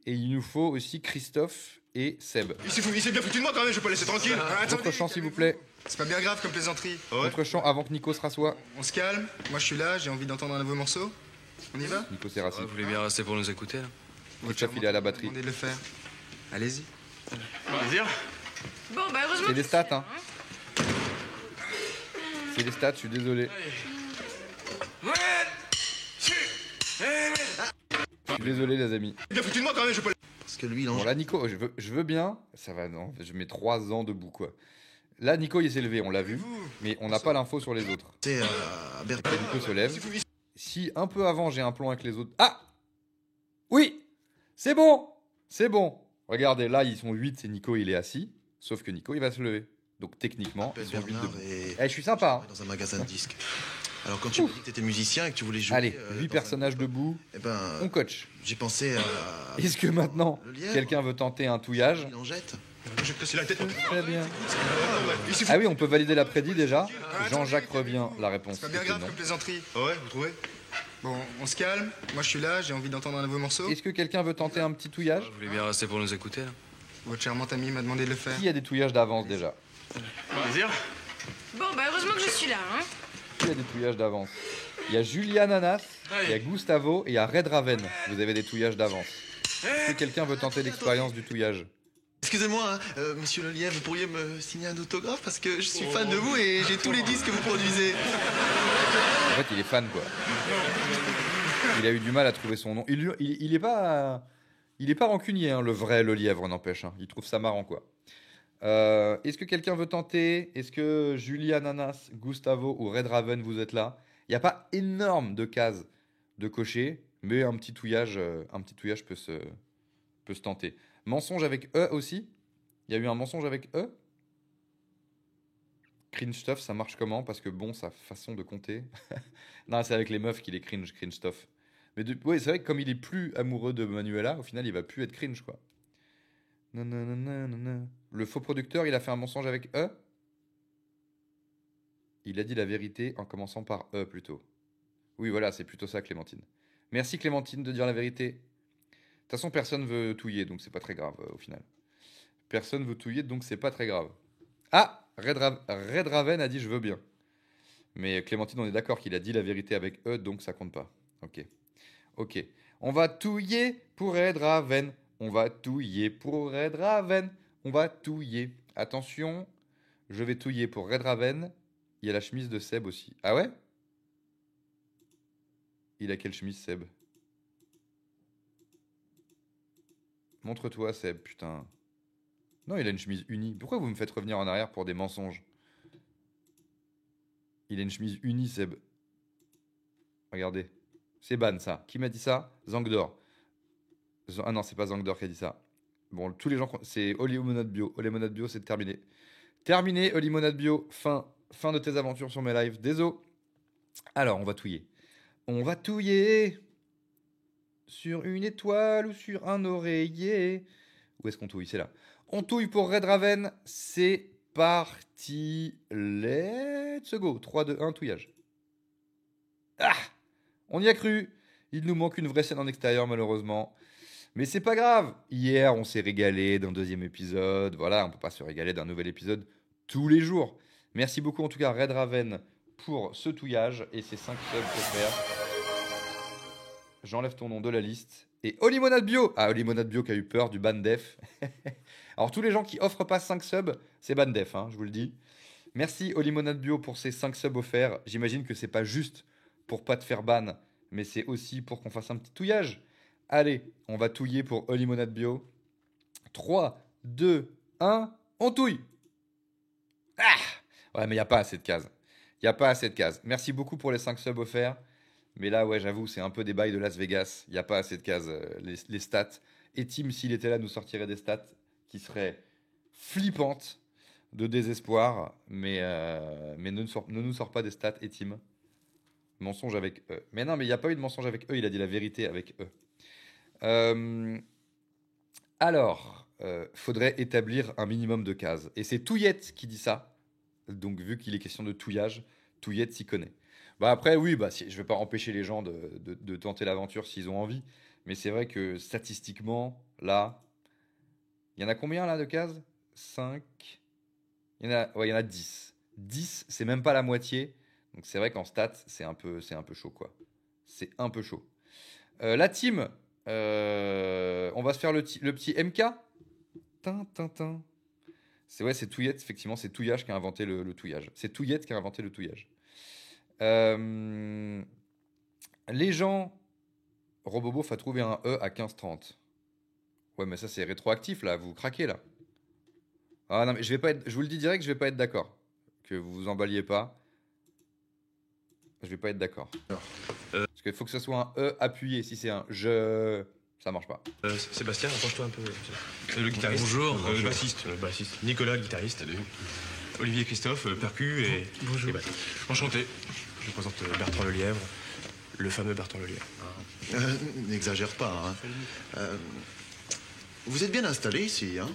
Et il nous faut aussi Christophe et Seb. Il s'est bien foutu de moi quand même, je vais pas laisser tranquille. Contre-champ, s'il vous plaît. C'est pas bien grave comme plaisanterie. Contre-champ avant que Nico se rassoie. On se calme, moi je suis là, j'ai envie d'entendre un nouveau morceau. On y va? Nico s'est rassis. Vous voulez bien rester pour nous écouter, là? Christophe, il est à la batterie. Demandez de le faire. Allez-y. Plaisir. Bon, bah heureusement. C'est des stats, hein. C'est des stats, je suis désolé. Je suis désolé, les amis. Bien foutu de moi quand même, je vais pas... Parce que lui, il en Bon, jette. là, Nico, je veux bien. Ça va, non. Je mets 3 ans debout, quoi. Là, Nico, il s'est levé, on l'a vu. Mais on n'a pas l'info sur les autres. C'est Bertrand... Nico se lève. Si un peu avant, j'ai un plan avec les autres... Ah! Oui! C'est bon! C'est bon! Regardez, là, ils sont 8 et Nico, il est assis. Sauf que Nico, il va se lever. Donc, techniquement, ils sont 8 debout. Eh, je suis sympa. Hein. Dans un magasin de disques. Alors, quand tu m'as dit que t'étais musicien et que tu voulais jouer... Allez, 8 personnages debout. Eh ben... On coach. J'ai pensé à... Est-ce que maintenant, Le lièvre. quelqu'un veut tenter un touillage? Il en jette. Je vais te casser la tête, moi. Très bien. Ah oui, on peut valider la prédit déjà. Jean-Jacques revient. La réponse C'est pas bien était grave non. comme plaisanterie. Ouais, vous trouvez? Bon, on se calme, moi je suis là, j'ai envie d'entendre un nouveau morceau. Est-ce que quelqu'un veut tenter un petit touillage? Vous voulez bien rester pour nous écouter, là? Votre charmante amie m'a demandé de le faire. Qui a des touillages d'avance déjà? Plaisir. Bon, bah heureusement que je suis là, hein. Qui a des touillages d'avance? Il y a Julian Ananas, il y a Gustavo et il y a Red Raven. Vous avez des touillages d'avance. Est-ce que quelqu'un veut tenter l'expérience du touillage? Excusez-moi, hein, monsieur Le Lièvre, vous pourriez me signer un autographe parce que je suis fan de vous et j'ai tous les disques que vous produisez. En fait, il est fan, quoi. Il a eu du mal à trouver son nom. Il est pas rancunier, hein, le vrai Le Lièvre, n'empêche. Hein. Il trouve ça marrant, quoi. Est-ce que quelqu'un veut tenter? Est-ce que Julian Ananas, Gustavo ou Red Raven, vous êtes là? Il n'y a pas énorme de cases de cocher, mais un petit touillage peut se tenter. Mensonge avec E aussi? Il y a eu un mensonge avec E? Cringe stuff, ça marche comment? Parce que bon, sa façon de compter. Non, c'est avec les meufs qu'il est cringe stuff. Mais ouais, c'est vrai que comme il est plus amoureux de Manuela, au final, il va plus être cringe, quoi. Nanana. Le faux producteur, il a fait un mensonge avec E? Il a dit la vérité en commençant par E plutôt. Oui, voilà, c'est plutôt ça, Clémentine. Merci, Clémentine, de dire la vérité. De toute façon, personne veut touiller, donc c'est pas très grave, au final. Personne veut touiller, donc c'est pas très grave. Ah! Red Raven a dit je veux bien. Mais Clémentine, on est d'accord qu'il a dit la vérité avec E, donc ça compte pas. Ok. On va touiller pour Red Raven. On va touiller pour Red Raven. On va touiller. Attention, je vais touiller pour Red Raven. Il y a la chemise de Seb aussi. Ah ouais? Il a quelle chemise, Seb? Montre-toi, Seb, putain. Non, il a une chemise unie. Pourquoi vous me faites revenir en arrière pour des mensonges? Il a une chemise unie, Seb. Regardez. C'est ban, ça. Qui m'a dit ça? Zangdor. Ah non, c'est pas Zangdor qui a dit ça. Bon, tous les gens... C'est Olimonade Bio. Olimonade Bio, c'est terminé. Terminé, Olimonade Bio. Fin de tes aventures sur mes lives. Désolé. Alors, on va touiller. On va touiller sur une étoile ou sur un oreiller. Où est-ce qu'on touille? C'est là. On touille pour Red Raven. C'est parti. Let's go. 3, 2, 1, touillage. Ah! On y a cru. Il nous manque une vraie scène en extérieur, malheureusement. Mais c'est pas grave. Hier, on s'est régalé d'un deuxième épisode. Voilà, on peut pas se régaler d'un nouvel épisode tous les jours. Merci beaucoup, en tout cas, Red Raven, pour ce touillage et ces 5 subs offerts. J'enlève ton nom de la liste. Et Olimonade Bio. Ah, Olimonade Bio qui a eu peur du ban def. Alors, tous les gens qui offrent pas 5 subs, c'est ban def, hein, je vous le dis. Merci, Olimonade Bio, pour ces 5 subs offerts. J'imagine que c'est pas juste pour pas te faire ban, mais c'est aussi pour qu'on fasse un petit touillage. Allez, on va touiller pour Olimonade Bio. 3, 2, 1, on touille. Ah! Ouais, mais il n'y a pas assez de cases. Il n'y a pas assez de cases. Merci beaucoup pour les 5 subs offerts. Mais là, ouais, j'avoue, c'est un peu des bails de Las Vegas. Il n'y a pas assez de cases. Les stats. Et Tim, s'il était là, nous sortirait des stats qui seraient flippantes de désespoir. Mais ne nous sort pas des stats, et Tim. Mensonge avec eux. Mais non, mais il n'y a pas eu de mensonge avec eux. Il a dit la vérité avec eux. Alors, faudrait établir un minimum de cases. Et c'est Touillette qui dit ça. Donc, vu qu'il est question de touillage, Touillette s'y connaît. Bah après, oui, bah, je ne vais pas empêcher les gens de tenter l'aventure s'ils ont envie. Mais c'est vrai que statistiquement, là, il y en a combien là de cases? 5. Il y en a 10. 10, c'est même pas la moitié. Donc c'est vrai qu'en stats, c'est un peu chaud, quoi. C'est un peu chaud. La team, on va se faire le petit MK. C'est Touillette, effectivement, c'est Touillage qui a inventé le touillage. C'est Touillette qui a inventé le touillage. Les gens, Robobof a trouvé un E à 15,30. Ouais, mais ça c'est rétroactif, là, vous craquez, là. Ah non, mais je vous le dis direct, je vais pas être d'accord. Que vous vous emballiez pas. Je vais pas être d'accord. Parce qu'il faut que ce soit un E appuyé. Si c'est un je, ça marche pas. Sébastien, approche-toi un peu. Le guitariste. Bonjour. Le bassiste. Nicolas, guitariste. Salut. Olivier Christophe, percu et... Bonjour. Et batteur. Enchanté. Je présente Bertrand Lelièvre, le fameux Bertrand Lelièvre. N'exagère pas, hein. Vous êtes bien installé ici, hein?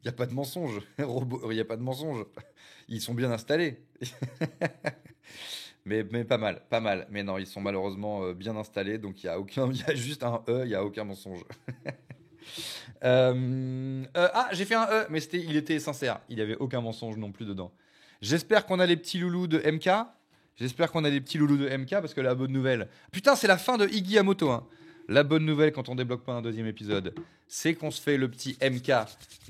Il n'y a pas de mensonge. Il n'y a pas de mensonge. Ils sont bien installés. mais pas mal, pas mal. Mais non, ils sont malheureusement bien installés. Donc il y a juste un E, il n'y a aucun mensonge. J'ai fait un E, mais il était sincère. Il n'y avait aucun mensonge non plus dedans. J'espère qu'on a les petits loulous de MK. Parce que la bonne nouvelle... Putain, c'est la fin de Iggy Amoto, hein. La bonne nouvelle quand on débloque pas un deuxième épisode, c'est qu'on se fait le petit MK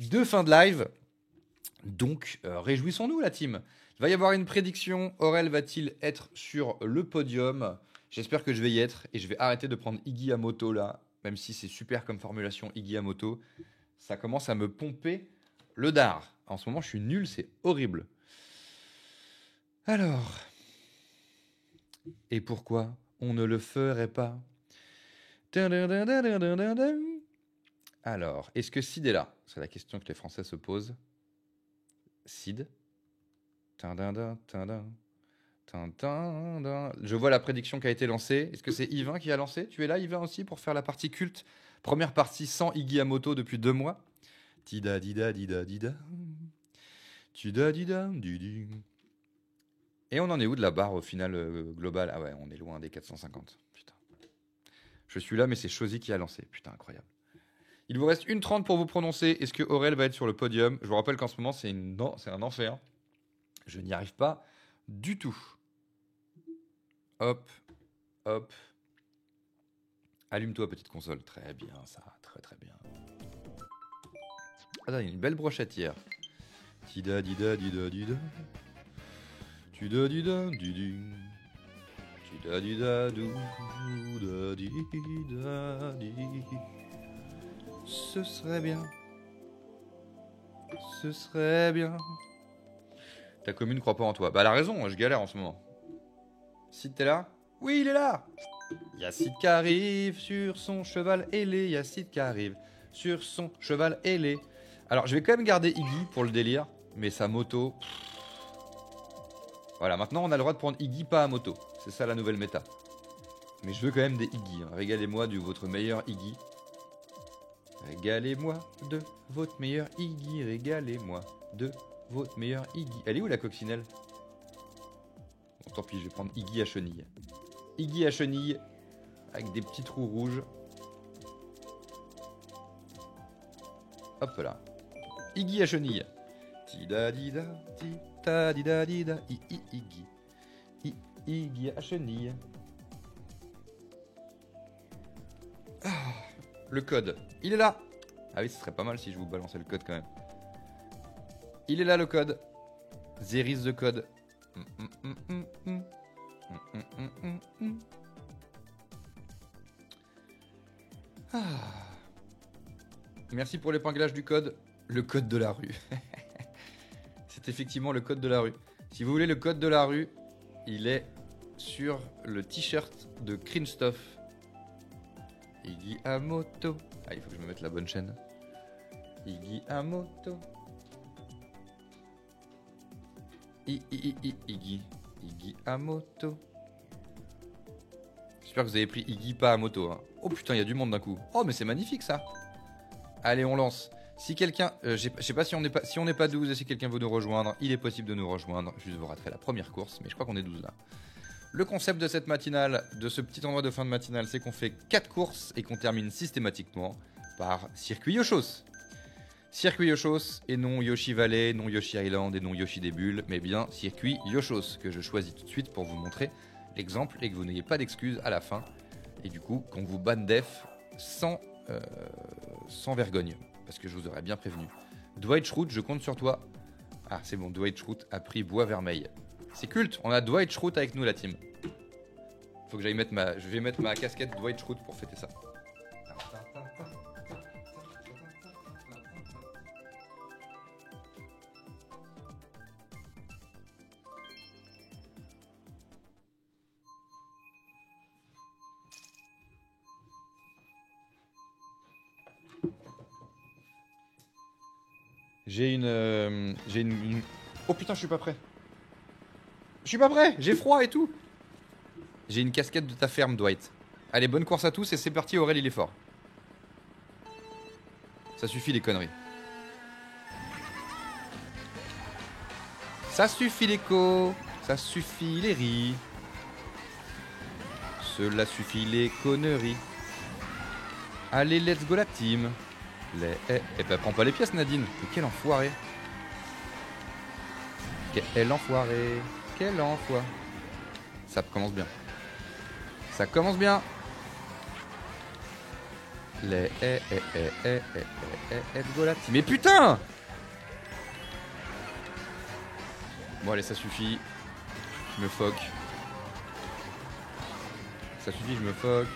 de fin de live. Donc, réjouissons-nous, la team. Il va y avoir une prédiction. Aurel va-t-il être sur le podium? J'espère que je vais y être. Et je vais arrêter de prendre Iggy Amoto là. Même si c'est super comme formulation, Iggy Amoto. Ça commence à me pomper le dard. En ce moment, je suis nul, c'est horrible. Alors. Et pourquoi on ne le ferait pas? Alors, est-ce que Sid est là? C'est la question que les Français se posent. Sid. Je vois la prédiction qui a été lancée. Est-ce que c'est Yvain qui a lancé? Tu es là, Yvain, aussi, pour faire la partie culte? Première partie sans Iggy Amoto depuis 2 mois. Tida dida dida dida. Tida dida didi. Et on en est où de la barre au final global? Ah ouais, on est loin des 450. Putain. Je suis là, mais c'est Chosy qui a lancé. Putain, incroyable. Il vous reste 1:30 pour vous prononcer. Est-ce que Aurel va être sur le podium? Je vous rappelle qu'en ce moment, c'est un enfer. Je n'y arrive pas du tout. Hop, hop. Allume-toi, petite console. Très bien, ça. Très, très bien. Ah, il y a une belle brochetière. Tida dida dida dida. Tida dida didi. Tida dida dou da dida di. Ce serait bien. Ce serait bien. Ta commune croit pas en toi. Bah elle a raison, je galère en ce moment. Sid, t'es là? Oui, il est là. Y'a Sid qui arrive sur son cheval ailé. Y'a Sid qui arrive sur son cheval ailé. Alors je vais quand même garder Iggy pour le délire. Mais sa moto... Voilà, maintenant on a le droit de prendre Iggy pas à moto. C'est ça la nouvelle méta. Mais je veux quand même des Iggy. Hein. Régalez-moi de votre meilleur Iggy. Régalez-moi de votre meilleur Iggy. Régalez-moi de votre meilleur Iggy. Elle est où la coccinelle? Bon, tant pis, je vais prendre Iggy à chenille. Iggy à chenille. Avec des petits trous rouges. Hop là. Iggy à chenille. Tida dida, tida dida dida, Iggy. Iggy à chenille. Ah, le code. Il est là. Ah oui, ce serait pas mal si je vous balançais le code quand même. Il est là le code. There is the code. Ah. Merci pour l'épinglage du code. Le code de la rue. C'est effectivement le code de la rue. Si vous voulez le code de la rue, il est sur le t-shirt de Crinstuff. Iggy à moto. Ah, il faut que je me mette la bonne chaîne. Iggy à moto. Iggy. Iggy à moto. J'espère que vous avez pris Iggy pas à moto. Hein. Oh putain, il y a du monde d'un coup. Oh, mais c'est magnifique ça. Allez, on lance. Si quelqu'un, je sais pas si on n'est pas 12 et si quelqu'un veut nous rejoindre, il est possible de nous rejoindre. Juste vous raterez la première course, mais je crois qu'on est 12 là. Le concept de cette matinale, de ce petit endroit de fin de matinale, c'est qu'on fait 4 courses et qu'on termine systématiquement par circuit Yoshos. Circuit Yoshos et non Yoshi Valley, non Yoshi Island et non Yoshi des bulles, mais bien circuit Yoshos que je choisis tout de suite pour vous montrer l'exemple et que vous n'ayez pas d'excuses à la fin. Et du coup, qu'on vous banne def sans vergogne. Parce que je vous aurais bien prévenu. Dwight Schrute, je compte sur toi. Ah, c'est bon, Dwight Schrute a pris Bois Vermeil. C'est culte, on a Dwight Schrute avec nous, la team. Faut que j'aille mettre je vais mettre ma casquette Dwight Schrute pour fêter ça. J'ai une... Oh putain, je suis pas prêt. Je suis pas prêt, j'ai froid et tout. J'ai une casquette de ta ferme, Dwight. Allez, bonne course à tous et c'est parti, Aurel, il est fort. Ça suffit les conneries. Ça suffit les co. Ça suffit les ris. Cela suffit les conneries. Allez, let's go la team. Eh ben, prends pas les pièces, Nadine. Mais quel enfoiré. Quel enfoiré. Quel enfoiré. Ça commence bien. Ça commence bien. Let's go la team. Mais putain. Bon, allez, ça suffit. Je me foque. Ça suffit, je me foque.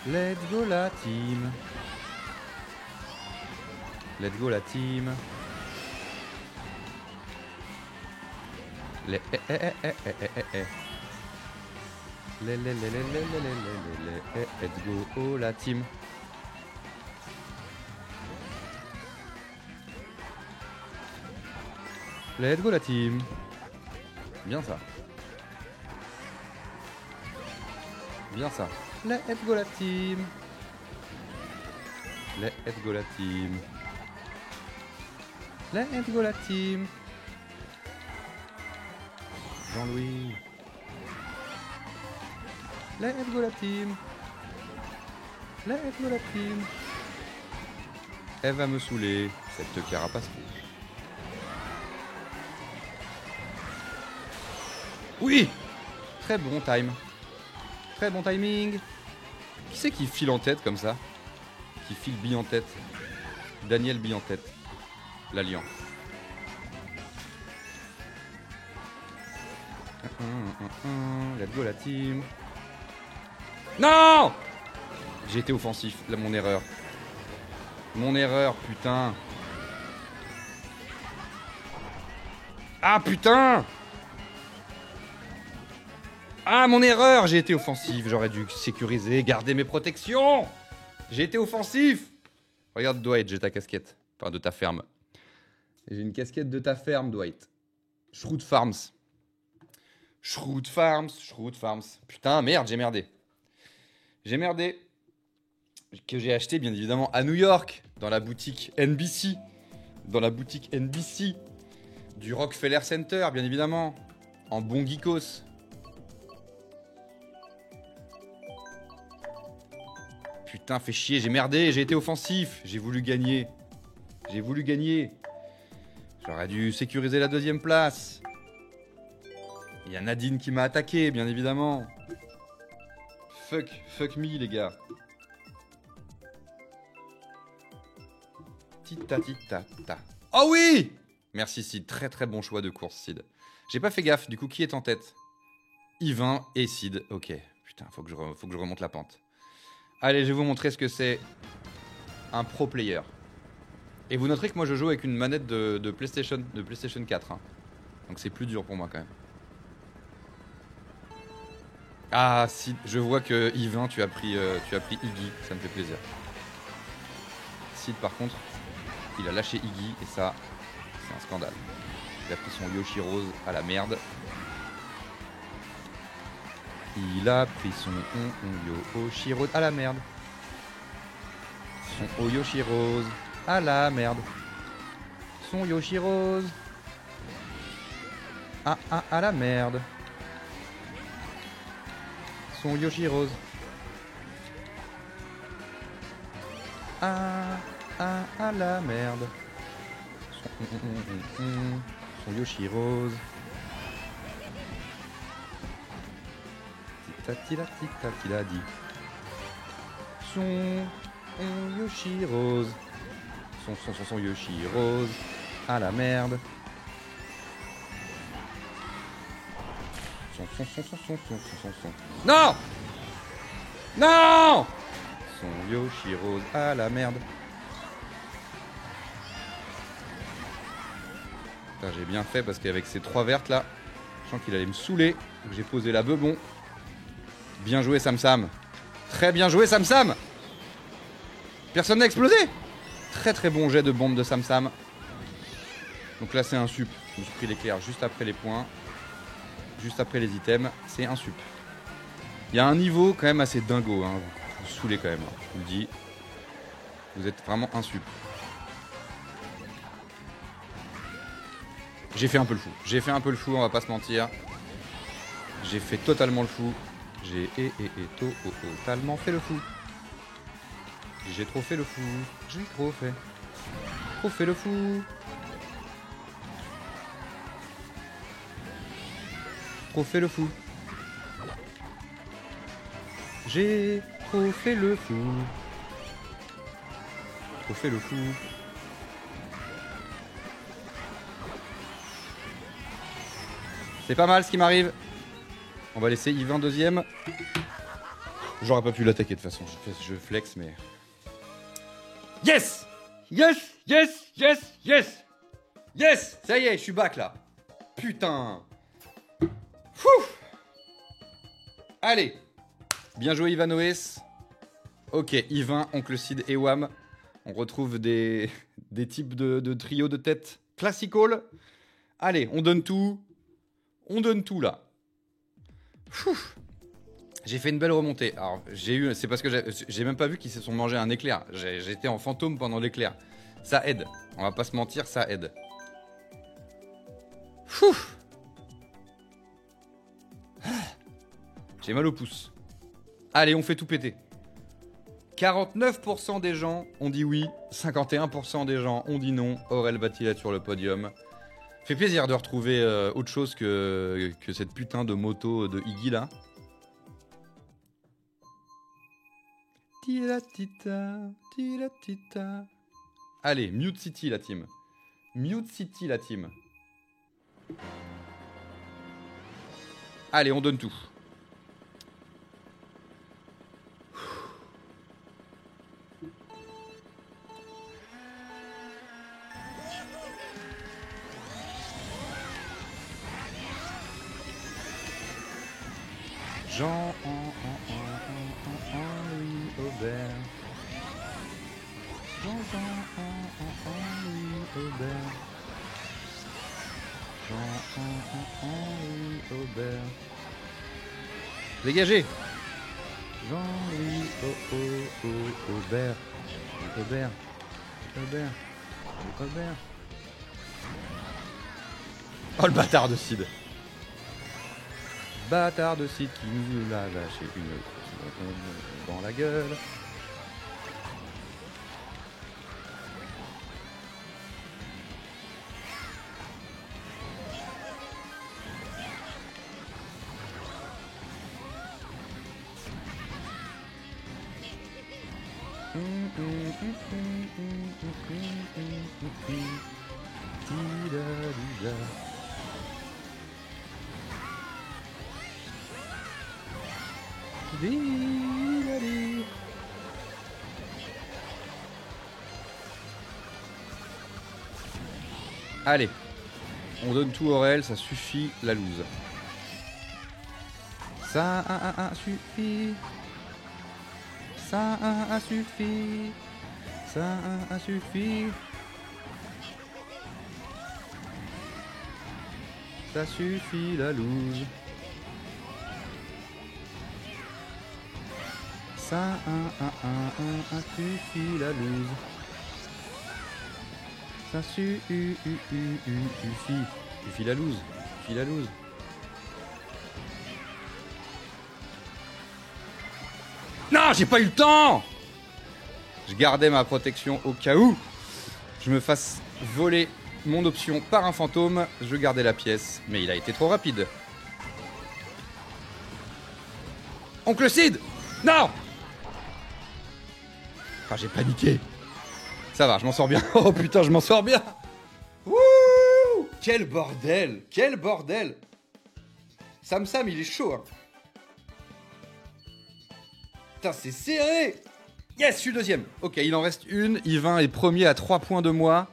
Let's go la team. Let's go la team. Let's go la team. Let's go la team. Bien ça. Bien ça. Let's go la team. Let's go la team. Let's go la team. Jean-Louis. Let's go la team. Let's go la team. Elle va me saouler, cette carapace rouge. Oui. Très bon time. Très bon timing. Qui c'est qui file en tête comme ça? Qui file bille en tête? Daniel bille en tête. L'Alliance. Let's go la team. Non! J'ai été offensif, là mon erreur. Mon erreur, putain. Ah putain! Ah mon erreur, j'ai été offensif, j'aurais dû sécuriser, garder mes protections. J'ai été offensif. Regarde Dwight, j'ai ta casquette, enfin de ta ferme. J'ai une casquette de ta ferme, Dwight. Shroud Farms. Shroud Farms, Shroud Farms. Putain, merde, j'ai merdé. J'ai merdé. Que j'ai acheté, bien évidemment, à New York, dans la boutique NBC. Dans la boutique NBC du Rockefeller Center, bien évidemment. En bon geekos. Putain, fait chier, j'ai merdé, j'ai été offensif. J'ai voulu gagner. J'ai voulu gagner. J'aurais dû sécuriser la deuxième place. Il y a Nadine qui m'a attaqué, bien évidemment. Fuck me, les gars. Tita, tita, ta. Oh oui! Merci, Sid. Très, très bon choix de course, Sid. J'ai pas fait gaffe. Du coup, qui est en tête? Yvain et Sid. Ok. Putain, faut que je remonte la pente. Allez, je vais vous montrer ce que c'est un pro player. Et vous noterez que moi, je joue avec une manette de PlayStation 4. Hein. Donc, c'est plus dur pour moi, quand même. Ah, Sid, je vois que Yvain, tu as pris Iggy. Ça me fait plaisir. Sid, par contre, il a lâché Iggy et ça, c'est un scandale. Il a pris son Yoshi Rose à la merde. Il a pris son Yoshi Rose à la merde. Son Yoshi Rose à la merde. Son Yoshi Rose. À la merde. Son Yoshi Rose. À la merde. Son Yoshi Rose. Tita dit. Son Yoshi Rose. Son Yoshi Rose. À la merde. Non! Non! Son Yoshi Rose à la merde. Putain, j'ai bien fait parce qu'avec ces 3 vertes là, je sens qu'il allait me saouler. Donc j'ai posé la beubon. Bien joué Sam Sam. Très bien joué Sam Sam. Personne n'a explosé. Très très bon jet de bombe de Sam Sam. Donc là c'est un sup. Je me suis pris l'éclair juste après les points. Juste après les items. C'est un sup. Il y a un niveau quand même assez dingo. Hein. Vous saoulez quand même. Je vous le dis. Vous êtes vraiment un sup. J'ai fait un peu le fou. J'ai fait un peu le fou, on va pas se mentir. J'ai fait totalement le fou. J'ai totalement fait le fou. J'ai trop fait le fou. J'ai trop fait. Trop fait le fou. Trop fait le fou. J'ai trop fait le fou. Trop fait le fou. C'est pas mal ce qui m'arrive. On va laisser Yvain deuxième. J'aurais pas pu l'attaquer de toute façon. Je flex, mais... Yes! Yes! Yes! Yes! Yes! Yes! Ça y est, je suis back là. Putain. Fou. Allez. Bien joué Ivanoes. Ok, Yvain, Oncle Sid et Wam. On retrouve des types de trio de tête classical. Allez, on donne tout. On donne tout là. J'ai fait une belle remontée. Alors, c'est parce que j'ai même pas vu qu'ils se sont mangés un éclair. J'étais en fantôme pendant l'éclair. Ça aide. On va pas se mentir, ça aide. J'ai mal au pouce. Allez, on fait tout péter. 49% des gens ont dit oui. 51% des gens ont dit non. Aurel va-t-il être sur le podium? Fait plaisir de retrouver autre chose que cette putain de moto de Iggy là. Tilatita, tilatita. Allez, Mute City la team. Mute City la team. Allez, on donne tout. Jean-Louis Aubert. Jean-Louis Aubert. Jean-Louis Aubert. Dégagez. Jean-Louis Aubert. Aubert. Aubert. Aubert. Oh le bâtard de Sid. Bâtard de Sid qui nous l'a lâché une dans la gueule. Allez, on donne tout Aurel, ça suffit la loose. Ça suffit. Ça suffit. Ça suffit. Ça suffit la loose. Ça suffit la loose. Ça suffit la loose. Suffit la loose. Non, j'ai pas eu le temps. Je gardais ma protection au cas où je me fasse voler mon option par un fantôme. Je gardais la pièce, mais il a été trop rapide. Oncle Sid! Non! Ah, j'ai paniqué. Ça va, je m'en sors bien. Oh putain, je m'en sors bien. Wouh! Quel bordel! Quel bordel! Sam, il est chaud. Hein. Putain, c'est serré! Yes, je suis deuxième. Ok, il en reste une. Yvain est premier à 3 points de moi.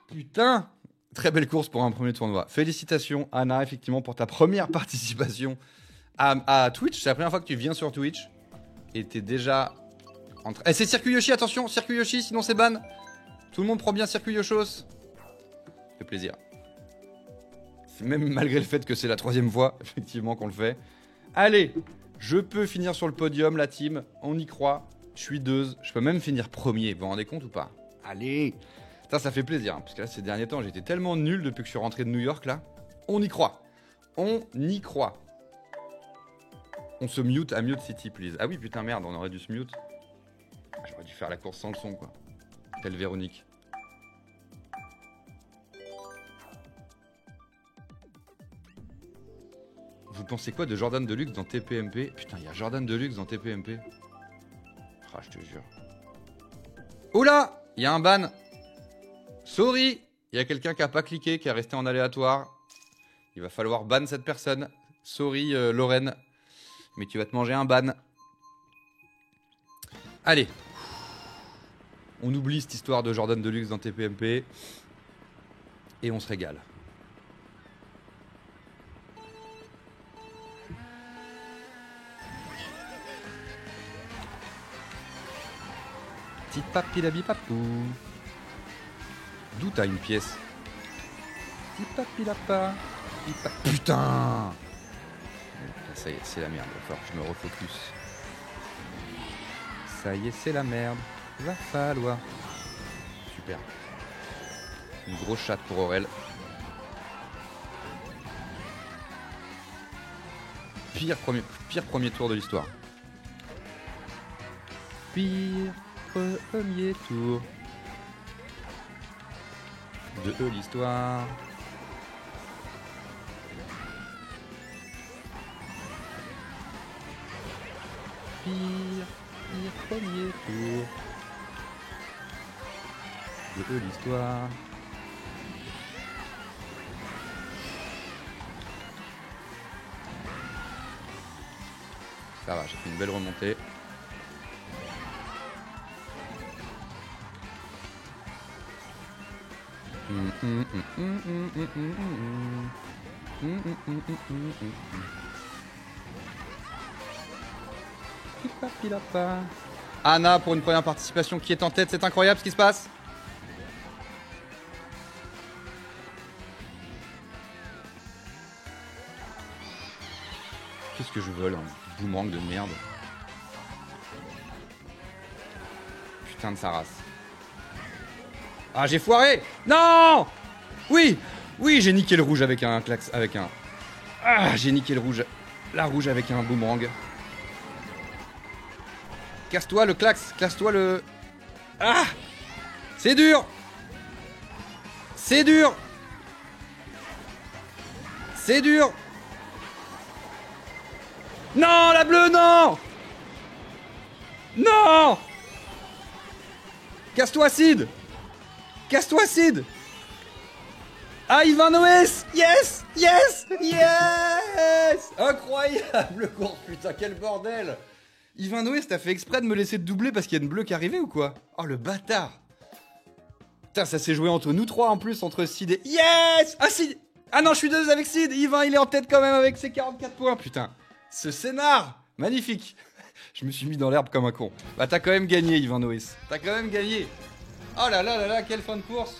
Putain! Très belle course pour un premier tournoi. Félicitations, Anna, effectivement, pour ta première participation à Twitch. C'est la première fois que tu viens sur Twitch. Et t'es déjà... Eh, c'est Circuit Yoshi, attention, Circuit Yoshi, sinon c'est ban. Tout le monde prend bien Circuit Yoshos. Ça fait plaisir. Même malgré le fait que c'est la 3e fois, effectivement, qu'on le fait. Allez, je peux finir sur le podium, la team. On y croit. Je suis 2. Je peux même finir premier. Vous vous rendez compte ou pas? Allez. Ça fait plaisir. Hein, parce que là, ces derniers temps, j'étais tellement nul depuis que je suis rentré de New York, là. On y croit. On y croit. On se mute à Mute City, please. Ah oui, putain, merde, on aurait dû se mute. J'aurais dû faire la course sans le son, quoi. Telle Véronique. Vous pensez quoi de Jordan Deluxe dans TPMP? Putain, il y a Jordan Deluxe dans TPMP. Ah, je te jure. Oula! Il y a un ban. Sorry! Il y a quelqu'un qui a pas cliqué, qui est resté en aléatoire. Il va falloir ban cette personne. Sorry, Lorraine. Mais tu vas te manger un ban. Allez. On oublie cette histoire de Jordan Deluxe dans TPMP. Et on se régale. Petite papi papou. D'où t'as une pièce? Petit papi lapa. Putain! Ça y est, c'est la merde. Il va falloir que je me refocus. Ça y est, c'est la merde. Va falloir. Super. Une grosse chatte pour Aurel. Pire premier tour de l'histoire. Pire premier tour de l'histoire. pire premier tour de l'histoire. Ça va, j'ai fait une belle remontée. Anna pour une première participation qui est en tête, c'est incroyable ce qui se passe. Qu'est-ce que je vole, un boomerang de merde. Putain de sa race. Ah, j'ai foiré. Non. Oui, oui, j'ai niqué le rouge avec un klax, avec un... Ah, j'ai niqué le rouge. La rouge avec un boomerang. Casse-toi le klax, casse-toi le... Ah. C'est dur. C'est dur. C'est dur. Non, la bleue, non. Non. Casse-toi, Sid. Casse-toi, Sid. Ah, Ivan Noès. Yes. Yes. Yes. Incroyable course, putain, quel bordel. Ivan Noès, t'as fait exprès de me laisser te doubler parce qu'il y a une bleue qui arrivait ou quoi? Oh, le bâtard. Putain, ça s'est joué entre nous trois en plus, entre Sid et... Yes. Ah, Sid. Ah non, je suis deux avec Sid. Ivan, il est en tête quand même avec ses 44 points, putain. Ce scénar, magnifique. Je me suis mis dans l'herbe comme un con. Bah t'as quand même gagné, Ivan Noès. T'as quand même gagné. Oh là là là là, quelle fin de course.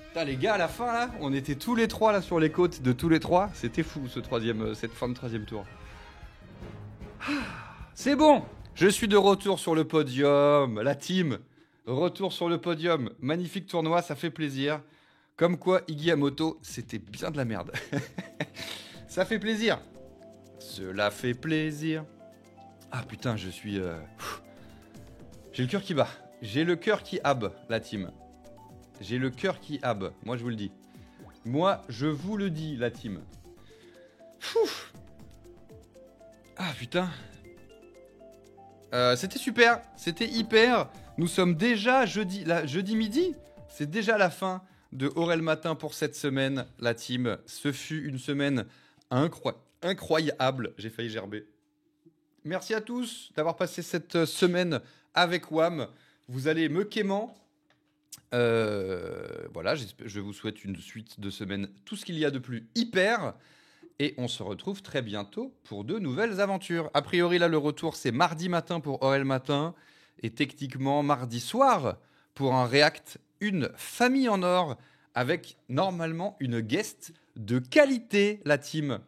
Putain les gars, à la fin là, on était tous les trois là sur les côtes de tous les trois. C'était fou cette fin de troisième tour. C'est bon. Je suis de retour sur le podium. La team, retour sur le podium. Magnifique tournoi, ça fait plaisir. Comme quoi, Iggy Amoto, c'était bien de la merde. Ça fait plaisir. Cela fait plaisir. Ah putain, je suis... J'ai le cœur qui bat. J'ai le cœur qui hab, la team. J'ai le cœur qui hab. Moi, je vous le dis. Moi, je vous le dis, la team. Fouf. Ah putain. C'était super. C'était hyper. Nous sommes déjà jeudi midi. C'est déjà la fin de Aurel Matin pour cette semaine, la team. Ce fut une semaine incroyable. J'ai failli gerber. Merci à tous d'avoir passé cette semaine avec WAM. Vous allez me quémant. Voilà, je vous souhaite une suite de semaines, tout ce qu'il y a de plus hyper. Et on se retrouve très bientôt pour de nouvelles aventures. A priori, là, le retour, c'est mardi matin pour Aurel Matin. Et techniquement, mardi soir pour un React, une famille en or, avec normalement une guest de qualité, la team.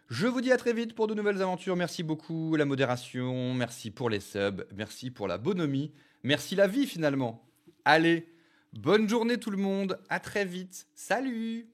Je vous dis à très vite pour de nouvelles aventures. Merci beaucoup la modération, merci pour les subs, merci pour la bonhomie, merci la vie finalement. Allez, bonne journée tout le monde, à très vite, salut!